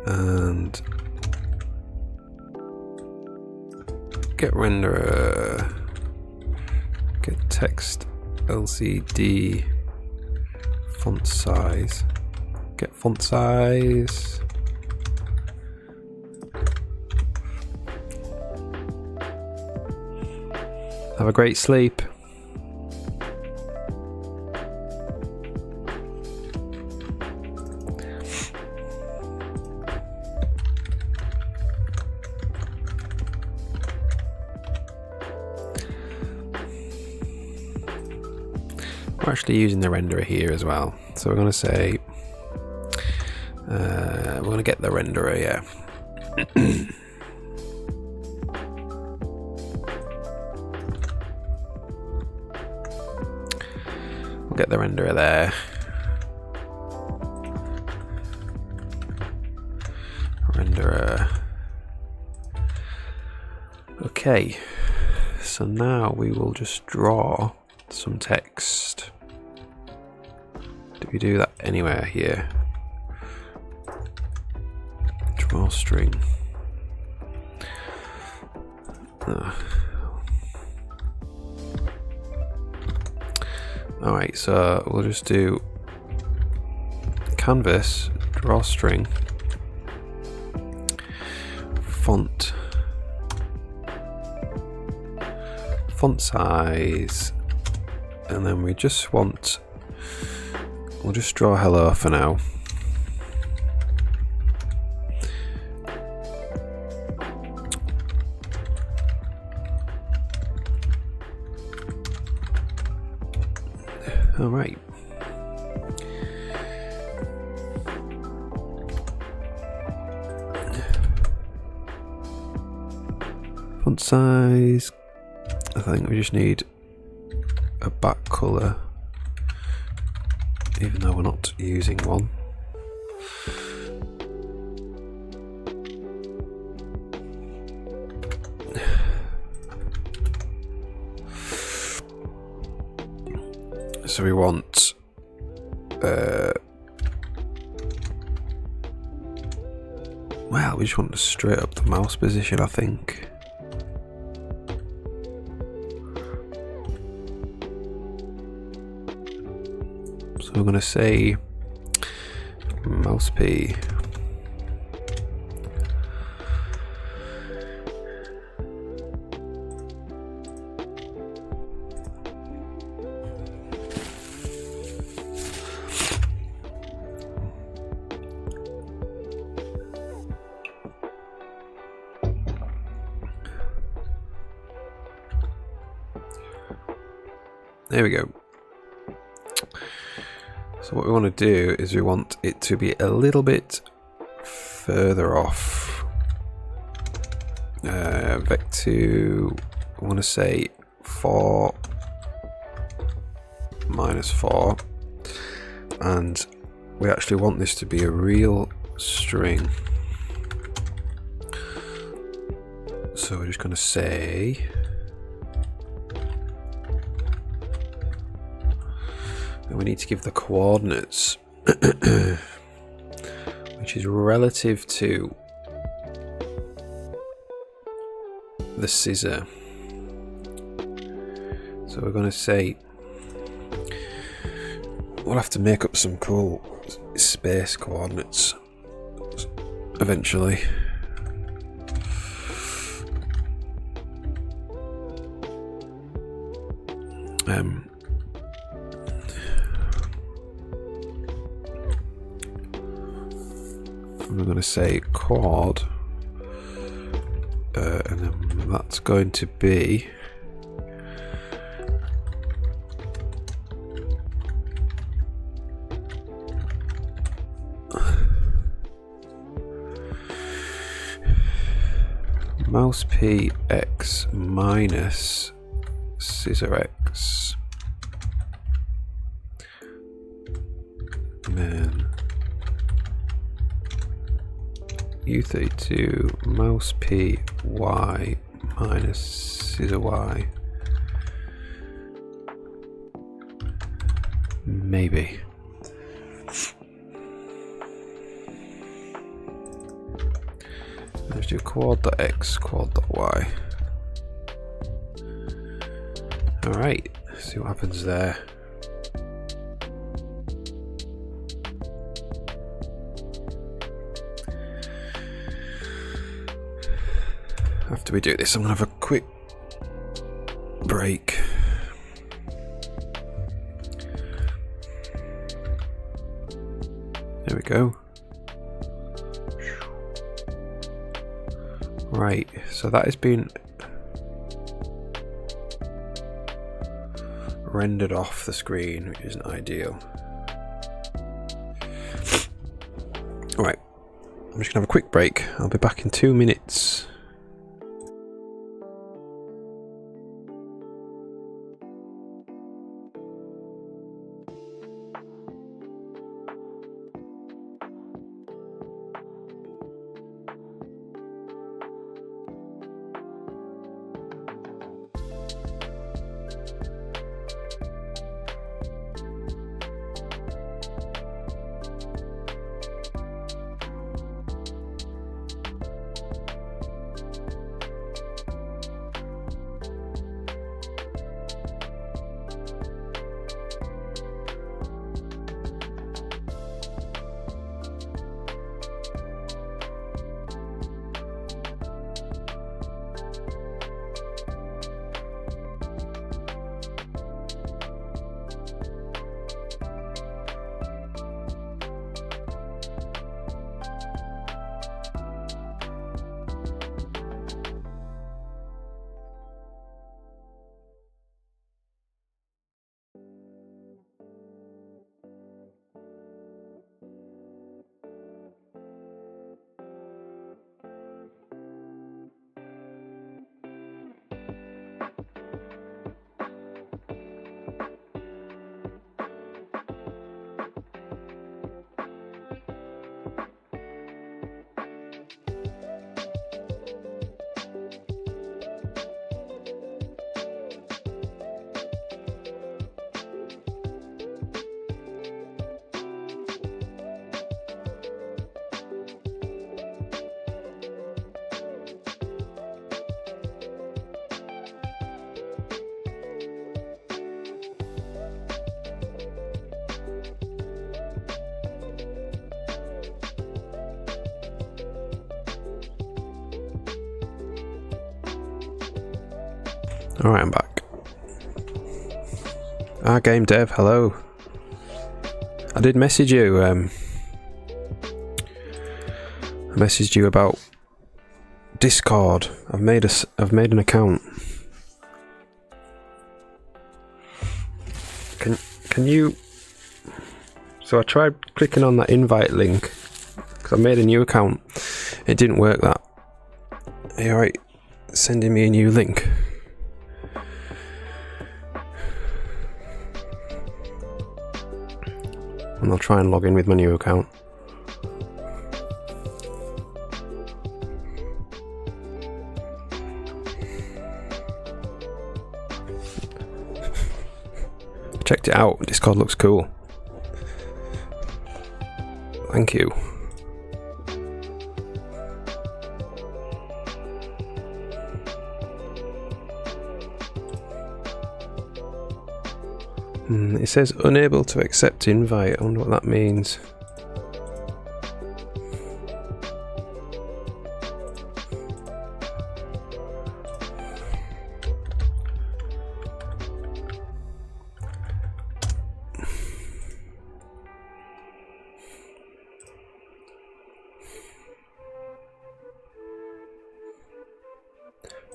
And get renderer, get text LCD font size, get font size. Have a great sleep. We're actually using the renderer here as well, so we're going to say we're going to get the renderer, yeah. We'll get the renderer there. Renderer. Okay, so now we will just draw some text. Do we do that anywhere here? Draw string. Alright, so we'll just do canvas, draw string, font size, and then we just want, we'll just draw hello for now. All right. Font size, I think we just need a back colour, even though we're not using one. So we want we just want to straight up the mouse position, I think. So we're going to say mouse P. There we go. So what we want to do is we want it to be a little bit further off. Vec2, I want to say 4 minus 4. And we actually want this to be a real string. So we're just going to say we need to give the coordinates, which is relative to the scissor. So we're going to say we'll have to make up some cool space coordinates eventually. We're going to say chord, and then that's going to be mouse P x minus scissor x, and then U32 mouse P y minus scissor y. Maybe. Let's do quad.x, quad.y. Alright, see what happens there. After we do this, I'm going to have a quick break. There we go. Right, so that has been rendered off the screen, which isn't ideal. Alright, I'm just going to have a quick break. I'll be back in 2 minutes. Alright, I'm back. Game Dev, hello. I did message you. I messaged you about Discord. I've made an account. Can you? So I tried clicking on that invite link because I made a new account. It didn't work. That. Are you alright? Sending me a new link. And I'll try and log in with my new account. Checked it out. Discord looks cool. Thank you. It says unable to accept invite. I wonder what that means.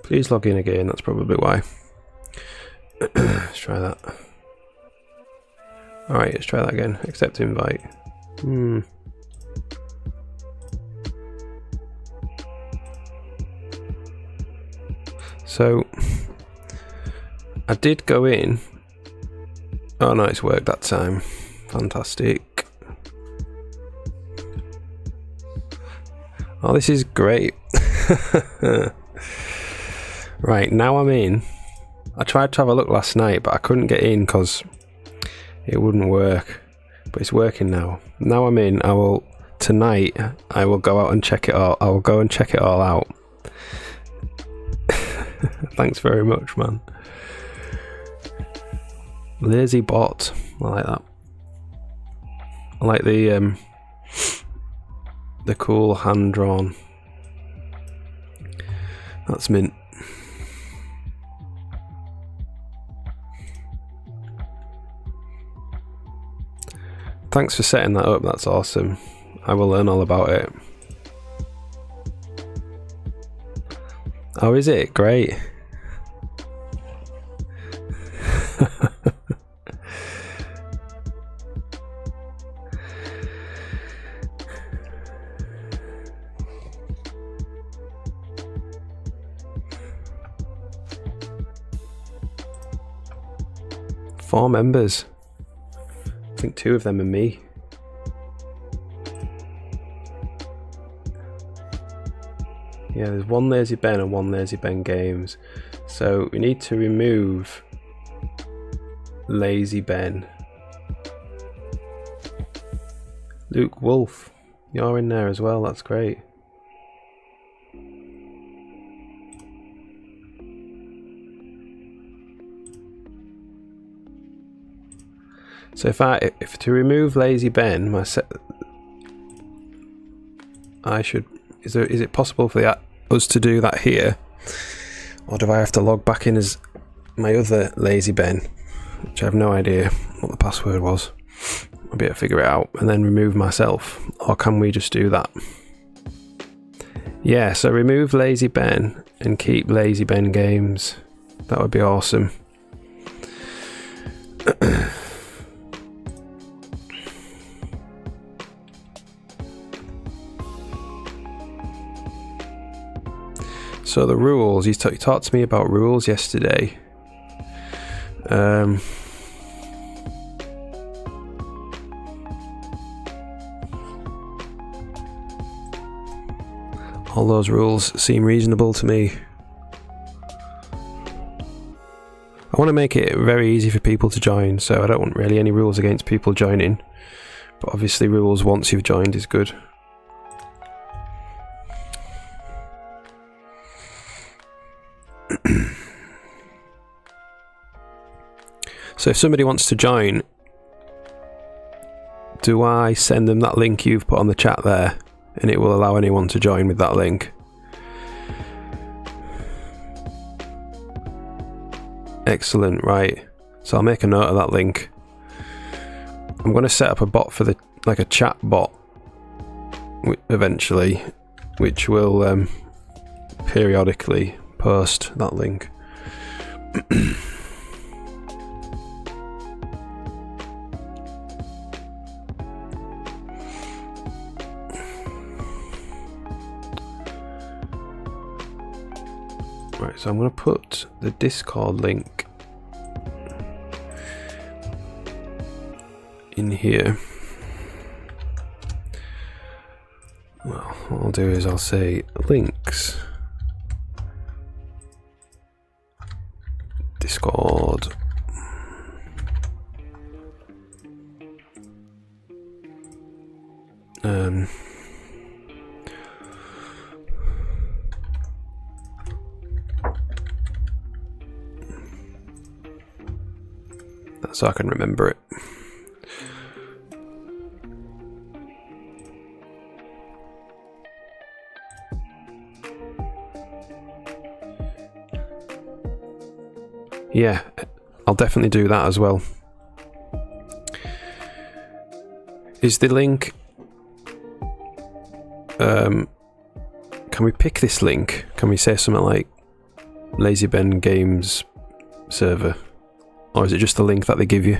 Please log in again, that's probably why. Let's try that. Alright, let's try that again. Accept invite. So, I did go in. Oh no, it's worked that time. Fantastic. Oh, this is great. Right, now I'm in. I tried to have a look last night, but I couldn't get in because it wouldn't work. But it's working now. Now I'm in. Tonight I will go out and check it all. I will go and check it all out. Thanks very much, man. Lazy bot. I like that. I like the cool hand drawn. That's mint. Thanks for setting that up, that's awesome. I will learn all about it. Oh, is it? Great. Four members. I think two of them are me. Yeah, there's one Lazy Ben and one Lazy Ben Games. So we need to remove Lazy Ben. Luke Wolf, you're in there as well, that's great. So if to remove Lazy Ben, is it possible for us to do that here, or do I have to log back in as my other Lazy Ben, which I have no idea what the password was? I'll be able to figure it out and then remove myself, or can we just do that? Yeah, so remove Lazy Ben and keep Lazy Ben Games. That would be awesome. So the rules, you talked to me about rules yesterday. All those rules seem reasonable to me. I want to make it very easy for people to join, so I don't want really any rules against people joining. But obviously rules once you've joined is good. So if somebody wants to join, do I send them that link you've put on the chat there, and it will allow anyone to join with that link? Excellent, right. So I'll make a note of that link. I'm going to set up a bot for like a chat bot eventually, which will periodically post that link. Right, so I'm going to put the Discord link in here. Well, what I'll do is I'll say links, Discord, so I can remember it. Yeah, I'll definitely do that as well. Is the link... can we pick this link? Can we say something like Lazy Ben Games server? Or is it just the link that they give you?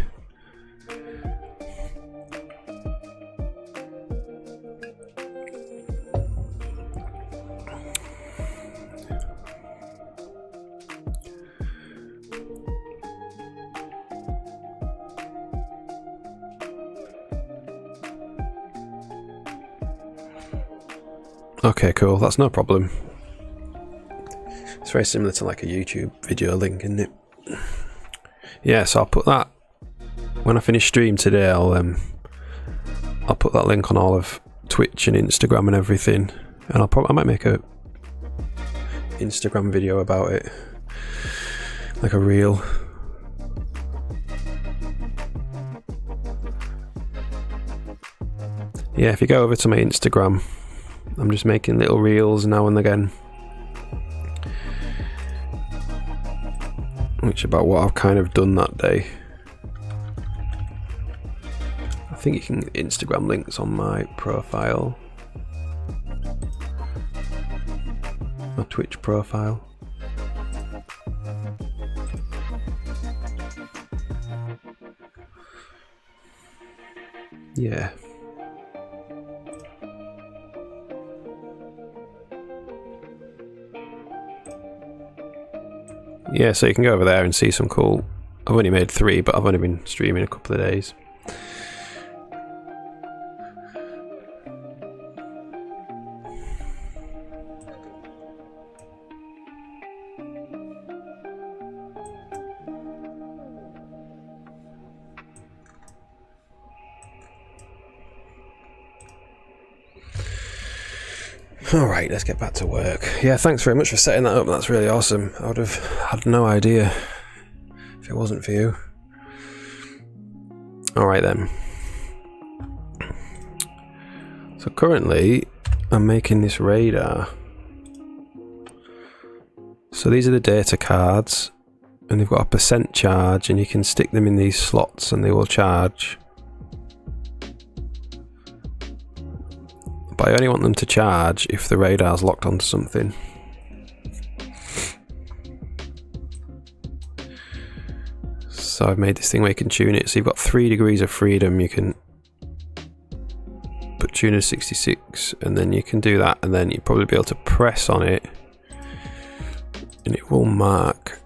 Okay, cool. That's no problem. It's very similar to like a YouTube video link, isn't it? Yeah, so I'll put that when I finish stream today. I'll put that link on all of Twitch and Instagram and everything, and I might make a Instagram video about it, like a reel. Yeah, if you go over to my Instagram, I'm just making little reels now and again, which is about what I've kind of done that day. I think you can get Instagram links on my profile, my Twitch profile. Yeah. Yeah, so you can go over there and see some cool... I've only made 3, but I've only been streaming a couple of days. Alright, let's get back to work. Yeah, thanks very much for setting that up. That's really awesome. I would have had no idea if it wasn't for you. Alright then. So currently, I'm making this radar. So these are the data cards, and they've got a percent charge, and you can stick them in these slots and they will charge. But I only want them to charge if the radar's locked onto something. So I've made this thing where you can tune it. So you've got 3 degrees of freedom. You can put tuner 66, and then you can do that, and then you'll probably be able to press on it, and it will mark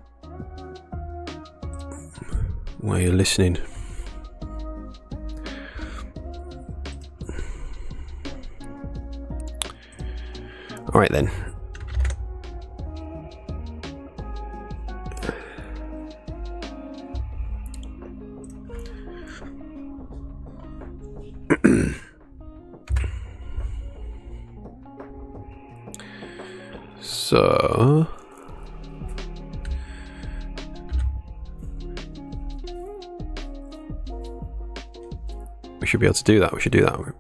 where you're listening. Alright then. So... we should be able to do that. We should do that.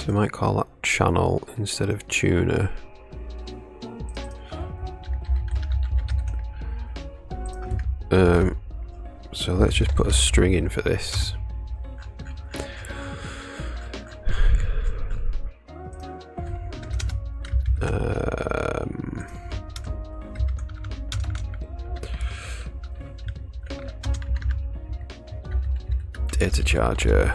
So we might call that channel instead of tuner. So let's just put a string in for this. Data charger.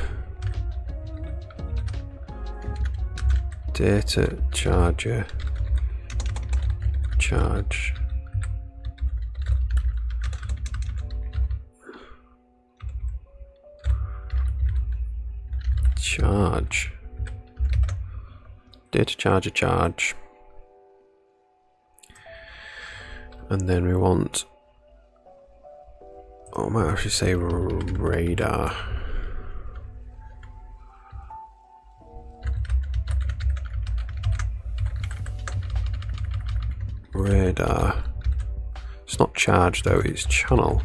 Data charger. Charge. Charge. Data charger charge. And then we want, oh, I might actually say radar. Radar. It's not charge though, it's channel.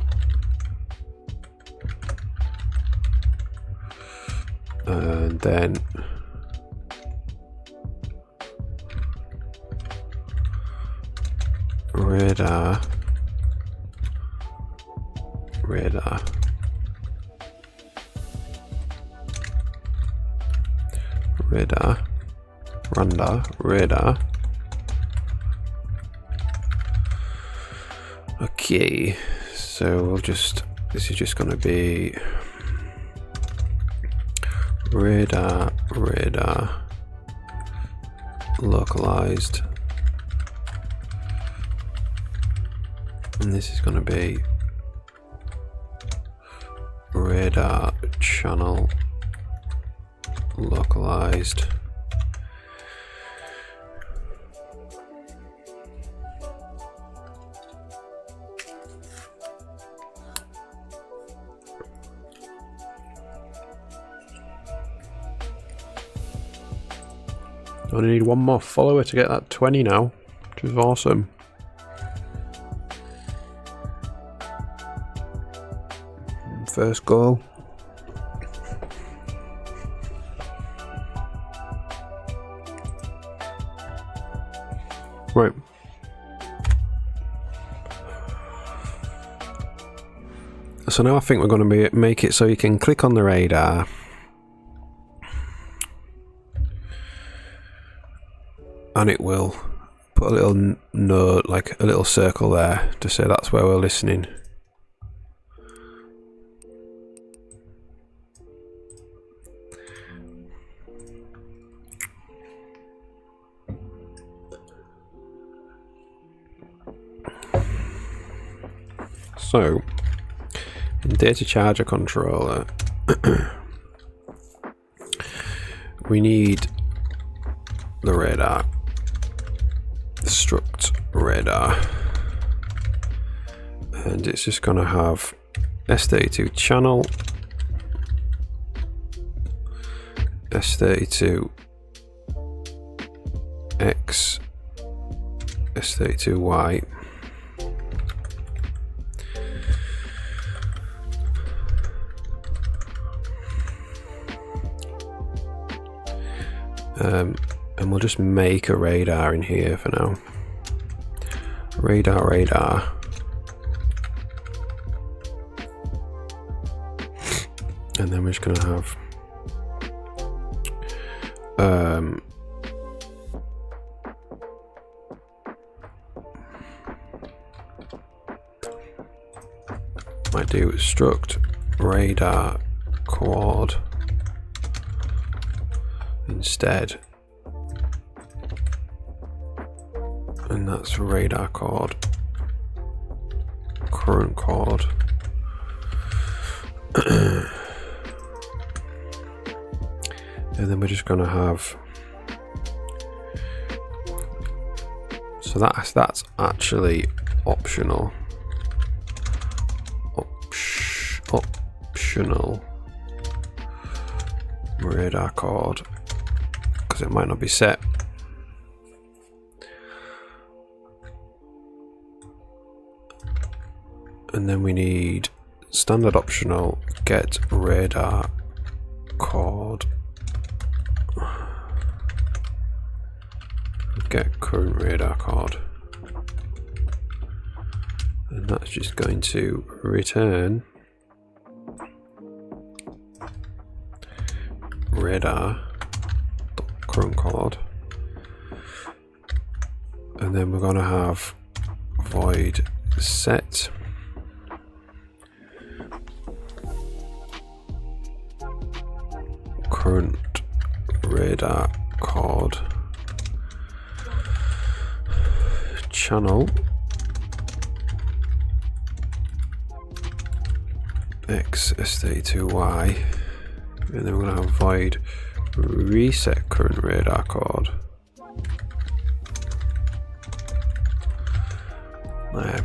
And then radar. Radar. Radar. Radar. Radar. Okay, so we'll just, this is just going to be radar, radar, localized, and this is going to be radar channel, localized. I only need one more follower to get that 20 now, which is awesome. First goal. Right. So now I think we're going to make it so you can click on the radar. And it will put a little note, like a little circle there, to say that's where we're listening. So, in data charger controller, we need the radar. Struct radar, and it's just going to have S32 channel, S32X, S32Y, and we'll just make a radar in here for now. Radar, radar. And then we're just going to have might do struct radar quad instead, and that's radar chord, current chord. And then we're just going to have, so that's actually optional. Optional radar chord, because it might not be set. And then we need standard optional get radar chord. get current radar chord. And that's just going to return radar current chord. And then we're going to have void set current radar chord channel x st2y, and then we're going to have void reset current radar chord. There.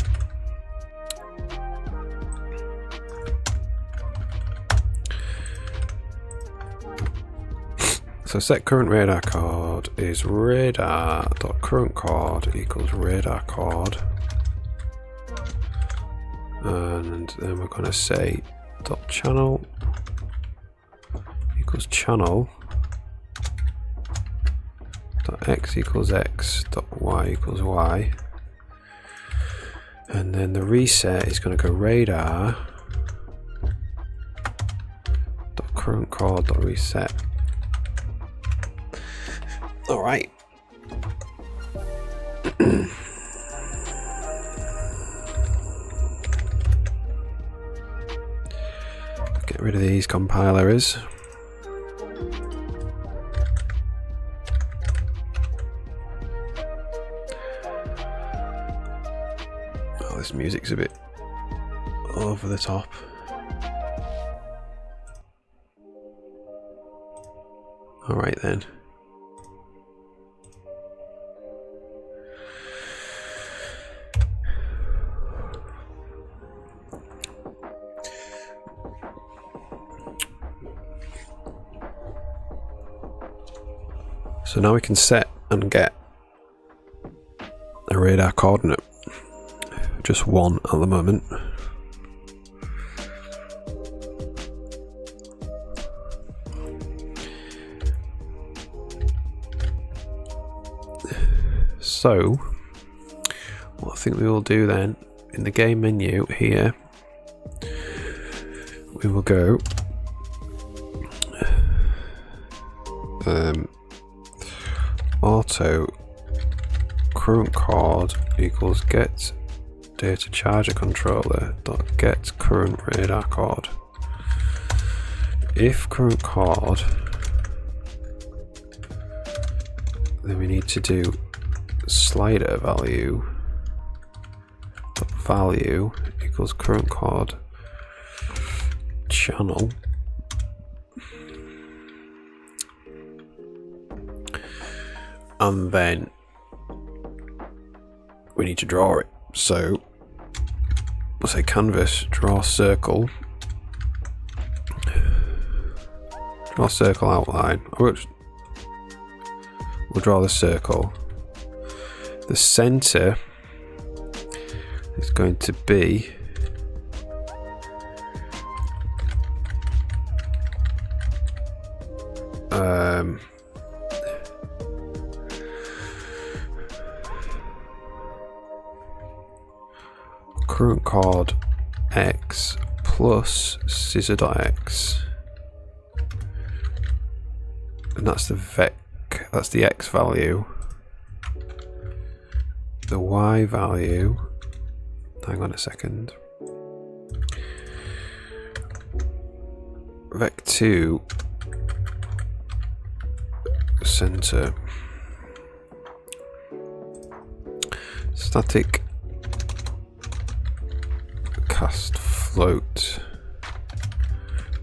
So set current radar chord is radar.current chord equals radar chord, and then we're going to say dot channel equals channel dot x equals x dot y equals y, and then the reset is going to go radar dot current chord dot reset. All right. Get rid of these compile errors. Oh, this music's a bit over the top. All right then. So now we can set and get a radar coordinate, just one at the moment. So what I think we will do then, in the game menu here, we will go auto current chord equals get data charger controller dot get current radar chord. If current chord, then we need to do slider value dot value equals current chord channel and then we need to draw it. So we'll say canvas draw circle outline. We'll draw the circle. The center is going to be current chord x plus scissor.x, and that's the that's the x value. The y value, hang on a second, vec2 center static cast float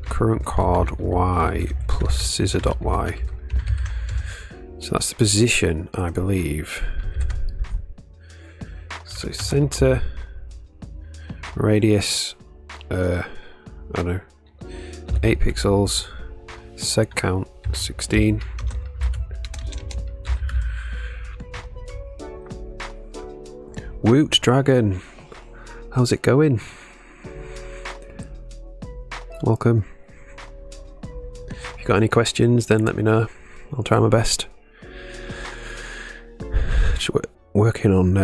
current chord y plus scissor.y. So that's the position, I believe. So center, radius, I don't know, 8 pixels, seg count 16. Woot Dragon, how's it going? Welcome. If you got any questions, then let me know. I'll try my best. actually working on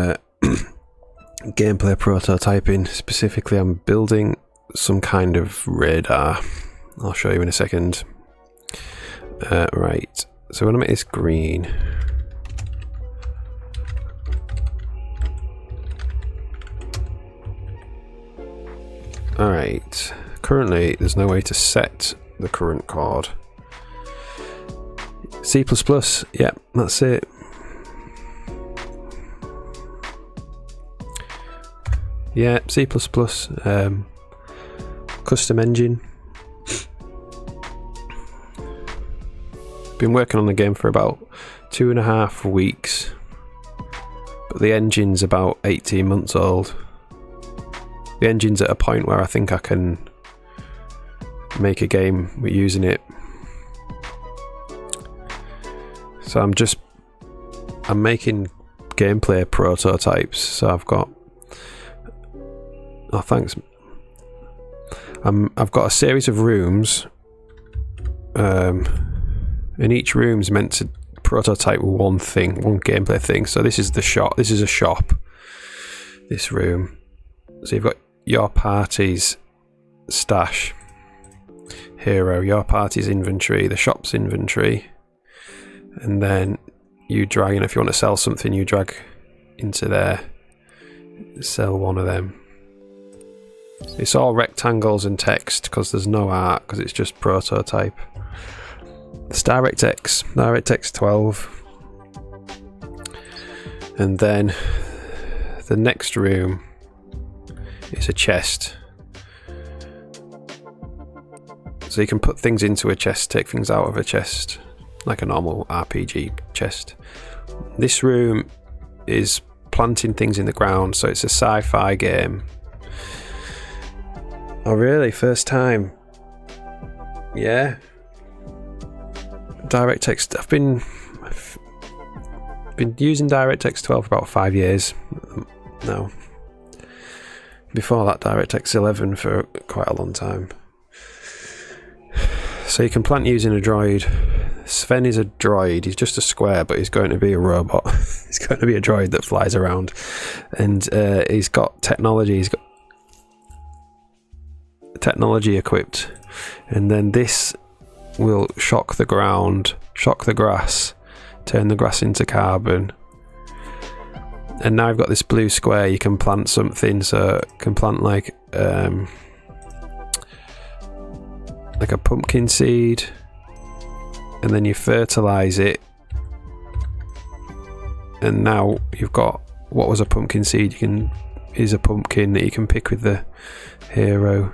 gameplay prototyping. Specifically, I'm building some kind of radar. I'll show you in a second. Right, so I'm going to make this green. Alright, currently there's no way to set the current chord. C++, yep, that's it. Yeah, C++, custom engine. Been working on the game for about 2.5 weeks, but the engine's about 18 months old. The engine's at a point where I think I can make a game with using it. So I'm making gameplay prototypes. So I've got, oh thanks. I've got a series of rooms, and each room's meant to prototype one thing, one gameplay thing. So this is the shop. This is a shop. This room. So you've got your party's stash, hero, your party's inventory, the shop's inventory, and then you drag in, if you want to sell something, you drag into there, sell one of them. It's all rectangles and text because there's no art, because it's just prototype. It's DirectX 12, and then the next room is a chest. So you can put things into a chest, take things out of a chest, like a normal RPG chest. This room is planting things in the ground, so it's a sci-fi game. Oh really? First time? Yeah. DirectX, I've been using DirectX 12 for about 5 years now. Before that, DirectX 11 for quite a long time. So you can plant using a droid. Sven is a droid. He's just a square, but he's going to be a robot. He's going to be a droid that flies around, and he's got technology. He's got technology equipped, and then this will shock the ground, shock the grass, turn the grass into carbon. And now I've got this blue square. You can plant something, so you can plant like a pumpkin seed, and then you fertilize it, and now you've got what was a pumpkin seed is a pumpkin that you can pick with the hero.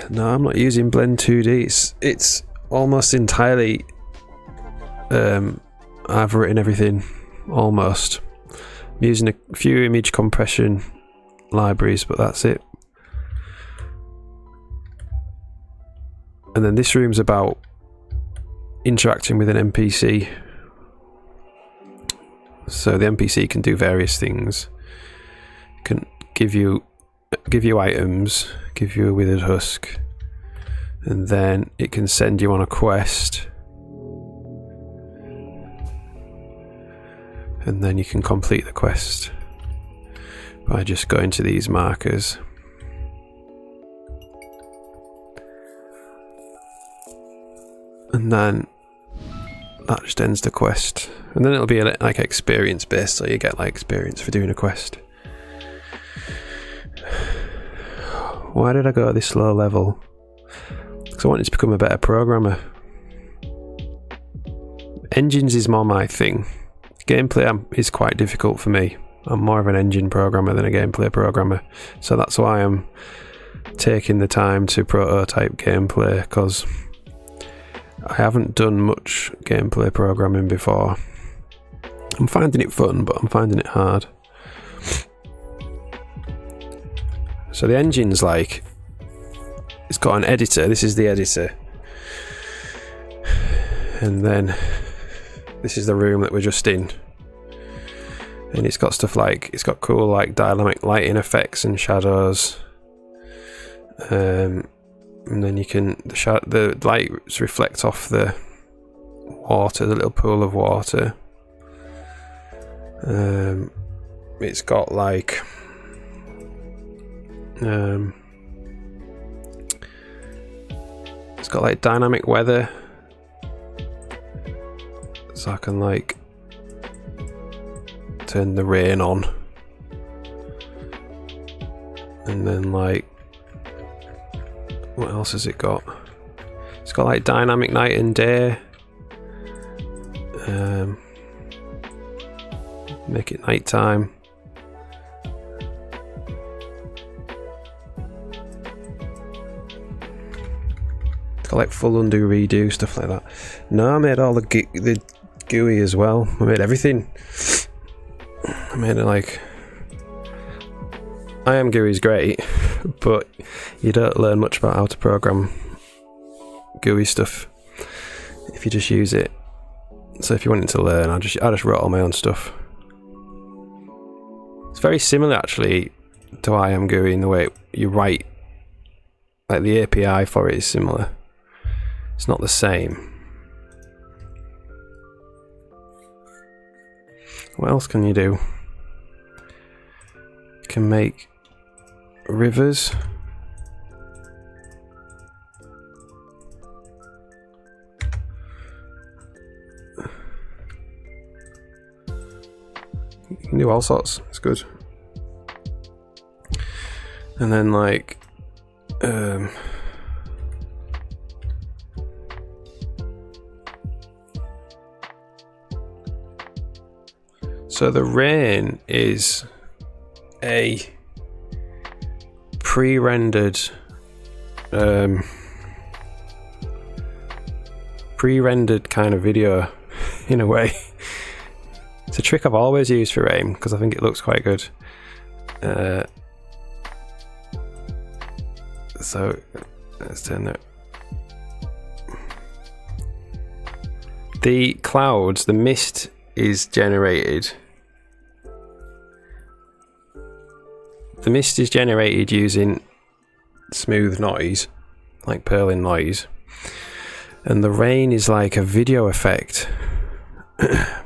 No, I'm not using Blend 2D. It's almost entirely. I've written everything almost. I'm using a few image compression libraries, but that's it. And then this room's about interacting with an NPC. So the NPC can do various things. Can give you items, give you a withered husk, and then it can send you on a quest, and then you can complete the quest by just going to these markers. And then that just ends the quest, and then it'll be like experience based, so you get like experience for doing a quest. Why did I go at this low level? Because I wanted to become a better programmer. Engines is more my thing. Gameplay is quite difficult for me. I'm more of an engine programmer than a gameplay programmer, so that's why I'm taking the time to prototype gameplay, because I haven't done much gameplay programming before. I'm finding it fun, but I'm finding it hard. So the engine's like, it's got an editor. This is the editor, and then this is the room that we're just in, and it's got stuff like, it's got cool like dynamic lighting effects and shadows, and then you can the lights reflect off the water, the little pool of water. It's got like dynamic weather, so I can like turn the rain on, and then like, what else has it got? It's got like dynamic night and day. Make it nighttime. It's got like full undo, redo, stuff like that. No, I made all the GUI as well. I made everything. I made it like, IamGUI is great, but you don't learn much about how to program GUI stuff if you just use it. So if you wanted to learn, I just wrote all my own stuff. It's very similar actually to IamGUI in the way you write, like the API for it is similar. It's not the same. What else can you do? You can make rivers. You can do all sorts. It's good. And then like so the rain is a pre-rendered kind of video in a way. It's a trick I've always used for rain because I think it looks quite good. So let's turn that. The clouds, the mist is generated. The mist is generated using smooth noise, like Perlin noise, and the rain is like a video effect.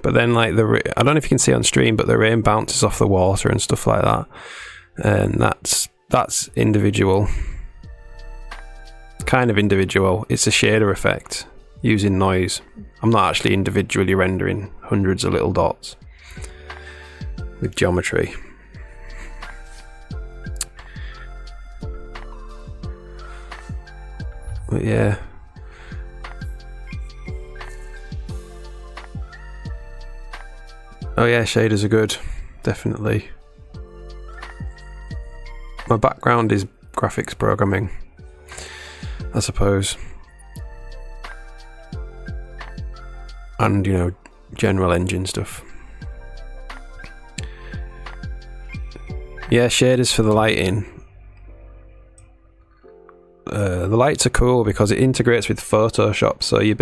But then like I don't know if you can see on stream, but the rain bounces off the water and stuff like that, and that's individual, kind of individual. It's a shader effect using noise. I'm not actually individually rendering hundreds of little dots with geometry. But yeah. Oh yeah, shaders are good, definitely. My background is graphics programming, I suppose. And, you know, general engine stuff. Yeah, shaders for the lighting. The lights are cool because it integrates with Photoshop, so you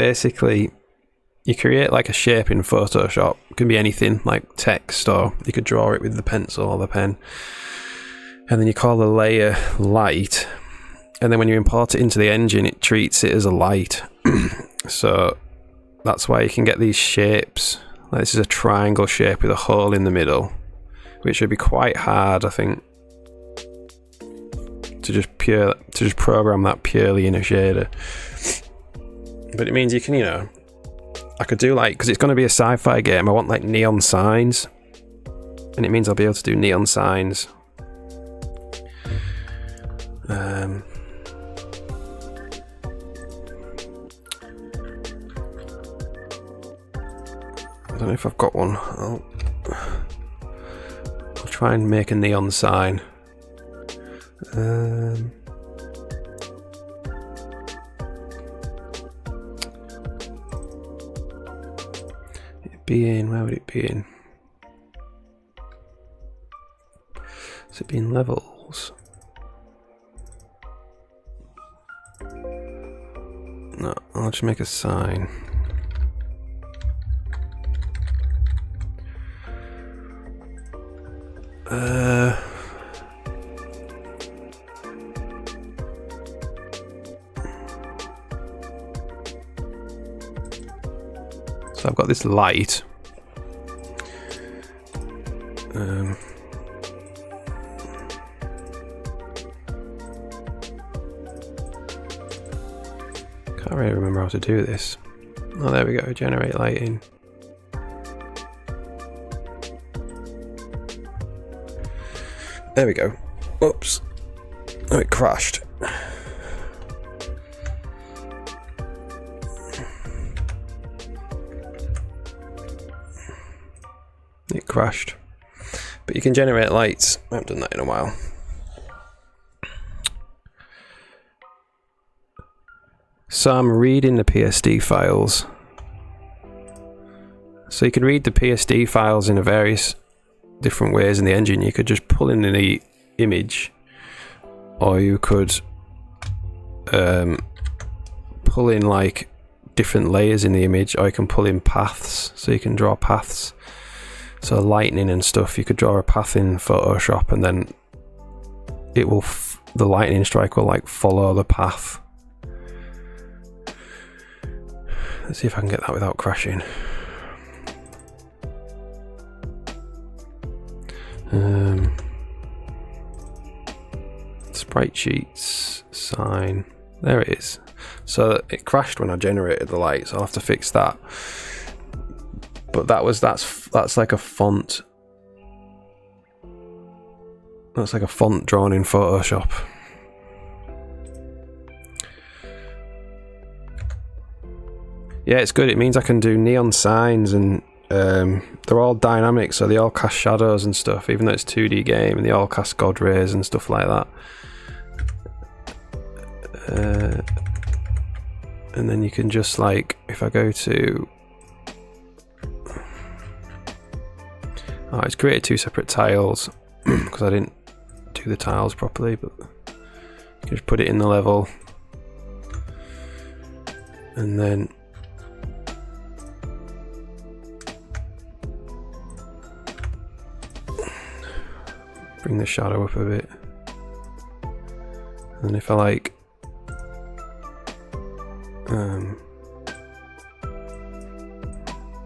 create like a shape in Photoshop. It can be anything, like text, or you could draw it with the pencil or the pen. And then you call the layer light, and then when you import it into the engine, it treats it as a light. So that's why you can get these shapes. Like this is a triangle shape with a hole in the middle, which would be quite hard, I think, to just program that purely in a shader. But it means you can, you know, I could do like, because it's going to be a sci-fi game, I want like neon signs, and it means I'll be able to do neon signs. I don't know if I've got one. I'll try and make a neon sign. It'd be in, where would it be in? Is it be in levels? No, I'll just make a sign. So I've got this light. Can't really remember how to do this. Oh, there we go, generate lighting. There we go. Whoops. Oh, it crashed. It crashed. But you can generate lights. I haven't done that in a while. So I'm reading the PSD files. So you can read the PSD files in a various different ways in the engine. You could just pull in the image, or you could pull in like different layers in the image, or you can pull in paths, so you can draw paths. So lightning and stuff, you could draw a path in Photoshop, and then it will the lightning strike will like follow the path. Let's see if I can get that without crashing. Sprite sheets, sign, there it is. So it crashed when I generated the light, so I'll have to fix that. But that's like a font. That's like a font drawn in Photoshop. Yeah, it's good. It means I can do neon signs, and they're all dynamic, so they all cast shadows and stuff, even though it's a 2D game, and they all cast God rays and stuff like that. And then you can just like, if I go to, oh, it's created two separate tiles because I didn't do the tiles properly, but you can just put it in the level, and then bring the shadow up a bit, and if I like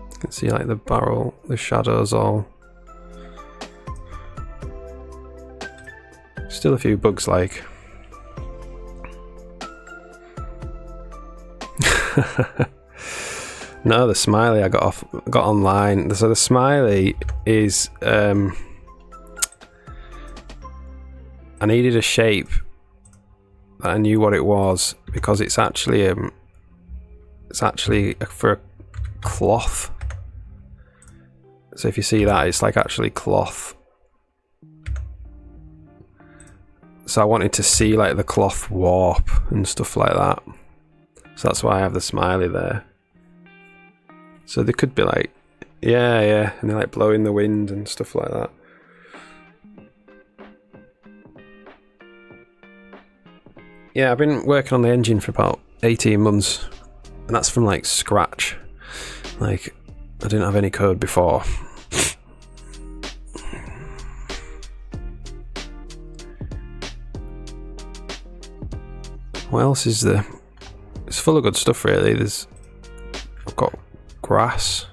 you can see like the barrel, the shadows all, still a few bugs like. No, the smiley I got online. So the smiley is I needed a shape that I knew what it was, because it's actually for a cloth. So if you see that, it's like actually cloth. So I wanted to see like the cloth warp and stuff like that. So that's why I have the smiley there. So they could be like, yeah, and they're like blowing the wind and stuff like that. Yeah, I've been working on the engine for about 18 months, and that's from like scratch. Like, I didn't have any code before. What else is there? It's full of good stuff really. I've got grass.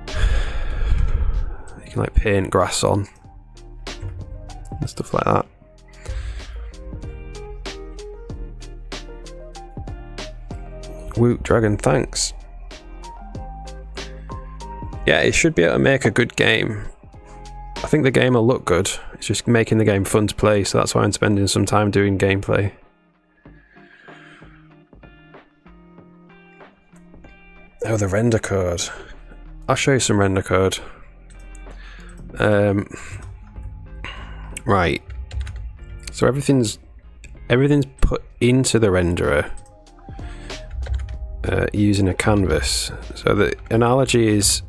You can like paint grass on and stuff like that. Woot Dragon, thanks. Yeah, it should be able to make a good game. I think the game will look good. It's just making the game fun to play, so that's why I'm spending some time doing gameplay. Oh, the render code. I'll show you some render code. Right. So everything's put into the renderer using a canvas. So the analogy is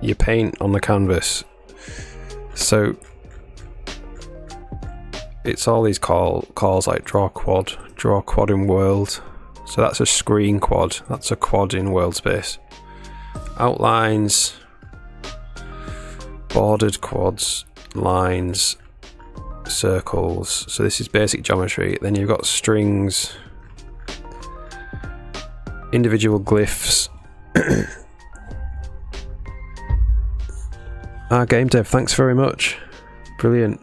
you paint on the canvas. So it's all these calls like draw quad in world. So that's a screen quad. That's a quad in world space. Outlines, bordered quads, lines, circles. So this is basic geometry. Then you've got strings, individual glyphs, Game Dev, thanks very much. Brilliant.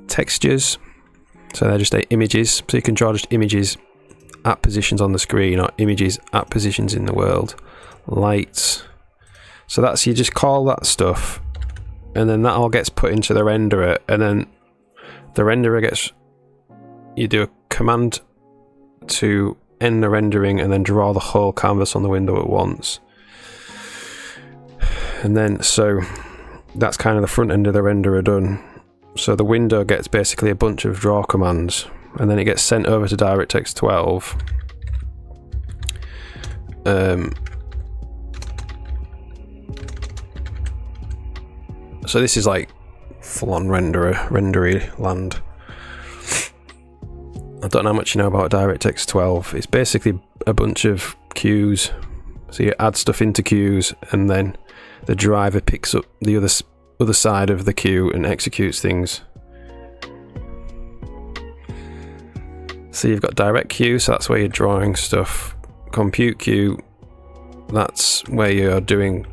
Textures, so they're just images, so you can draw just images at positions on the screen or images at positions in the world. Lights, so that's, you just call that stuff and then that all gets put into the renderer, and then the renderer gets, you do a command to end the rendering and then draw the whole canvas on the window at once. And then, so that's kind of the front end of the renderer done. So the window gets basically a bunch of draw commands, and then it gets sent over to DirectX 12. So this is like full-on rendery land. I don't know how much you know about DirectX 12. It's basically a bunch of queues. So you add stuff into queues, and then the driver picks up the other side of the queue and executes things. So you've got direct queue, so that's where you're drawing stuff. Compute queue, that's where you're doing,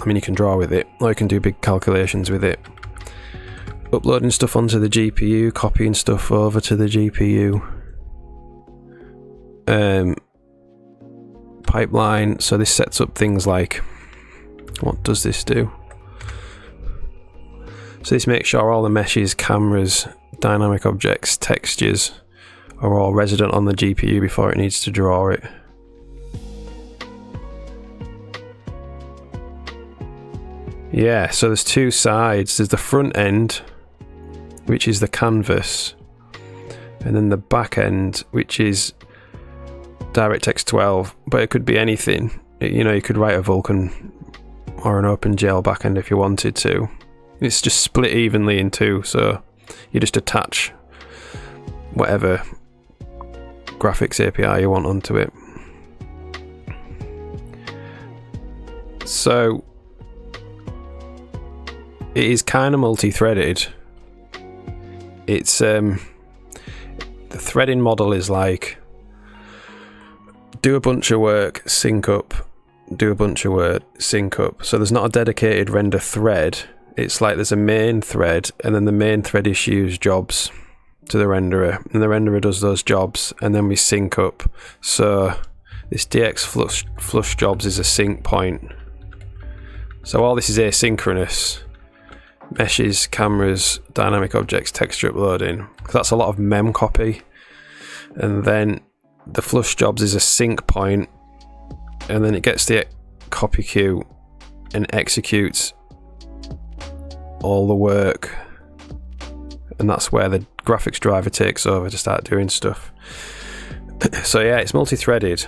I mean, you can draw with it, or you can do big calculations with it. Uploading stuff onto the GPU, copying stuff over to the GPU. Pipeline, so this sets up things like, what does this do? So this makes sure all the meshes, cameras, dynamic objects, textures are all resident on the GPU before it needs to draw it. Yeah, so there's two sides. There's the front end, which is the canvas, and then the back end, which is DirectX 12, but it could be anything. You know, you could write a Vulkan or an OpenGL backend if you wanted to. It's just split evenly in two, so you just attach whatever graphics API you want onto it. So it is kind of multi-threaded. It's the threading model is like, do a bunch of work, sync up, do a bunch of work, sync up. So there's not a dedicated render thread. It's like there's a main thread, and then the main thread issues jobs to the renderer, and the renderer does those jobs, and then we sync up. So this DX flush jobs is a sync point. So all this is asynchronous. Meshes, cameras, dynamic objects, texture uploading. That's a lot of mem copy. And then the flush jobs is a sync point, and then it gets the copy queue and executes all the work, and that's where the graphics driver takes over to start doing stuff. So yeah, it's multi-threaded,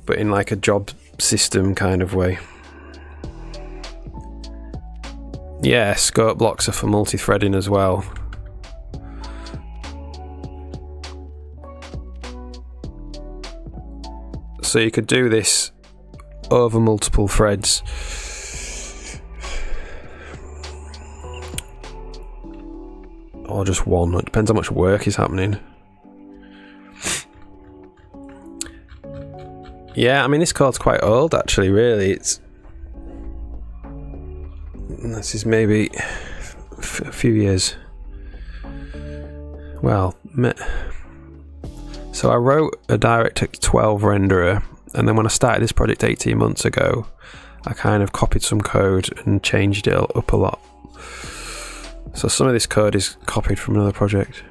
but in like a job system kind of way. Yeah, scope blocks are for multi-threading as well. So you could do this over multiple threads. Or just one. It depends how much work is happening. Yeah, I mean, this code's quite old actually, really. This is maybe a few years. Well, so I wrote a DirectX 12 renderer, and then when I started this project 18 months ago, I kind of copied some code and changed it up a lot. So some of this code is copied from another project.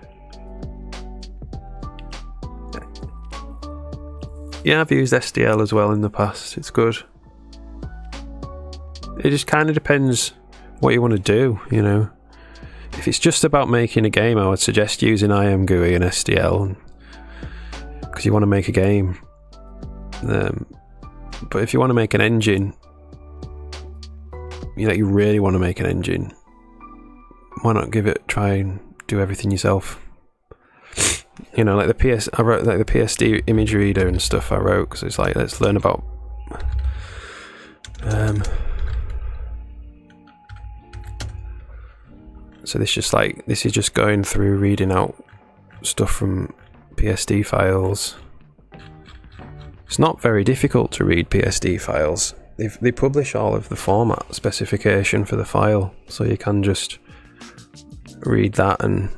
Yeah, I've used SDL as well in the past. It's good. It just kind of depends what you want to do, you know. If it's just about making a game, I would suggest using IMGUI and SDL, because you want to make a game. But if you want to make an engine, you really want to make an engine, why not try and do everything yourself? You know, like I wrote like the PSD image reader and stuff I wrote, because it's like, let's learn about so this is just going through reading out stuff from PSD files. It's not very difficult to read PSD files. They publish all of the format specification for the file, so you can just read that and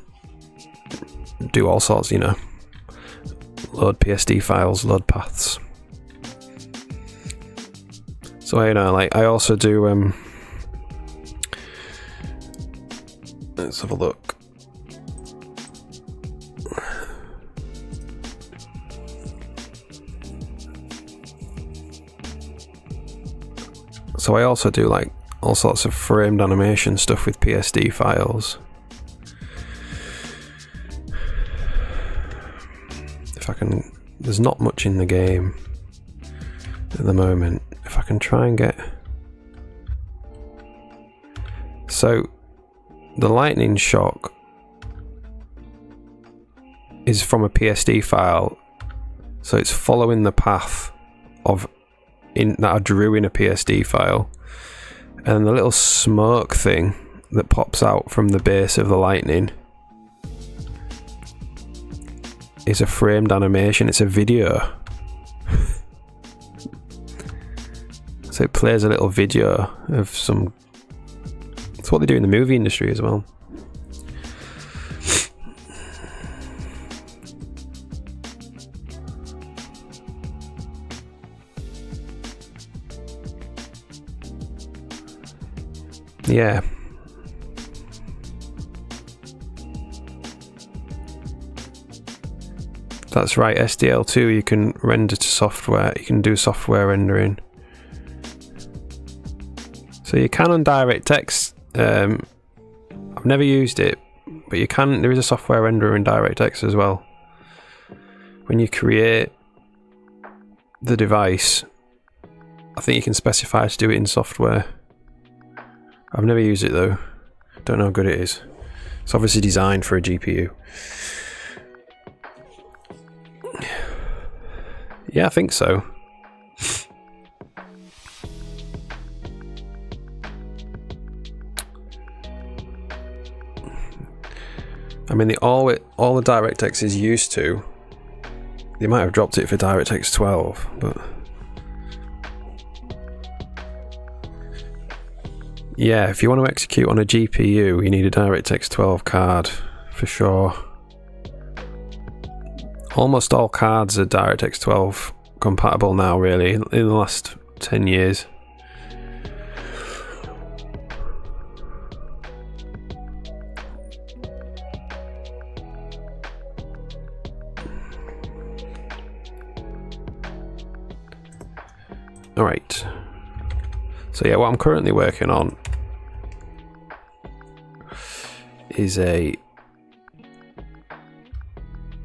do all sorts, you know, load PSD files, load paths. So, you know, like I also do, let's have a look. So I also do like all sorts of framed animation stuff with PSD files. If I can, there's not much in the game at the moment. If I can try and get, so the lightning shock is from a PSD file, so it's following the path of that I drew in a PSD file, and the little smoke thing that pops out from the base of the lightning is a framed animation. It's a video. So it plays a little video of some. It's what they do in the movie industry as well. Yeah. That's right, SDL2 you can render to software, you can do software rendering. So you can on DirectX, I've never used it, but you can, there is a software renderer in DirectX as well. When you create the device, I think you can specify to do it in software. I've never used it though. Don't know how good it is. It's obviously designed for a GPU. Yeah, I think so. I mean, all the DirectX is used to, they might have dropped it for DirectX 12, but yeah, if you want to execute on a GPU, you need a DirectX 12 card, for sure. Almost all cards are DirectX 12 compatible now, really, in the last 10 years. Alright. So yeah, what I'm currently working on is a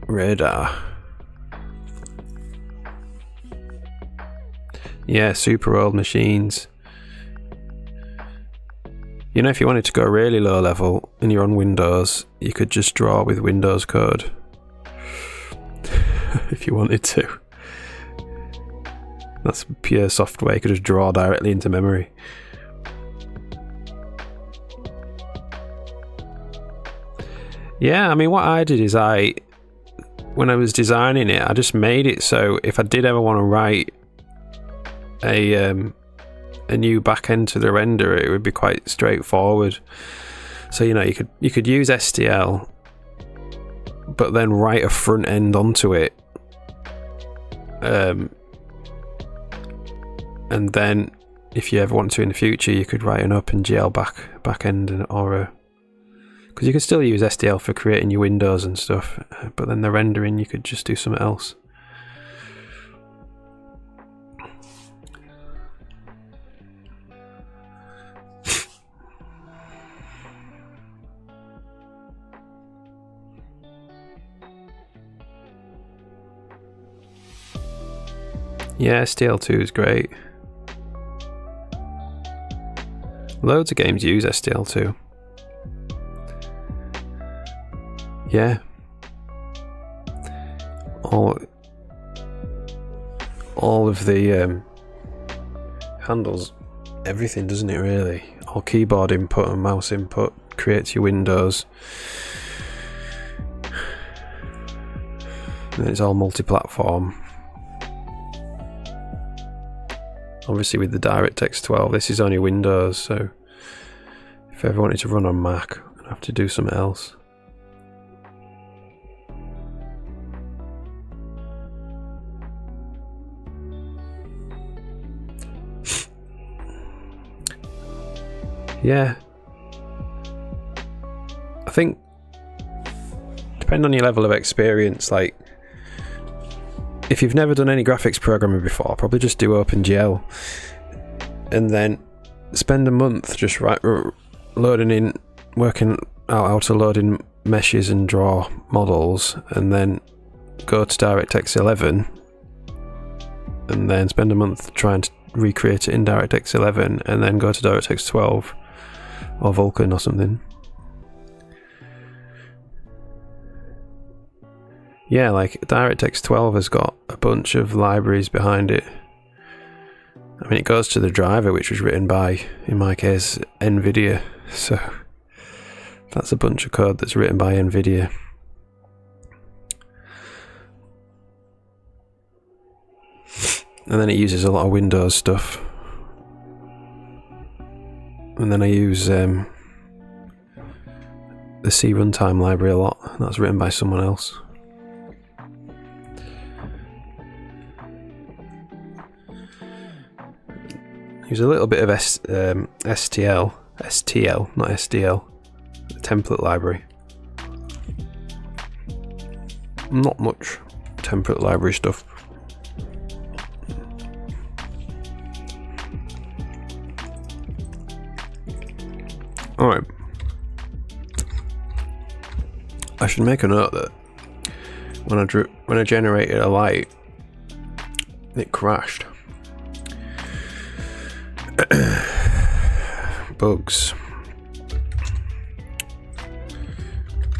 radar. Yeah, super old machines. You know, if you wanted to go really low level and you're on Windows, you could just draw with Windows code. If you wanted to. That's pure software, you could just draw directly into memory. Yeah, I mean, what I did is when I was designing it, I just made it so if I did ever want to write a new backend to the renderer, it would be quite straightforward. So, you know, you could use STL, but then write a front end onto it. And then if you ever want to in the future, you could write an OpenGL backend or because you could still use STL for creating your windows and stuff, but then the rendering you could just do something else. Yeah, STL2 is great. Loads of games use STL2. Yeah. All of the handles everything, doesn't it, really? All keyboard input and mouse input creates your windows. And it's all multi-platform. Obviously with the DirectX 12, this is only Windows, so if I ever wanted to run on Mac, I'd have to do something else. Yeah, I think depending on your level of experience, like if you've never done any graphics programming before, probably just do OpenGL and then spend a month just loading in, working out how to load in meshes and draw models, and then go to DirectX 11 and then spend a month trying to recreate it in DirectX 11 and then go to DirectX 12 or Vulkan or something. Yeah, like DirectX 12 has got a bunch of libraries behind it. I mean, it goes to the driver, which was written by, in my case, NVIDIA. So that's a bunch of code that's written by NVIDIA. And then it uses a lot of Windows stuff. And then I use the C runtime library a lot. That's written by someone else. Use a little bit of STL, not SDL, the template library. Not much template library stuff. Alright. I should make a note that when I generated a light, it crashed. Bugs.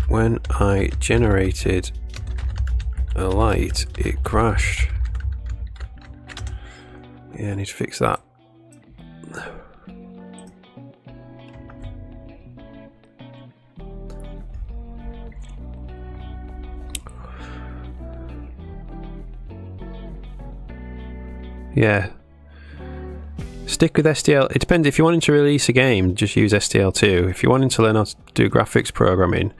When I generated a light, it crashed. Yeah, I need to fix that. Yeah. Stick with STL. It depends. If you're wanting to release a game, just use STL2. If you're wanting to learn how to do graphics programming,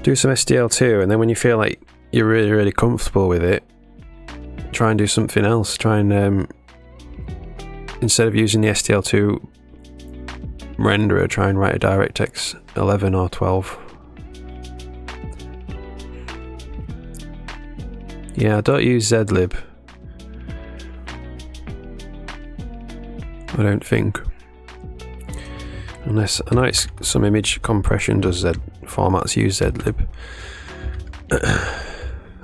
do some STL2, and then when you feel like you're really, really comfortable with it, try and do something else. Try and instead of using the STL2 renderer, try and write a DirectX 11 or 12. Yeah, don't use zlib. I don't think. Unless, I know it's some image compression does formats use zlib.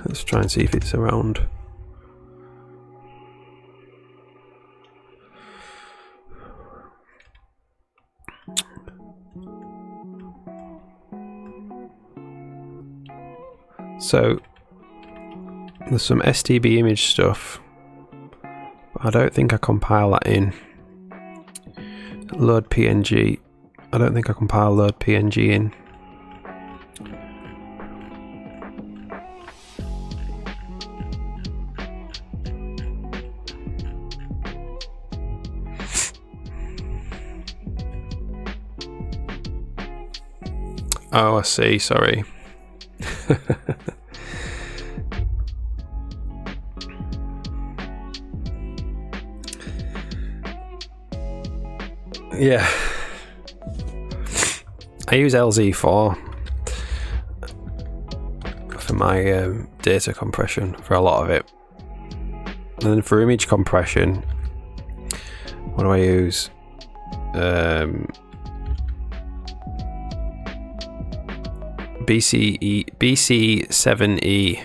Let's try and see if it's around. So there's some STB image stuff, but I don't think I compile that in. Load PNG. I don't think I compile load PNG in. Oh, I see, sorry. Yeah, I use LZ4 for my data compression for a lot of it, and then for image compression, what do I use? BC7E.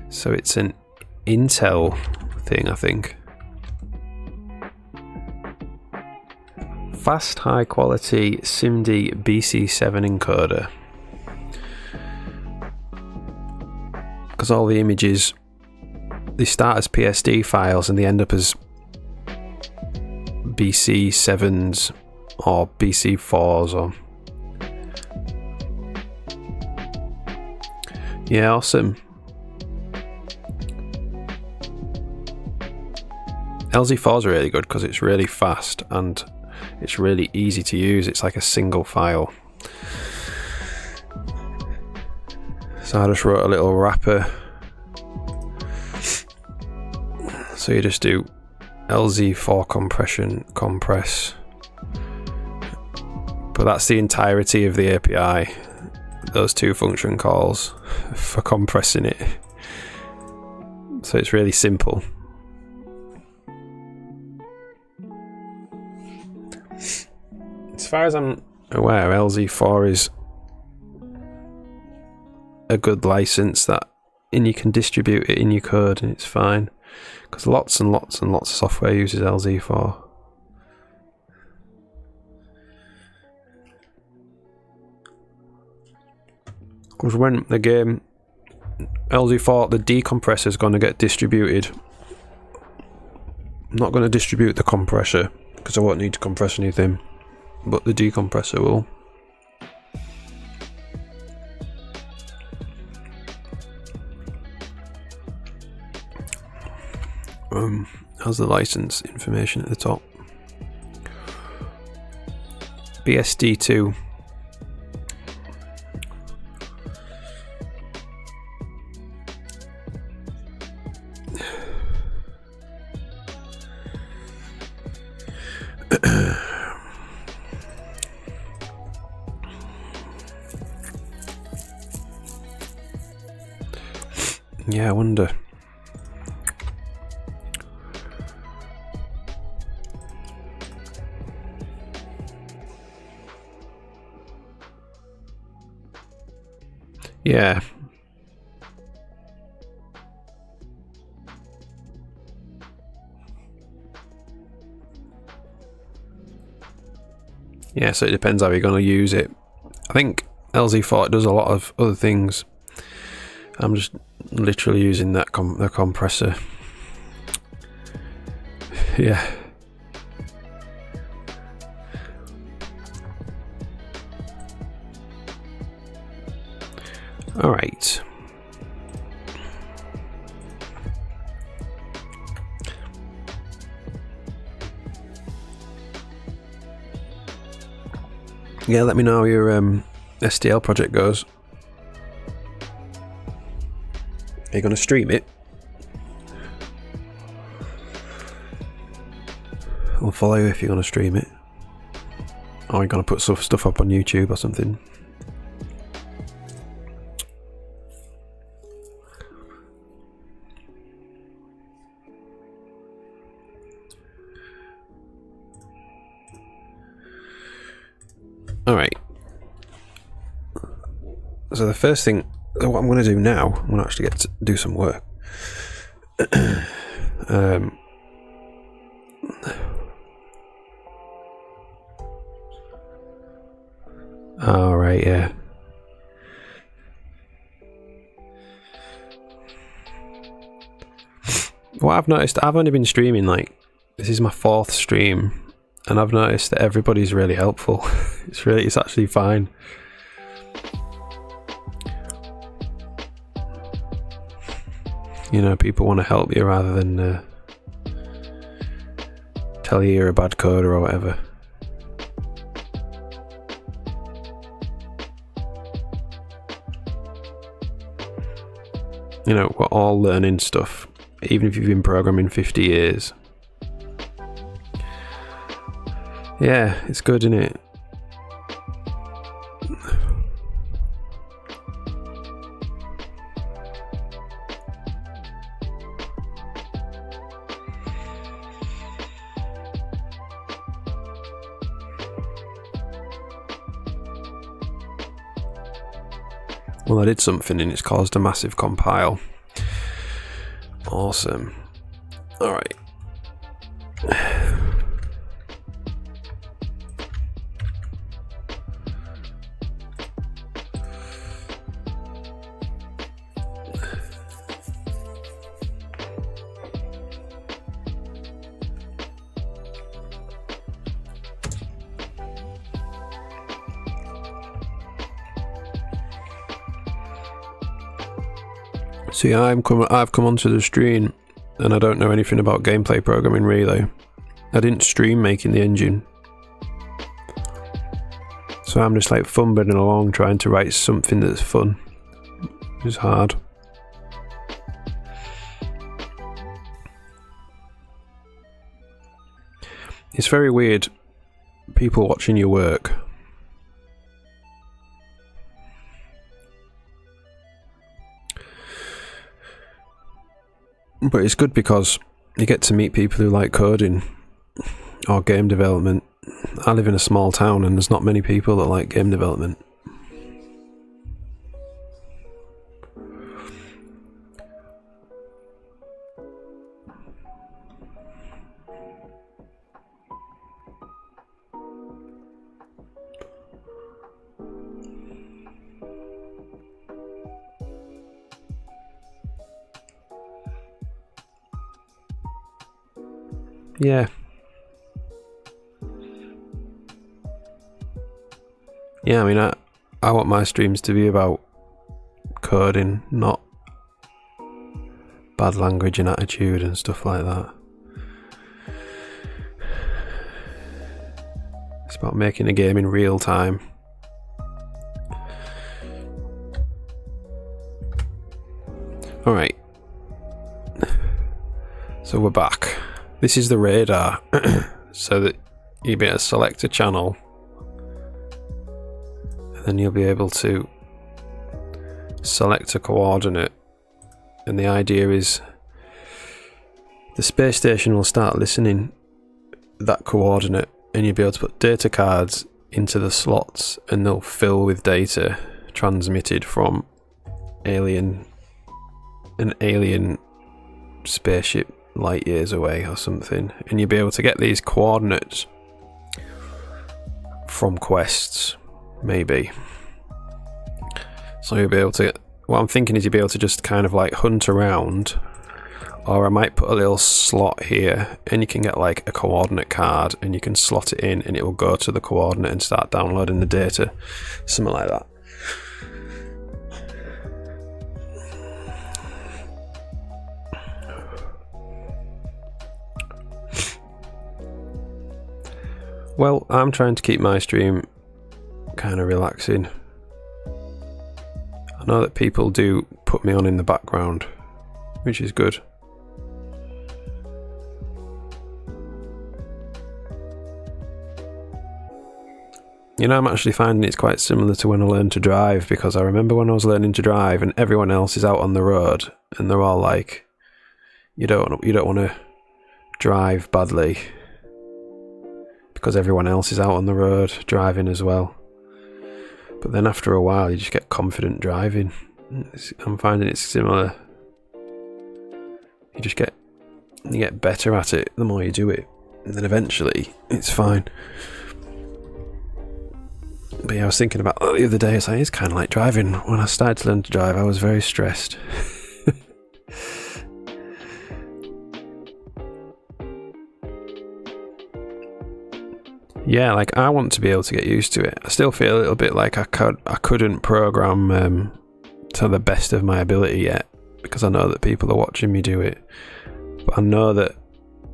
So it's an Intel thing, I think. Fast, high quality SIMD BC7 encoder. Because all the images, they start as PSD files and they end up as BC7s or BC4s or... Yeah, awesome. LZ4 is really good because it's really fast and it's really easy to use. It's like a single file. So I just wrote a little wrapper. So you just do LZ4 compression compress, but that's the entirety of the API, those two function calls for compressing it. So it's really simple. As far as I'm aware, LZ4 is a good license and you can distribute it in your code and it's fine, because lots and lots and lots of software uses LZ4. Because when the game LZ4, the decompressor is going to get distributed. I'm not going to distribute the compressor because I won't need to compress anything, but the decompressor will. Has the license information at the top. BSD2. Yeah, I wonder. Yeah. Yeah, so it depends how you're going to use it. I think LZ4 does a lot of other things. I'm just literally using that the compressor. Yeah. All right. Yeah, let me know how your STL project goes. Are you going to stream it? I'll follow you if you're going to stream it. Or are you going to put stuff up on YouTube or something? Alright. So the first thing, what I'm going to do now, I'm going to actually get to do some work. Alright, yeah. What I've noticed, I've only been streaming this is my 4th stream. And I've noticed that everybody's really helpful. It's actually fine. You know, people want to help you rather than tell you you're a bad coder or whatever. You know, we're all learning stuff, even if you've been programming 50 years. Yeah, it's good, isn't it? Well, I did something and it's caused a massive compile. Awesome. Alright. See, I've come onto the stream and I don't know anything about gameplay programming really. I didn't stream making the engine. So I'm just like fumbling along trying to write something that's fun. It's hard. It's very weird, people watching your work. But it's good because you get to meet people who like coding or game development. I live in a small town and there's not many people that like game development. Yeah. Yeah, I mean, I want my streams to be about coding, not bad language and attitude and stuff like that. It's about making a game in real time. Alright. So we're back. This is the radar, so that you'll be able to select a channel, and then you'll be able to select a coordinate, and the idea is the space station will start listening that coordinate, and you'll be able to put data cards into the slots, and they'll fill with data transmitted from an alien spaceship light years away or something, and you'll be able to get these coordinates from quests, maybe. So you'll be able to, what I'm thinking is you'll be able to just kind of like hunt around, or I might put a little slot here and you can get like a coordinate card and you can slot it in and it will go to the coordinate and start downloading the data, something like that. Well, I'm trying to keep my stream kind of relaxing. I know that people do put me on in the background, which is good. You know, I'm actually finding it's quite similar to when I learned to drive, because I remember when I was learning to drive and everyone else is out on the road and they're all like, you don't want to drive badly because everyone else is out on the road driving as well. But then after a while you just get confident driving. I'm finding it's similar. You get better at it the more you do it, and then eventually it's fine. But yeah, I was thinking about that the other day. It's kind of like driving. When I started to learn to drive, I was very stressed. Yeah, like I want to be able to get used to it. I still feel a little bit like I couldn't program to the best of my ability yet, because I know that people are watching me do it. But I know that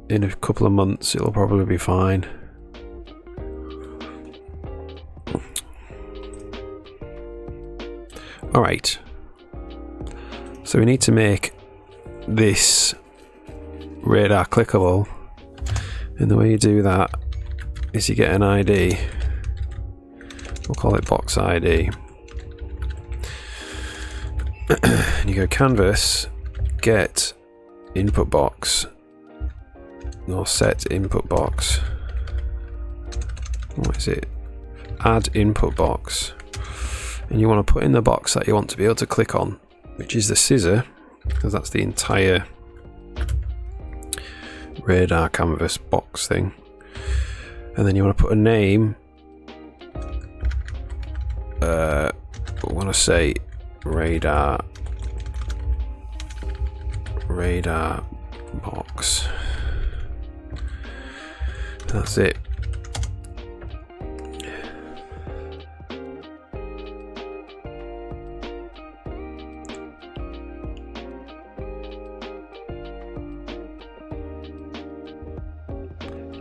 in a couple of months it'll probably be fine. Alright, so we need to make this radar clickable, and the way you do that is you get an ID. We'll call it box ID. And you go canvas, get input box, or set input box. What is it? Add input box. And you want to put in the box that you want to be able to click on, which is the scissor, because that's the entire radar canvas box thing. And then you want to put a name. I want to say radar box. That's it.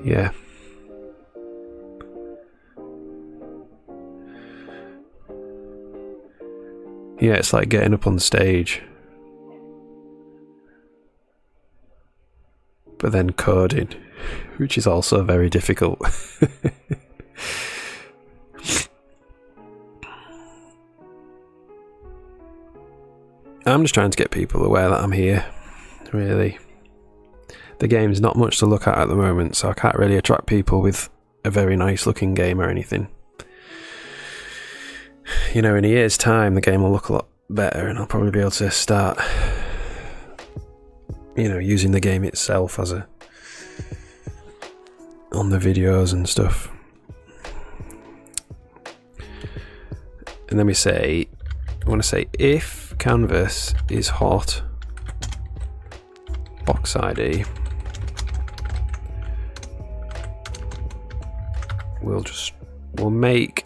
Yeah. Yeah, it's like getting up on stage, but then coding, which is also very difficult. I'm just trying to get people aware that I'm here, really. The game's not much to look at the moment, so I can't really attract people with a very nice looking game or anything. You know, in a year's time, the game will look a lot better, and I'll probably be able to start, you know, using the game itself as a on the videos and stuff. And then I want to say if canvas is hot, box ID, we'll make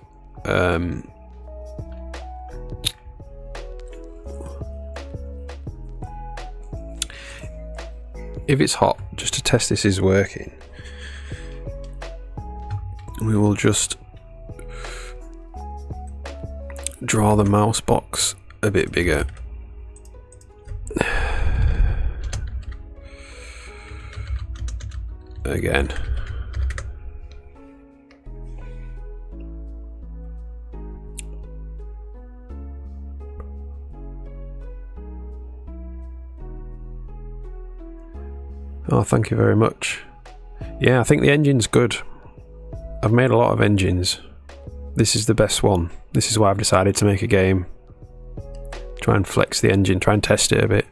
if it's hot, just to test this is working, we will just draw the mouse box a bit bigger. Again. Oh, thank you very much. Yeah, I think the engine's good. I've made a lot of engines. This is the best one. This is why I've decided to make a game. Try and flex the engine, try and test it a bit.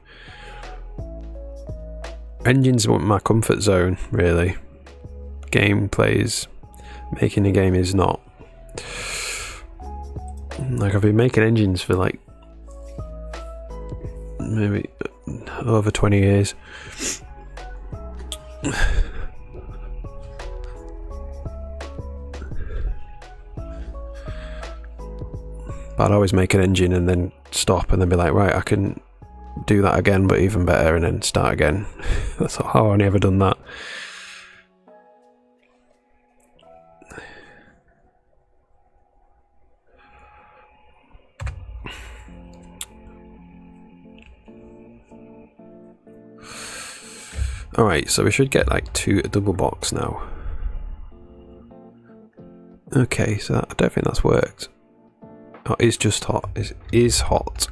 Engines weren't my comfort zone, really. Gameplays, making a game is not. Like, I've been making engines for like maybe over 20 years. But I'd always make an engine and then stop and then be like, right, I can do that again, but even better, and then start again. That's how I've only ever done that. Alright, so we should get like a double box now. Okay, so I don't think that's worked. Oh, it's just hot. Is hot.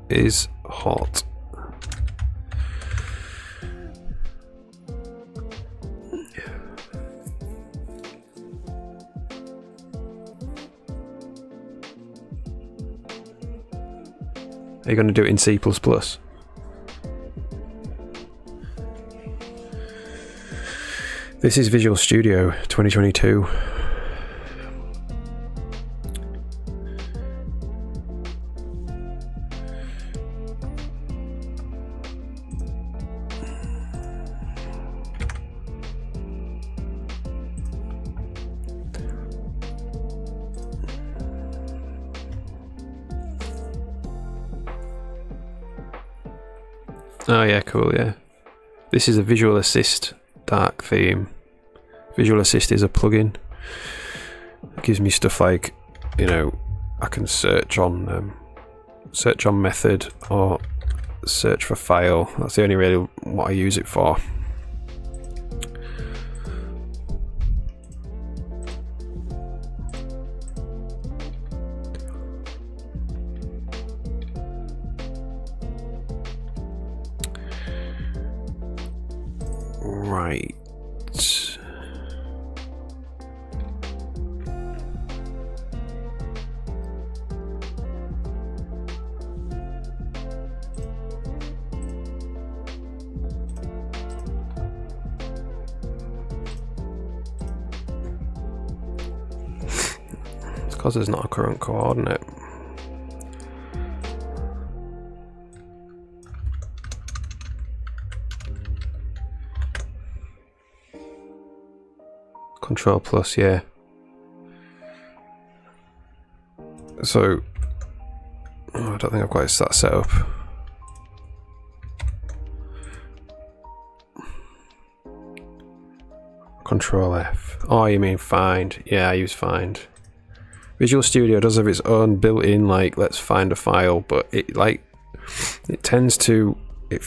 Is hot. Are you going to do it in C++? This is Visual Studio 2022. Oh yeah, cool, yeah. This is a Visual Assist dark theme. Visual Assist is a plugin. It gives me stuff like, you know, I can search on method or search for file. That's the only really what I use it for. Right. It's because there's not a current coordinate. Control plus, yeah. So, I don't think I've got that set up. Control F. Oh, you mean find? Yeah, I use find. Visual Studio does have its own built-in like let's find a file, but it tends to it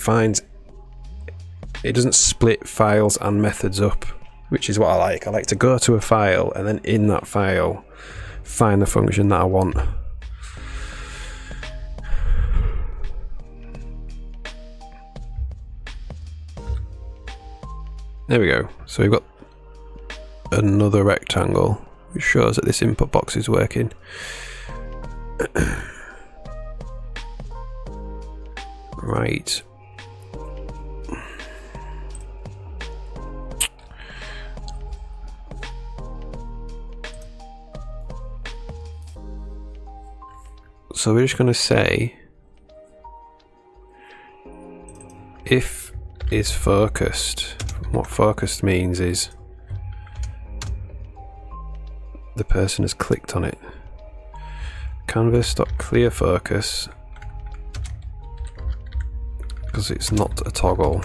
doesn't split files and methods up, which is what I like. I like to go to a file and then in that file find the function that I want. There we go. So we've got another rectangle, which shows that this input box is working. Right. So we're just going to say if is focused. What focused means is the person has clicked on it. Canvas.clearFocus, because it's not a toggle.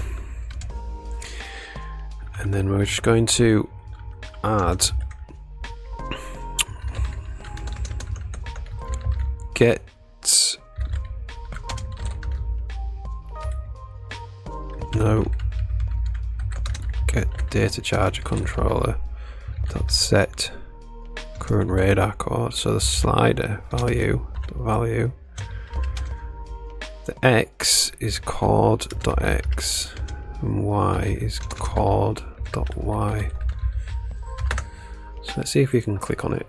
And then we're just going to add get data charger controller dot set current radar code. So the slider value the x is chord.x and y is chord.y. So let's see if we can click on it.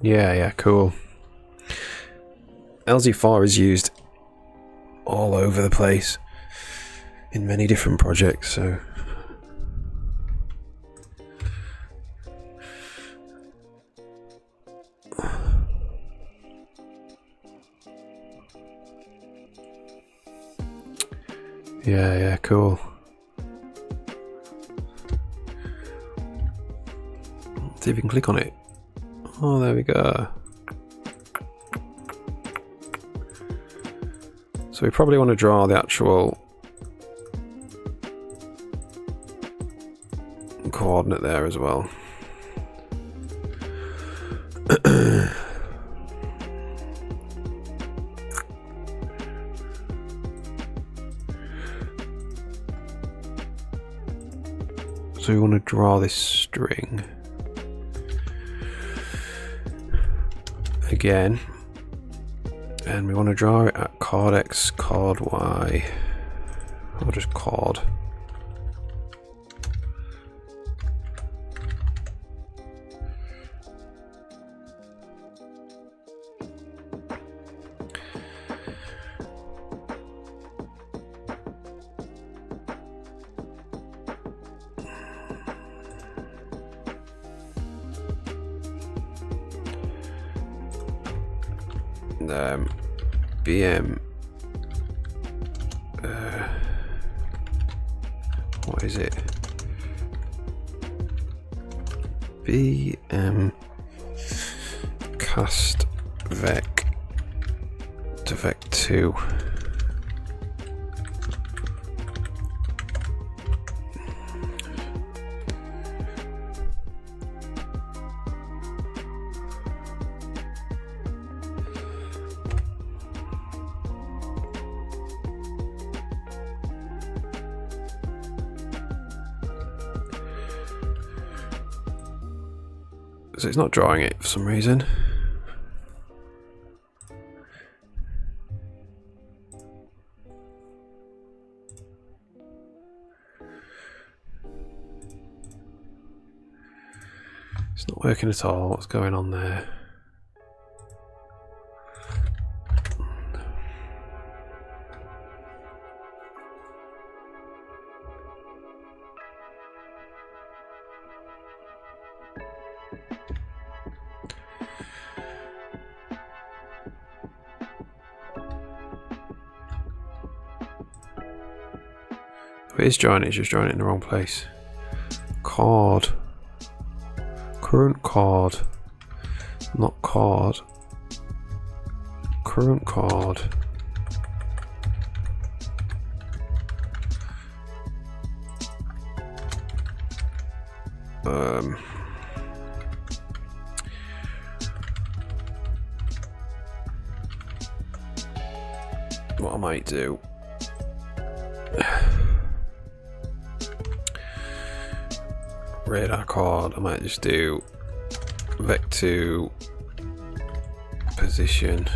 Yeah, cool. LZ4 is used all over the place in many different projects, so yeah, cool. Let's see if we can click on it. Oh, there we go. So we probably want to draw the actual coordinate there as well. So we want to draw this string again, and we want to draw it at chord x, chord y, or just chord. BM what is it? BM cast vec to vec2. So it's not drawing it for some reason. It's not working at all. What's going on there? it is drawing it, it's just drawing it in the wrong place. Chord. Current chord. Not chord. Current chord. What I might do, radar chord, I might just do vec2 position.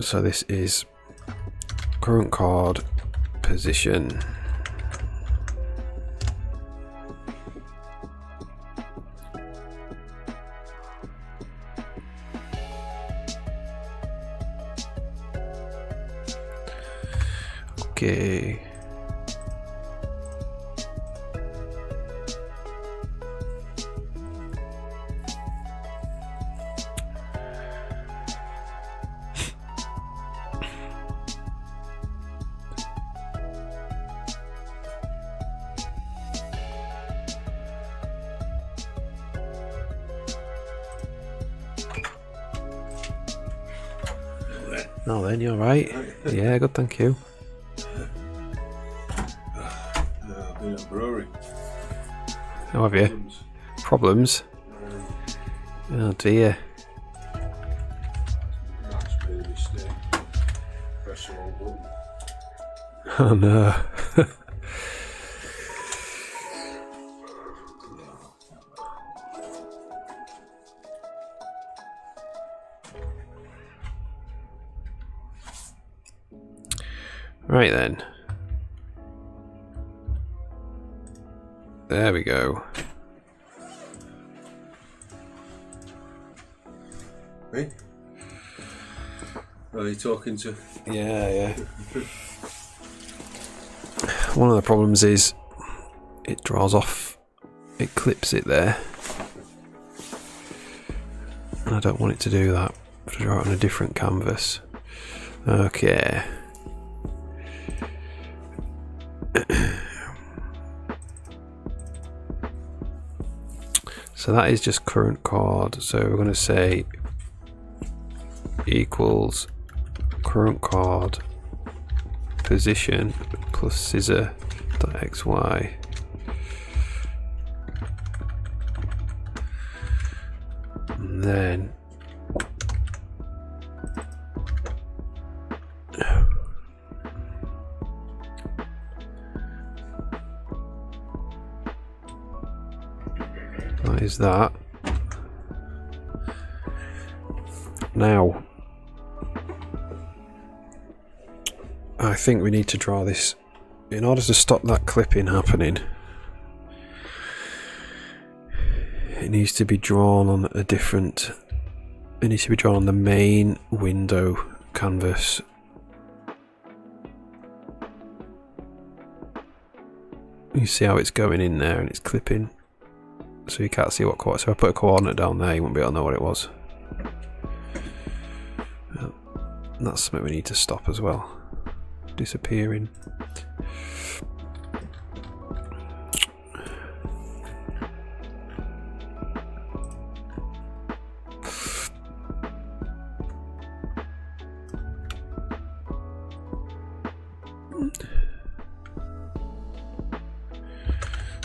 So this is current chord position. Okay. No, then you're right. Yeah, good, thank you. I've been at a brewery. How have you? Problems? Oh dear. That's made a mistake. Press the wrong button. Oh no. Right then. There we go. Hey? Are you talking to? Yeah. One of the problems is it draws off, it clips it there. And I don't want it to do that. I have to draw it on a different canvas. Okay. So that is just current chord. So we're going to say equals current chord position plus scissor dot xy. And then that is that. Now I think we need to draw this in order to stop that clipping happening. It needs to be drawn on a different, it needs to be drawn on the main window canvas. You see how it's going in there and it's clipping, so you can't see what coordinate. So if I put a coordinate down there, you won't be able to know what it was. And that's something we need to stop as well. Disappearing.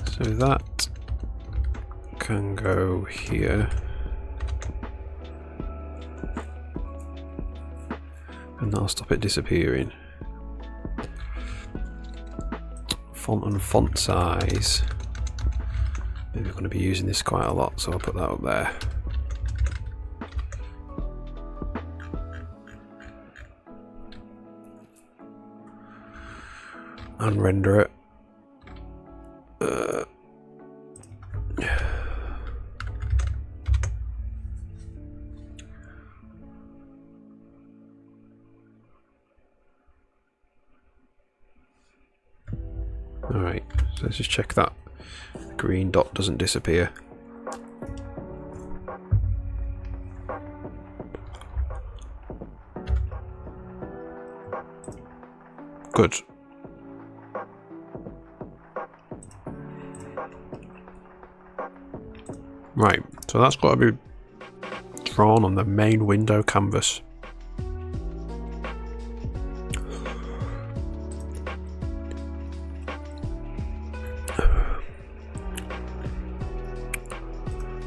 So that can go here. And that'll stop it disappearing. Font and font size. Maybe we're going to be using this quite a lot, so I'll put that up there. And render it. So let's just check that green dot doesn't disappear. Good. Right, so that's got to be drawn on the main window canvas.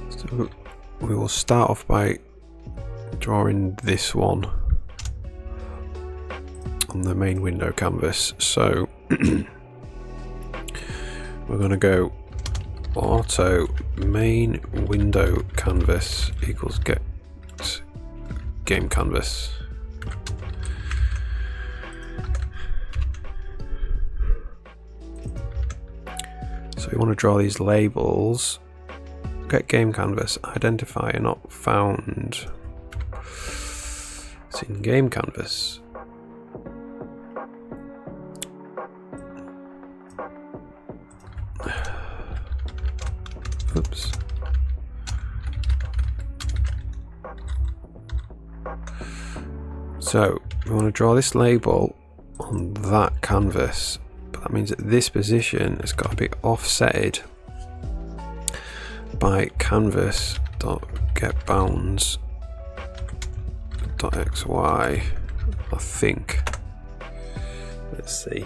So we will start off by drawing this one on the main window canvas. So we're going to go auto main window canvas equals get game canvas. So we want to draw these labels. Get game canvas, identifier not found. It's in game canvas. Oops. So we want to draw this label on that canvas, but that means at this position it's got to be offsetted by canvas.getBounds.xy, I think. Let's see.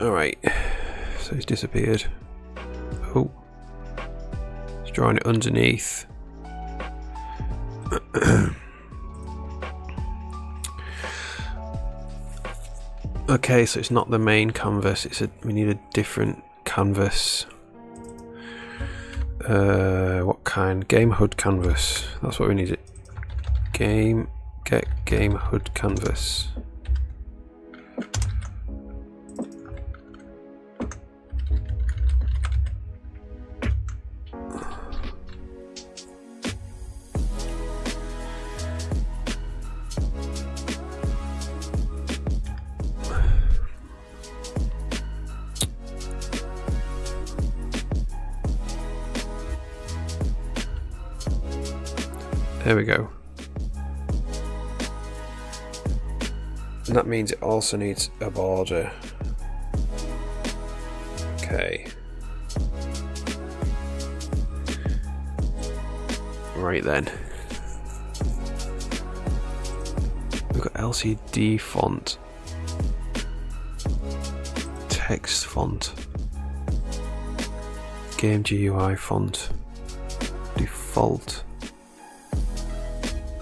Alright, so he's disappeared. Oh, he's drawing it underneath. Okay, so it's not the main canvas, we need a different canvas. What kind? Game HUD canvas. That's what we need. Get game HUD canvas. There we go. And that means it also needs a border. Okay. Right then. We've got LCD font. Text font. Game GUI font. Default.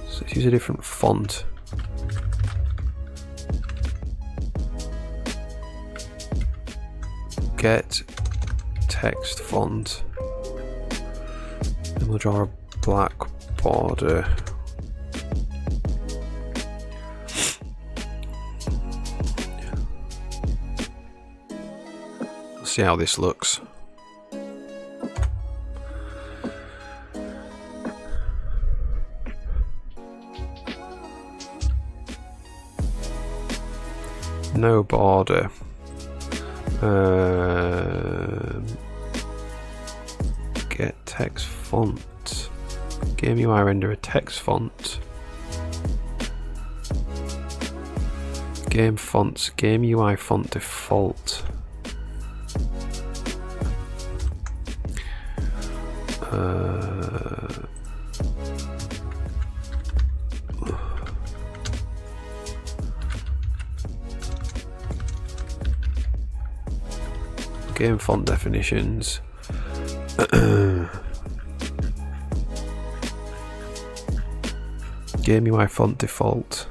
So let's use a different font. Get text font. And we'll draw a black border. Let's see how this looks. No border. Get text font. Game UI render a text font. Game fonts. Game UI font default. Game font definitions. Game UI font default.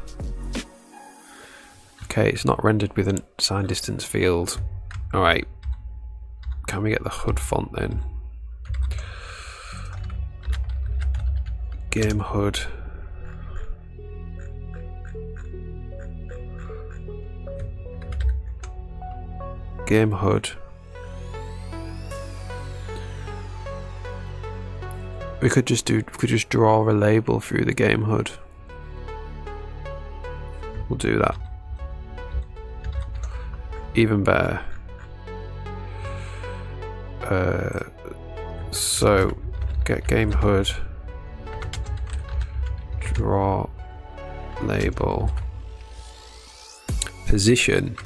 Okay, it's not rendered with a sign distance field. Alright. Can we get the HUD font then? Game HUD. game HUD. We could just draw a label through the game HUD. We'll do that. Even better. So get game HUD, draw label, position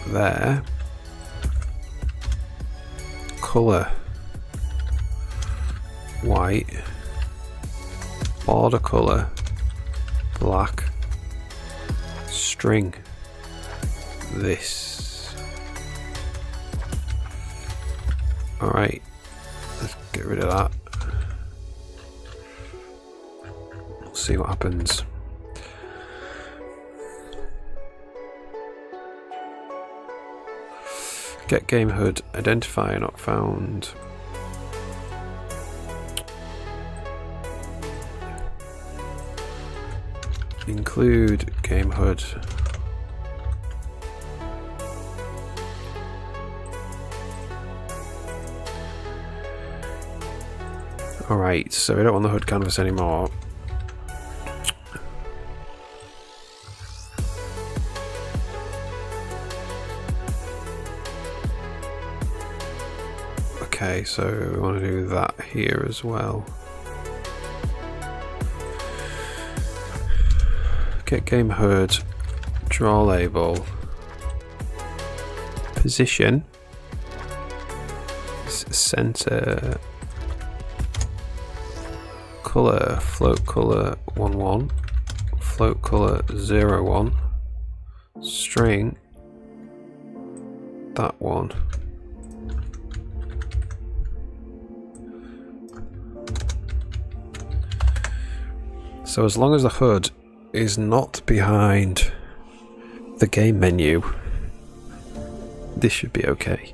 there, color white, border color black, string this. Alright, let's get rid of that. We'll see what happens. Get game HUD, identifier not found. Include game HUD. Alright, so we don't want the HUD canvas anymore. Okay, so we want to do that here as well. Get game HUD, draw label, position, center, color, float color 1 1, float color 0 1, string that one. So as long as the HUD is not behind the game menu, this should be okay.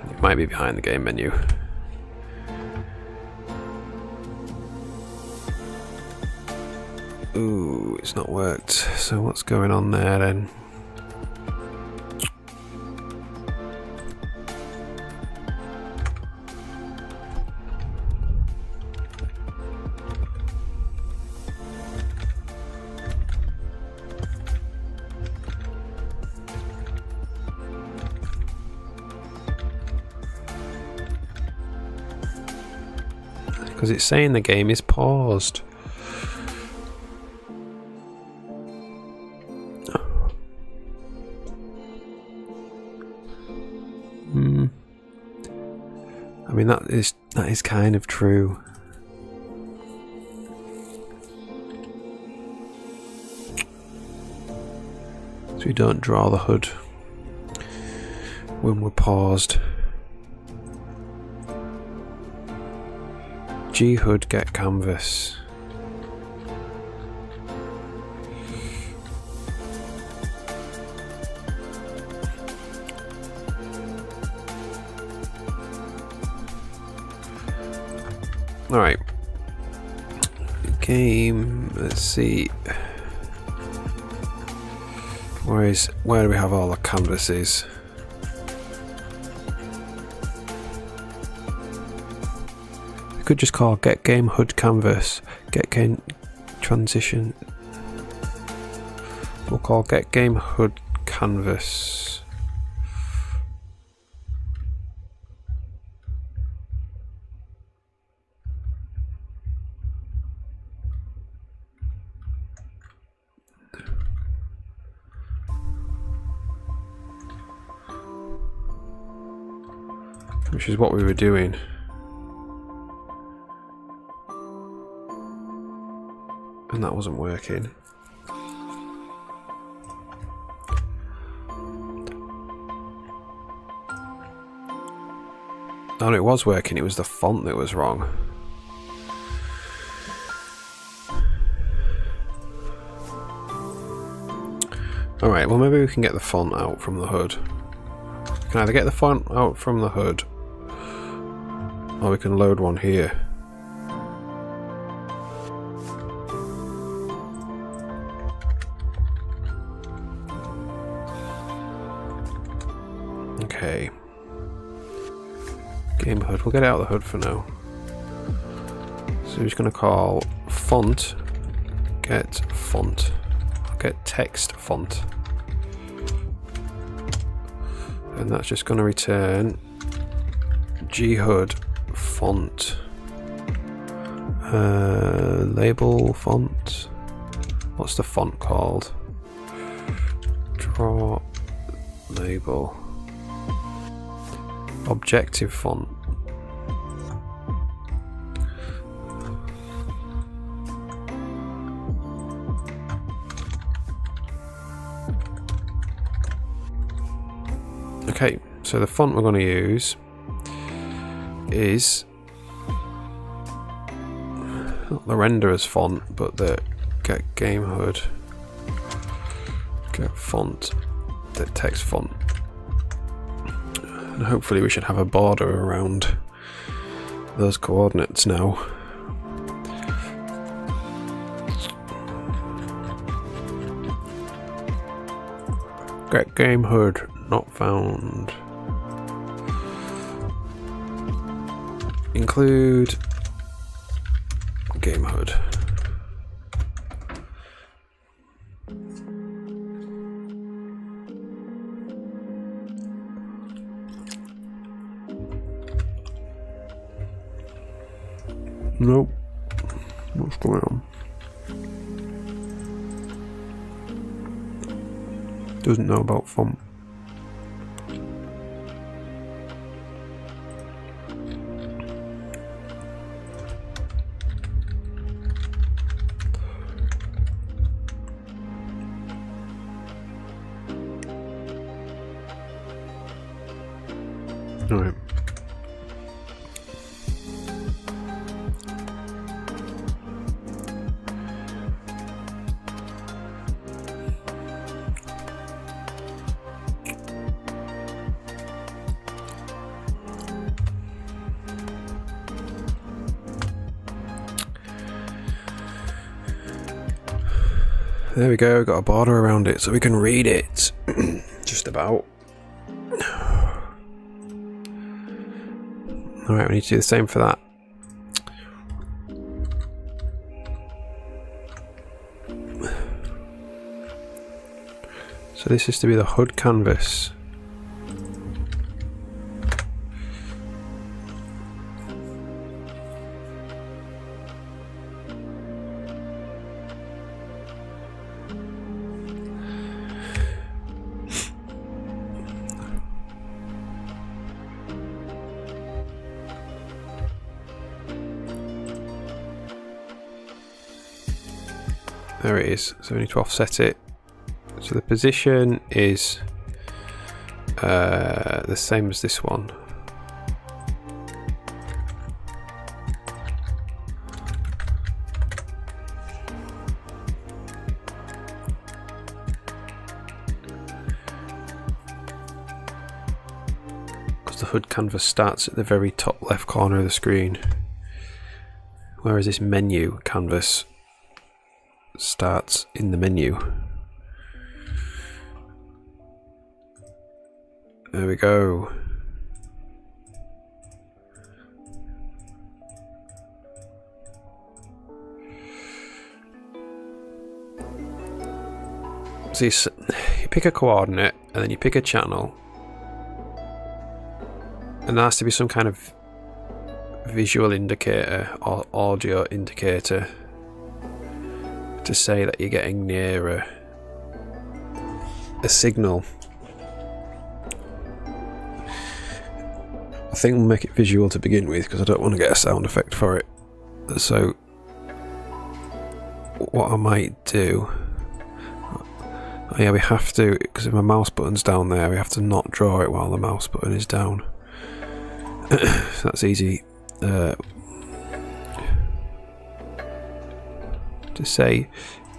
It might be behind the game menu. Ooh, it's not worked. So what's going on there then? Because it's saying the game is paused. I mean that is kind of true. So we don't draw the HUD when we're paused. GHUD get canvas. Alright. Game, let's see. Where do we have all the canvases? Could just call get game HUD canvas, get game transition. We'll call get game HUD canvas. Which is what we were doing. And that wasn't working. No, it was working, it was the font that was wrong. Alright, well maybe we can get the font out from the HUD. We can either get the font out from the HUD, or we can load one here. Okay. Game HUD. We'll get it out of the HUD for now. So we're just going to call font get font. I'll get text font. And that's just going to return GHUD font. Label font. What's the font called? Draw label. Objective font. Okay, so the font we're going to use is not the renderer's font, but the get game HUD, get font, the text font. And hopefully we should have a border around those coordinates now. Get game HUD not found. Include game HUD. Nope. What's going on? Doesn't know about font. Alright. There we go, got a border around it so we can read it. Just about. Alright, we need to do the same for that. So this is to be the HUD canvas. There it is, so we need to offset it. So the position is the same as this one. Because the HUD canvas starts at the very top left corner of the screen, whereas this menu canvas starts in the menu. There we go. So you pick a coordinate and then you pick a channel, and there has to be some kind of visual indicator or audio indicator to say that you're getting near a signal. I think we'll make it visual to begin with because I don't want to get a sound effect for it. So what I might do, oh yeah, we have to, because if my mouse button's down there, we have to not draw it while the mouse button is down. So that's easy. To say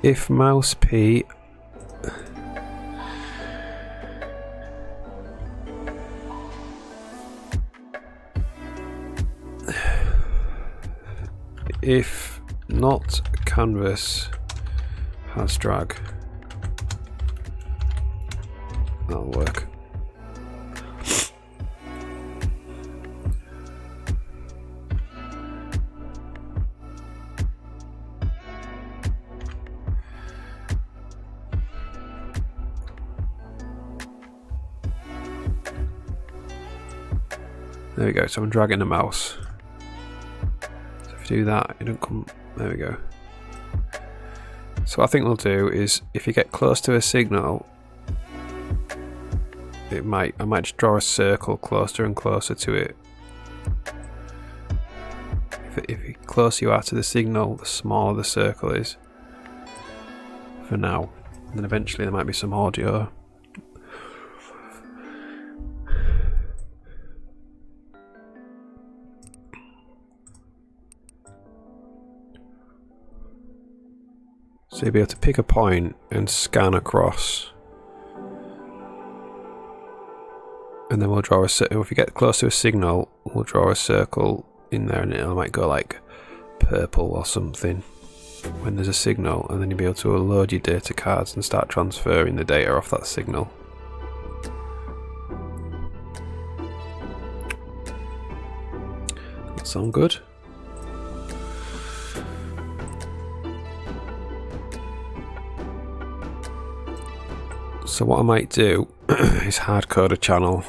if mouse P if not canvas has drag, that'll work. There we go, so I'm dragging the mouse. So if you do that, it don't come, there we go. So what I think we'll do is, if you get close to a signal, I might just draw a circle closer and closer to it. If the closer you are to the signal, the smaller the circle is. For now. And then eventually there might be some audio. So you'll be able to pick a point and scan across. And then we'll draw a circle. If you get close to a signal, we'll draw a circle in there and it might go like purple or something when there's a signal, and then you'll be able to load your data cards and start transferring the data off that signal. That sound good? So what I might do is hard code a channel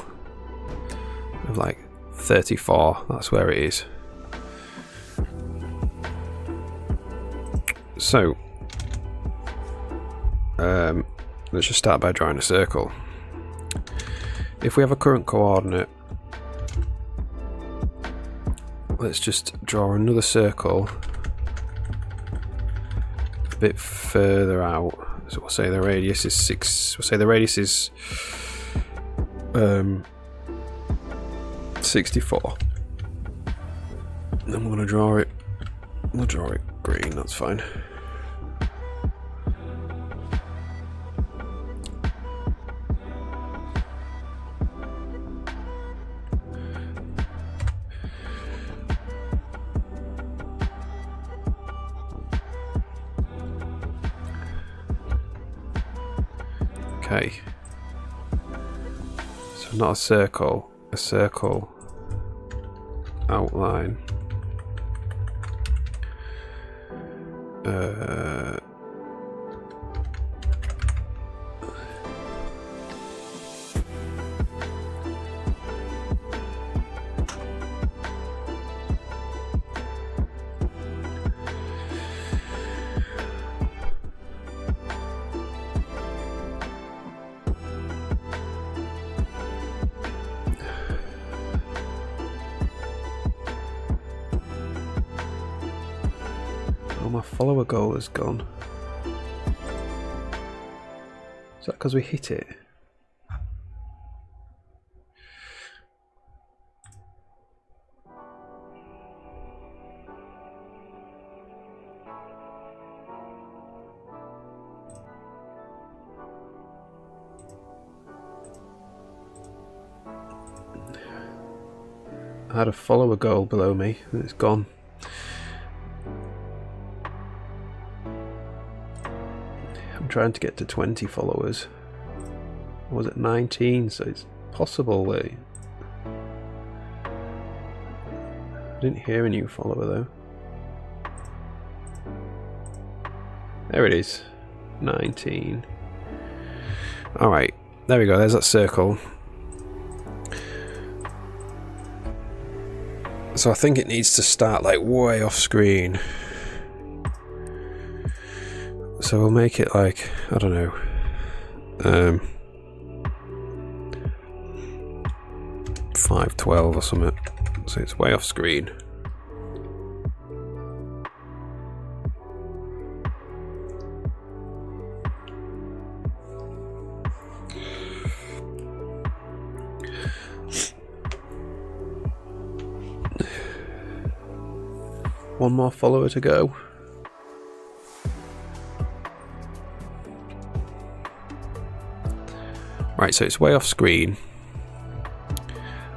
of like 34, that's where it is. So let's just start by drawing a circle. If we have a current coordinate, let's just draw another circle a bit further out. So we'll say the radius is 6. We'll say the radius is 64. And then we're going to draw it. We'll draw it green. That's fine. Okay, so not a circle outline. My follower goal is gone. Is that because we hit it? I had a follower goal below me and it's gone. Trying to get to 20 followers. Or was it 19? So it's possible that I didn't hear a new follower though. There it is, 19. Alright, there we go, there's that circle. So I think it needs to start like way off screen. So we'll make it like, I don't know, 512 or something, so it's way off screen. One more follower to go. Right, so it's way off screen,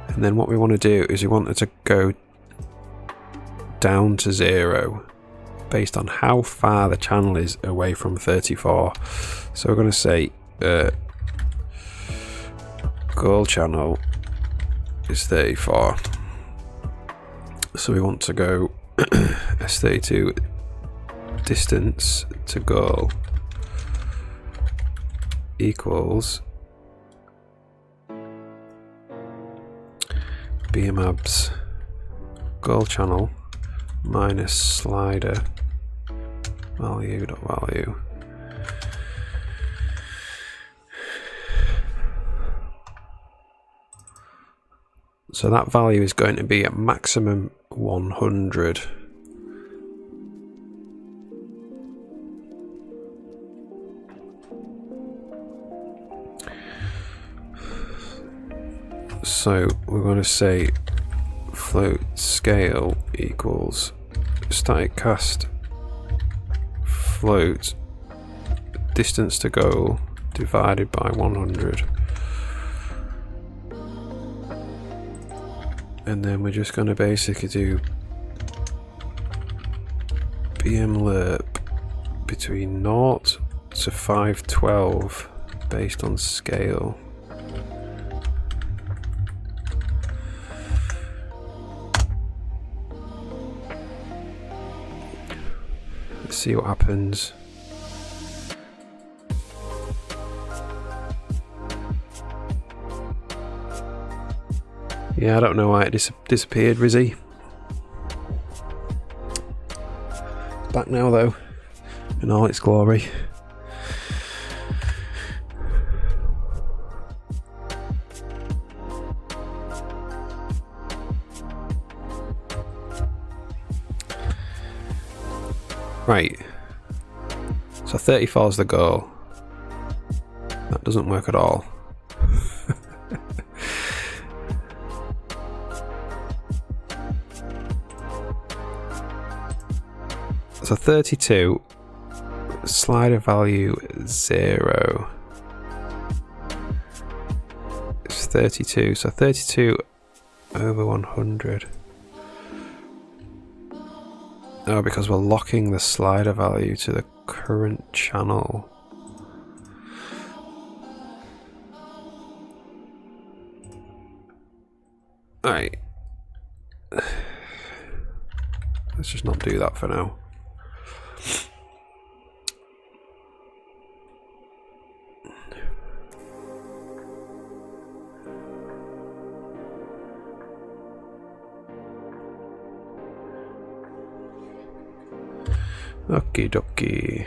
and then what we want to do is we want it to go down to 0 based on how far the channel is away from 34. So we're going to say goal channel is 34, so we want to go S32 distance to goal equals BMABs goal channel minus slider value dot value. So that value is going to be at maximum 100. So we're going to say float scale equals static cast float distance to goal divided by 100. And then we're just going to basically do BM lerp between 0 to 512 based on scale. Let's see what happens. Yeah, I don't know why it disappeared, Rizzy. Back now, though, in all its glory. Right. So 34 is the goal. That doesn't work at all. So 32, slider value 0. It's 32, so 32 over 100. Oh, because we're locking the slider value to the current channel. Alright. Let's just not do that for now. Okie dokie.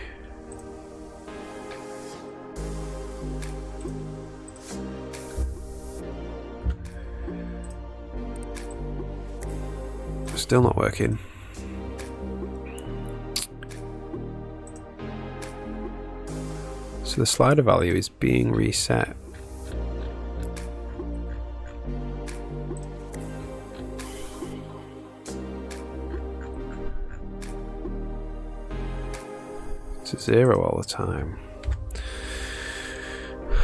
Still not working. So the slider value is being reset. To 0 all the time.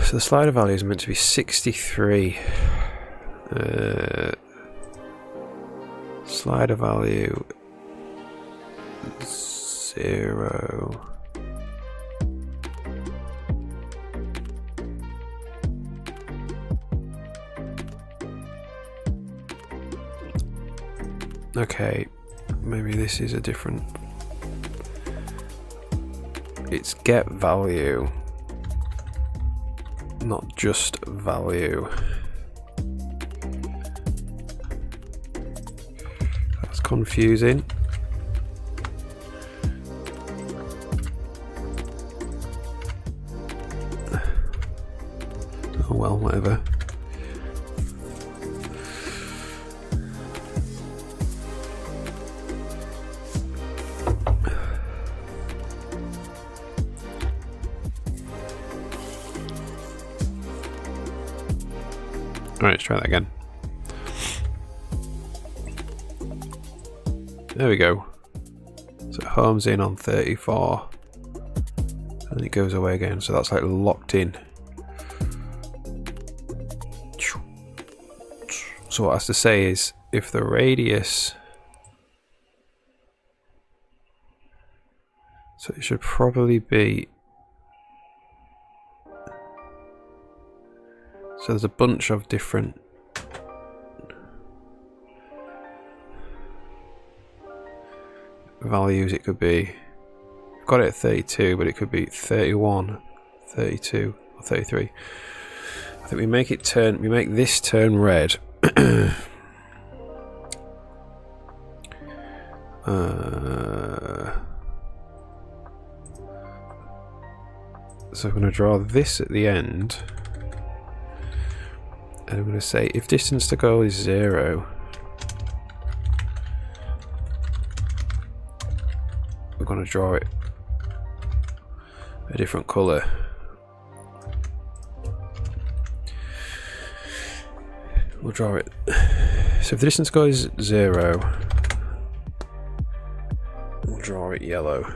So the slider value is meant to be 63. Slider value 0. Okay, maybe this is a different. It's get value, not just value. That's confusing. Oh well, whatever. Alright, let's try that again. There we go. So it homes in on 34. And then it goes away again, so that's like locked in. So what it has to say is, if the radius... So it should probably be... So there's a bunch of different values it could be. I've got it at 32, but it could be 31, 32, or 33. I think we make this turn red. So I'm going to draw this at the end, and I'm going to say if distance to goal is 0, we're going to draw it a different colour. We'll draw it. So if the distance to goal is 0, we'll draw it yellow.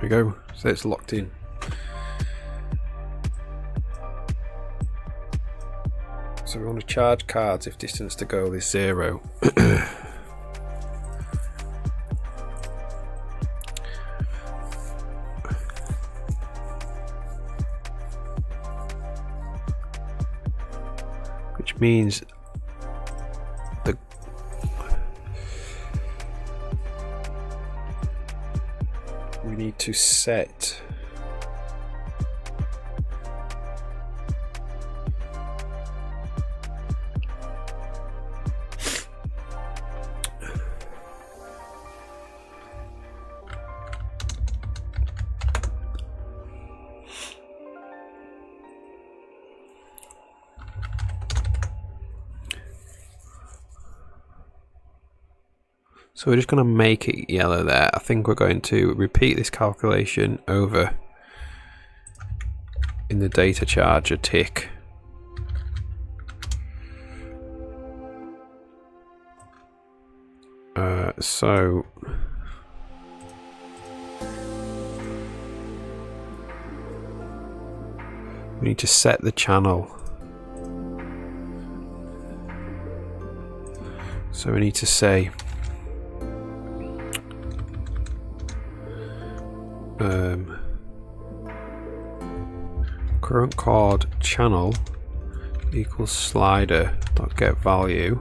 There we go, so it's locked in. So we want to charge cards if distance to goal is 0. Which means we need to set So we're just going to make it yellow there. I think we're going to repeat this calculation over in the data charger tick. So we need to set the channel. So we need to say current chord channel equals slider dot get value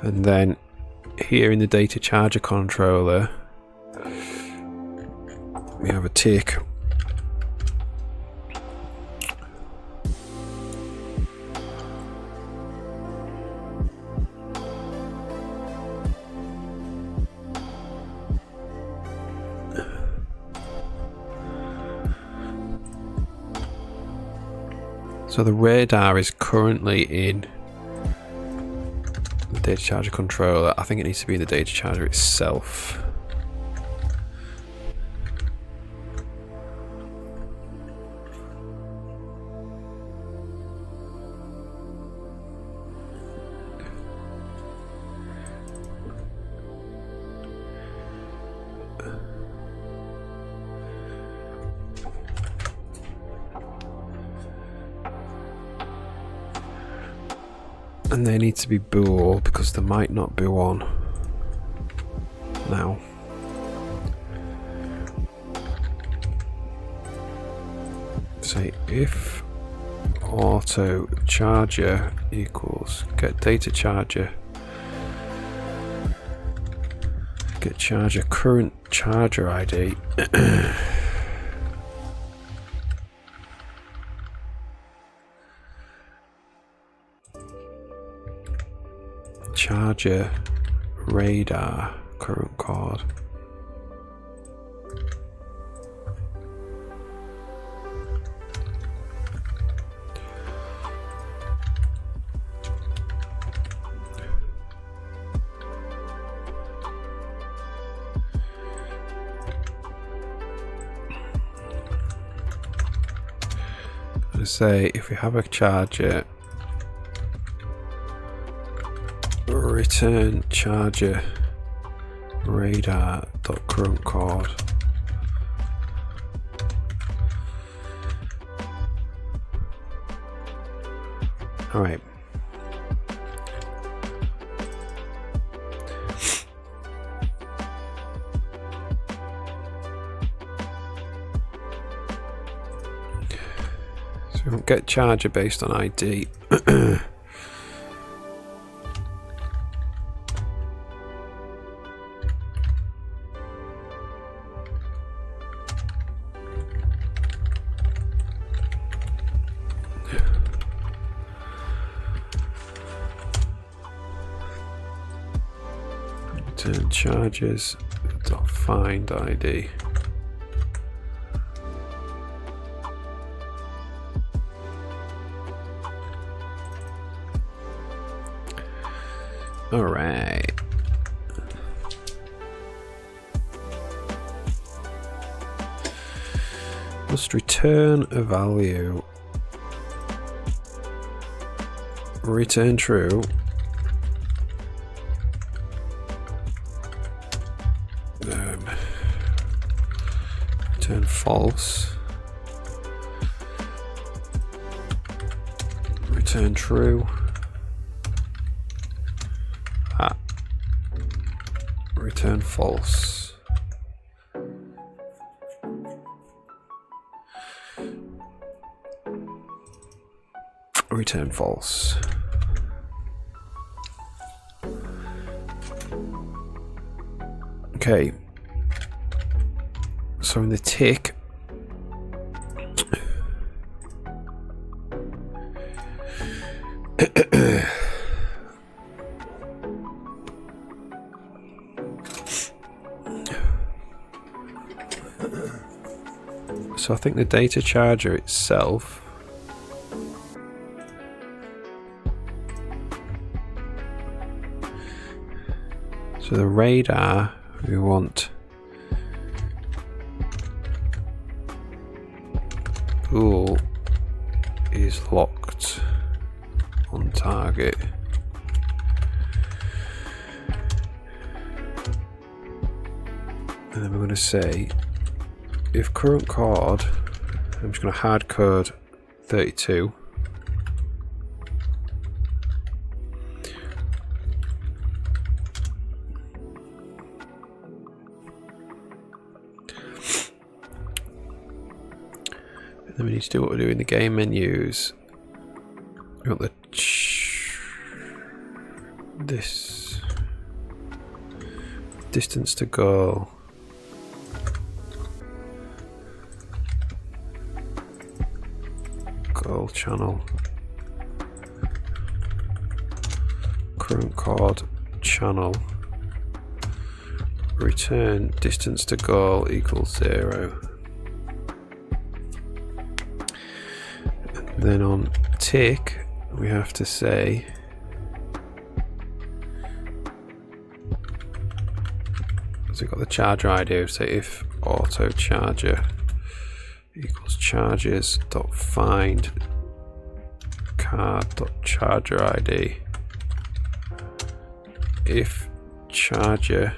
and then here in the data charger controller we have a tick. So the radar is currently in the data charger controller. I think it needs to be in the data charger itself. And they need to be bool because there might not be one now. Say if auto charger equals get data charger, get charger current charger ID. Charger radar current chord. I say if we have a charger, return charger radar dot current chord. All right. So we don't get charger based on ID. Return charges dot find ID. All right. Must return a value. Return true. Return false. Return true. Return false. Return false. Okay. So in the tick, so I think the data charger itself so the radar we want pool is locked on target. And then we're going to say if current card, I'm just going to hard code 32. And then we need to do what we do in the game menus. We want the this distance to goal. Goal channel. Current card channel. Return distance to goal equals 0. And then on tick we have to say so we've got the charger ID, say if auto charger equals charges dot find card dot charger ID. If charger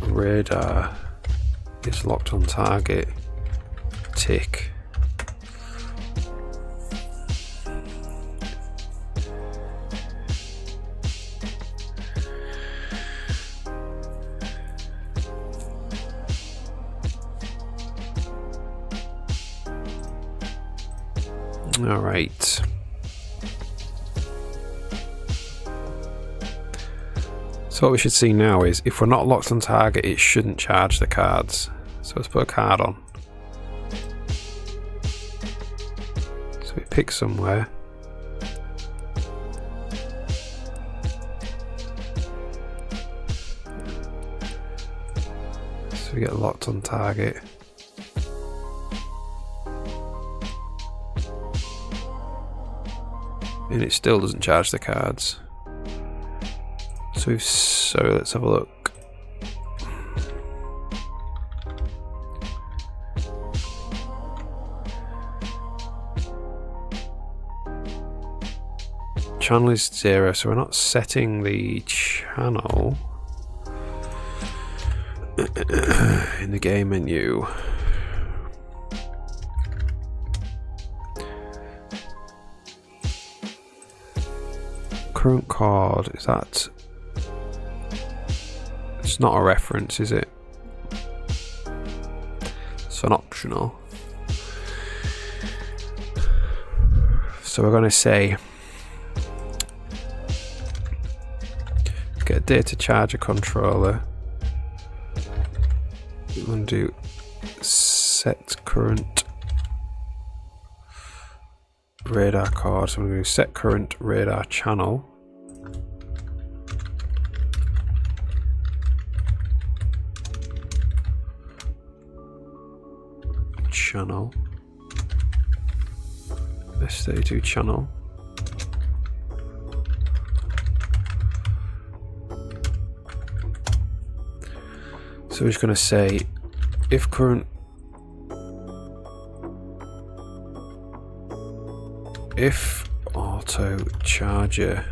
radar is locked on target, tick. All right. So what we should see now is if we're not locked on target, it shouldn't charge the cards. So let's put a card on. So we pick somewhere. So we get locked on target. And it still doesn't charge the cards. So let's have a look. Channel is 0, so we're not setting the channel in the game menu. Current card, is that? It's not a reference, is it? It's an optional. So we're going to say get data charger controller. We're going to do set current radar cord. So we're going to set current radar channel. Channel. S32 channel. So we're just going to say if current auto charger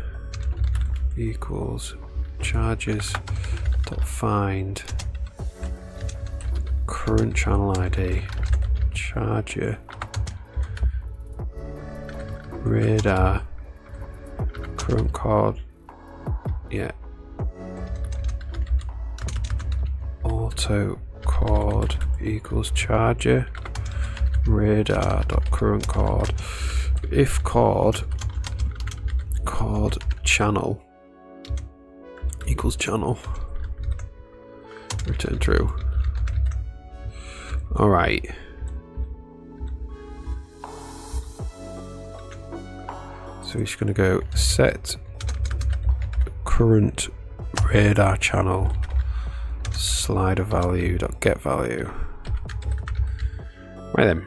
equals charges dot find current channel ID charger radar current cord, yeah, auto cord equals charger radar dot current cord. If cord channel equals channel, return true. All right. So we're just going to go set current radar channel slider value dot get value. Right then.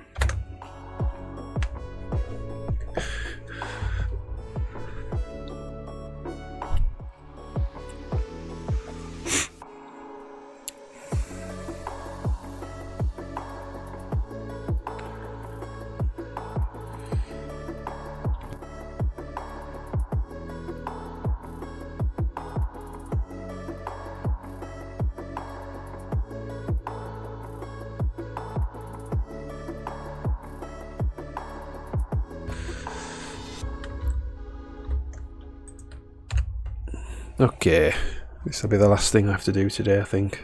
Okay, this will be the last thing I have to do today, I think.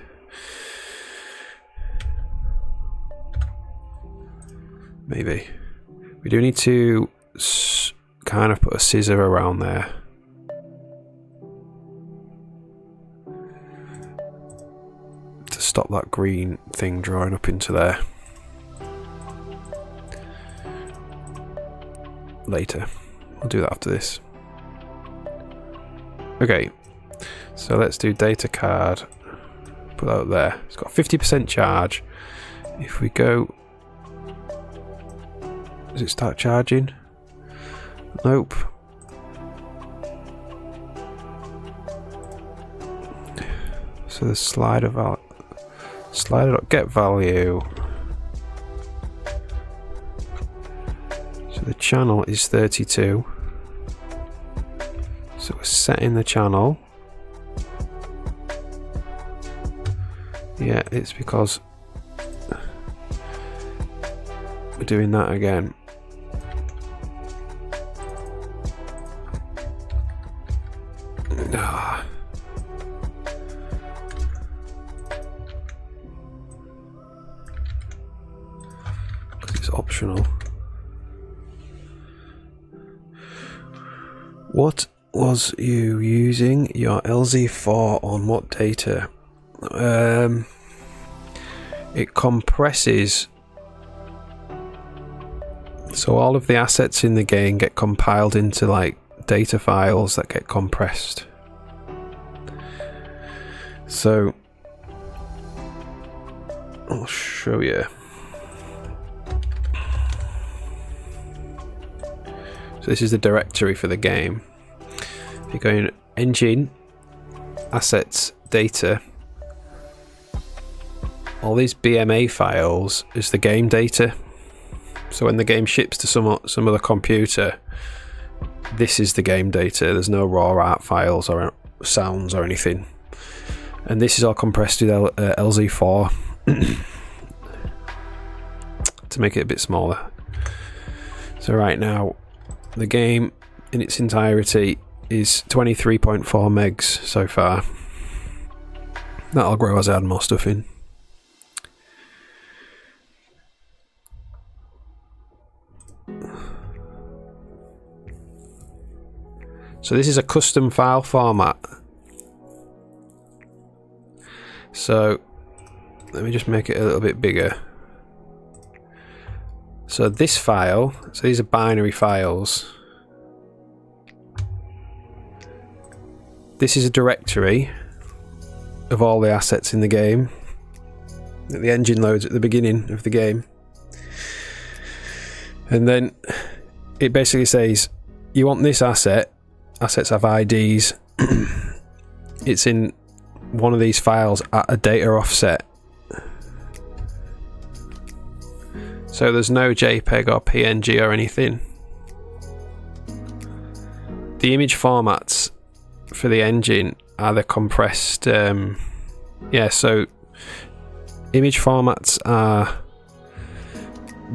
Maybe. We do need to kind of put a scissor around there. To stop that green thing drawing up into there. Later. We'll do that after this. Okay. So let's do data card, put that up there. It's got 50% charge. If we go, does it start charging? Nope. So the slider.get value. So the channel is 32. So we're setting the channel. Yeah, it's because we're doing that again. Because it's optional. What was you using your LZ4 on what data? It compresses, so all of the assets in the game get compiled into like data files that get compressed. So I'll show you. So this is the directory for the game. If you go in engine, assets, data, all these BMA files is the game data. So when the game ships to some other computer, this is the game data. There's no raw art files or sounds or anything. And this is all compressed with LZ4 to make it a bit smaller. So right now, the game in its entirety is 23.4 megs so far. That'll grow as I add more stuff in. So this is a custom file format. So let me just make it a little bit bigger. So this file, so these are binary files. This is a directory of all the assets in the game that the engine loads at the beginning of the game. And then it basically says, you want this asset, assets have IDs, it's in one of these files at a data offset. So there's no JPEG or PNG or anything. The image formats for the engine are the compressed, yeah, so image formats are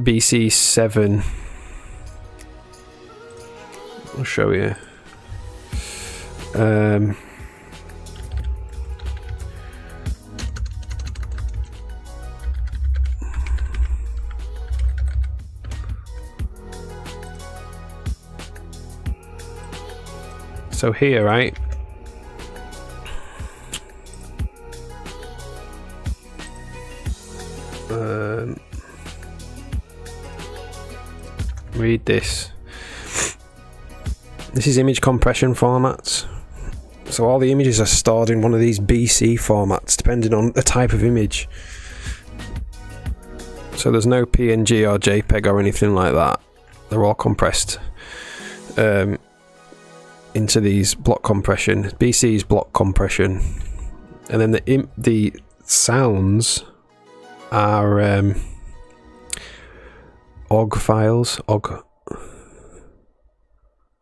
BC7. I'll show you. So here, right? Read this. This is image compression formats. So all the images are stored in one of these BC formats, depending on the type of image. So there's no PNG or JPEG or anything like that. They're all compressed into these block compression. BC is block compression, and then the sounds are OGG files. OGG.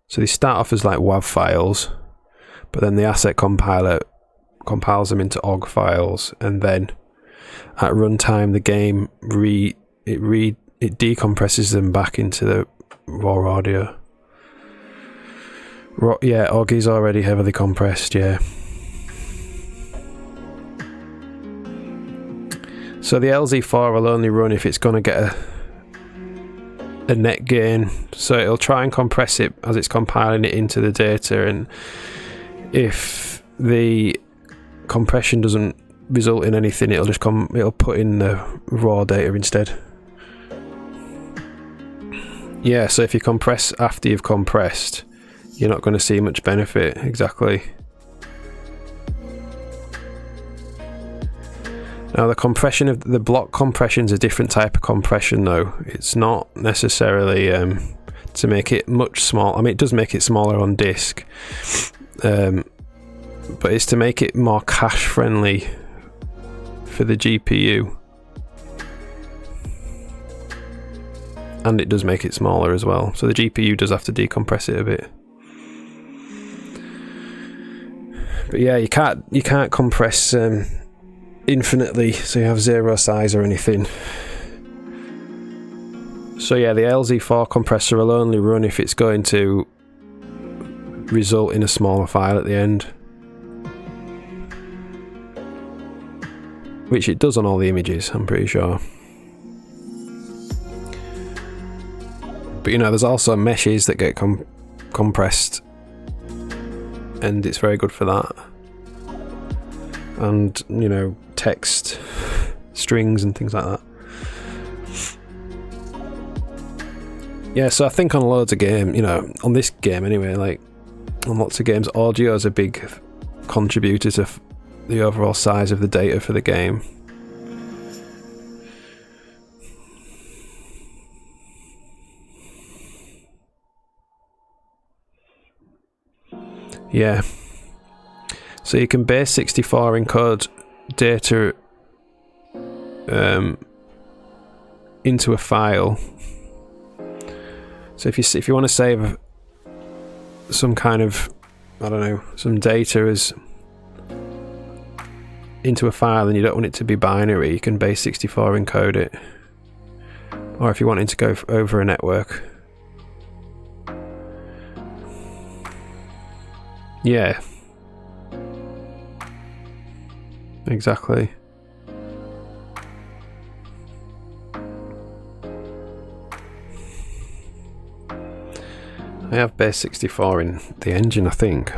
So they start off as like WAV files, but then the asset compiler compiles them into OGG files, and then at runtime the game it decompresses them back into the raw audio. Yeah, OGG is already heavily compressed, yeah. So the LZ4 will only run if it's going to get a net gain. So it'll try and compress it as it's compiling it into the data, and if the compression doesn't result in anything, it'll put in the raw data instead. Yeah, so if you compress after you've compressed, you're not going to see much benefit, exactly. Now the compression of the block compression is a different type of compression though. It's not necessarily to make it much smaller. I mean, it does make it smaller on disk, but it's to make it more cache friendly for the GPU. And it does make it smaller as well. So the GPU does have to decompress it a bit. But yeah, you can't compress infinitely, so you have zero size or anything. So yeah, the LZ4 compressor will only run if it's going to result in a smaller file at the end, which it does on all the images, I'm pretty sure. But you know, there's also meshes that get compressed, and it's very good for that. And you know, text strings and things like that. Yeah, so I think on loads of games, you know, on this game anyway, like on lots of games, audio is a big contributor to the overall size of the data for the game. Yeah. So you can base 64 encode data into a file. So if you want to save some kind of, I don't know, some data as into a file and you don't want it to be binary, you can base 64 encode it. Or if you want it to go over a network. Yeah. Exactly. I have base 64 in the engine, I think.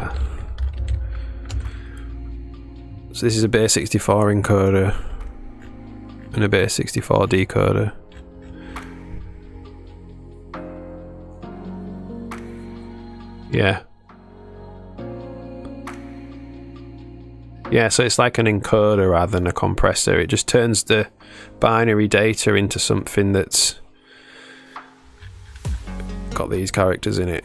So this is a base 64 encoder and a base 64 decoder. Yeah. Yeah, so it's like an encoder rather than a compressor. It just turns the binary data into something that's got these characters in it.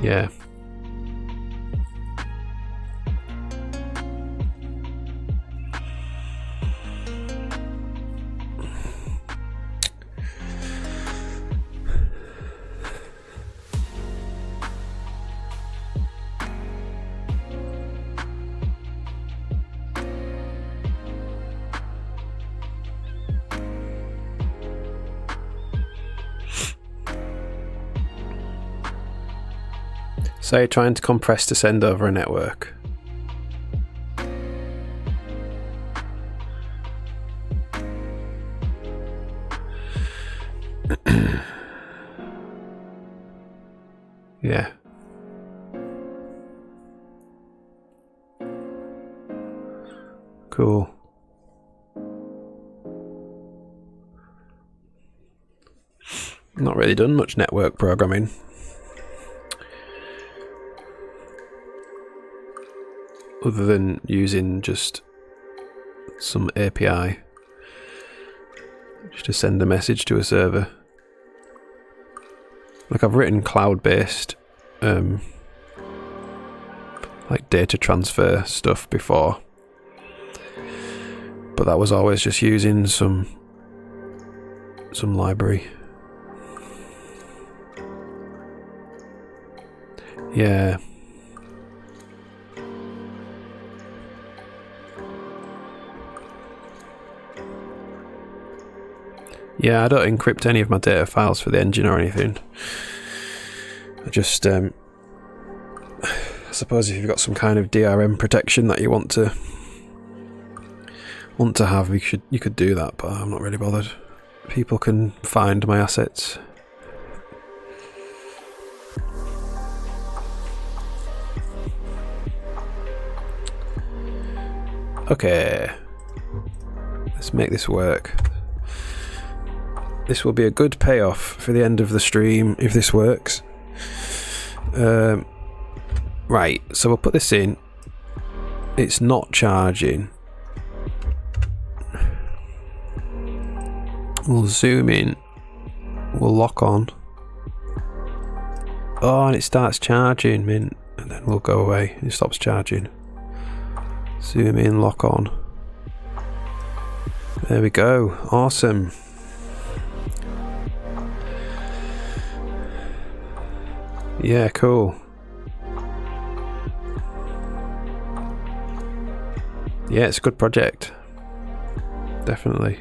Yeah. So you're trying to compress to send over a network. Yeah. Cool. Not really done much network programming. Other than using just some API just to send a message to a server. Like I've written cloud-based like data transfer stuff before, but that was always just using some library. Yeah. Yeah, I don't encrypt any of my data files for the engine or anything. I just, I suppose if you've got some kind of DRM protection that you want to have, you could do that, but I'm not really bothered. People can find my assets. Okay, let's make this work. This will be a good payoff for the end of the stream if this works. Right, so we'll put this in. It's not charging. We'll zoom in. We'll lock on. Oh, and it starts charging, mint. And then we'll go away. It stops charging. Zoom in, lock on. There we go. Awesome. Yeah, cool. Yeah, it's a good project. Definitely.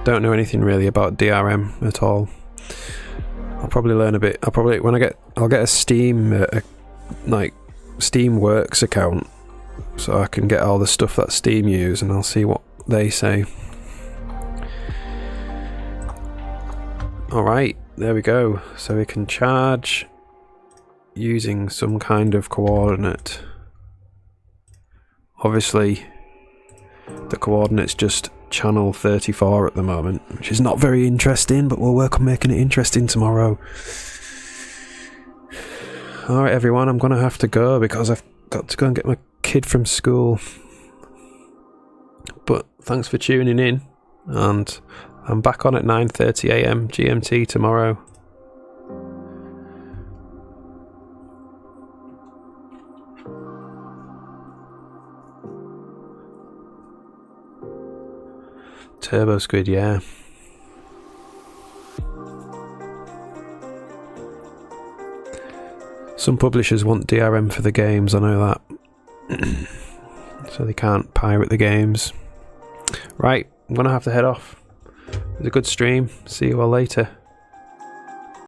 Don't know anything really about DRM at all. I'll probably learn a bit. I'll get a Steam like Steamworks account, so I can get all the stuff that Steam use, and I'll see what they say. All right. There we go. So we can charge using some kind of coordinate. Obviously, the coordinate's just channel 34 at the moment, which is not very interesting, but we'll work on making it interesting tomorrow. Alright everyone, I'm going to have to go because I've got to go and get my kid from school. But thanks for tuning in, and I'm back on at 9:30 AM GMT tomorrow. Turbo Squid, yeah. Some publishers want DRM for the games, I know that. So they can't pirate the games. Right, I'm going to have to head off. It was a good stream. See you all later.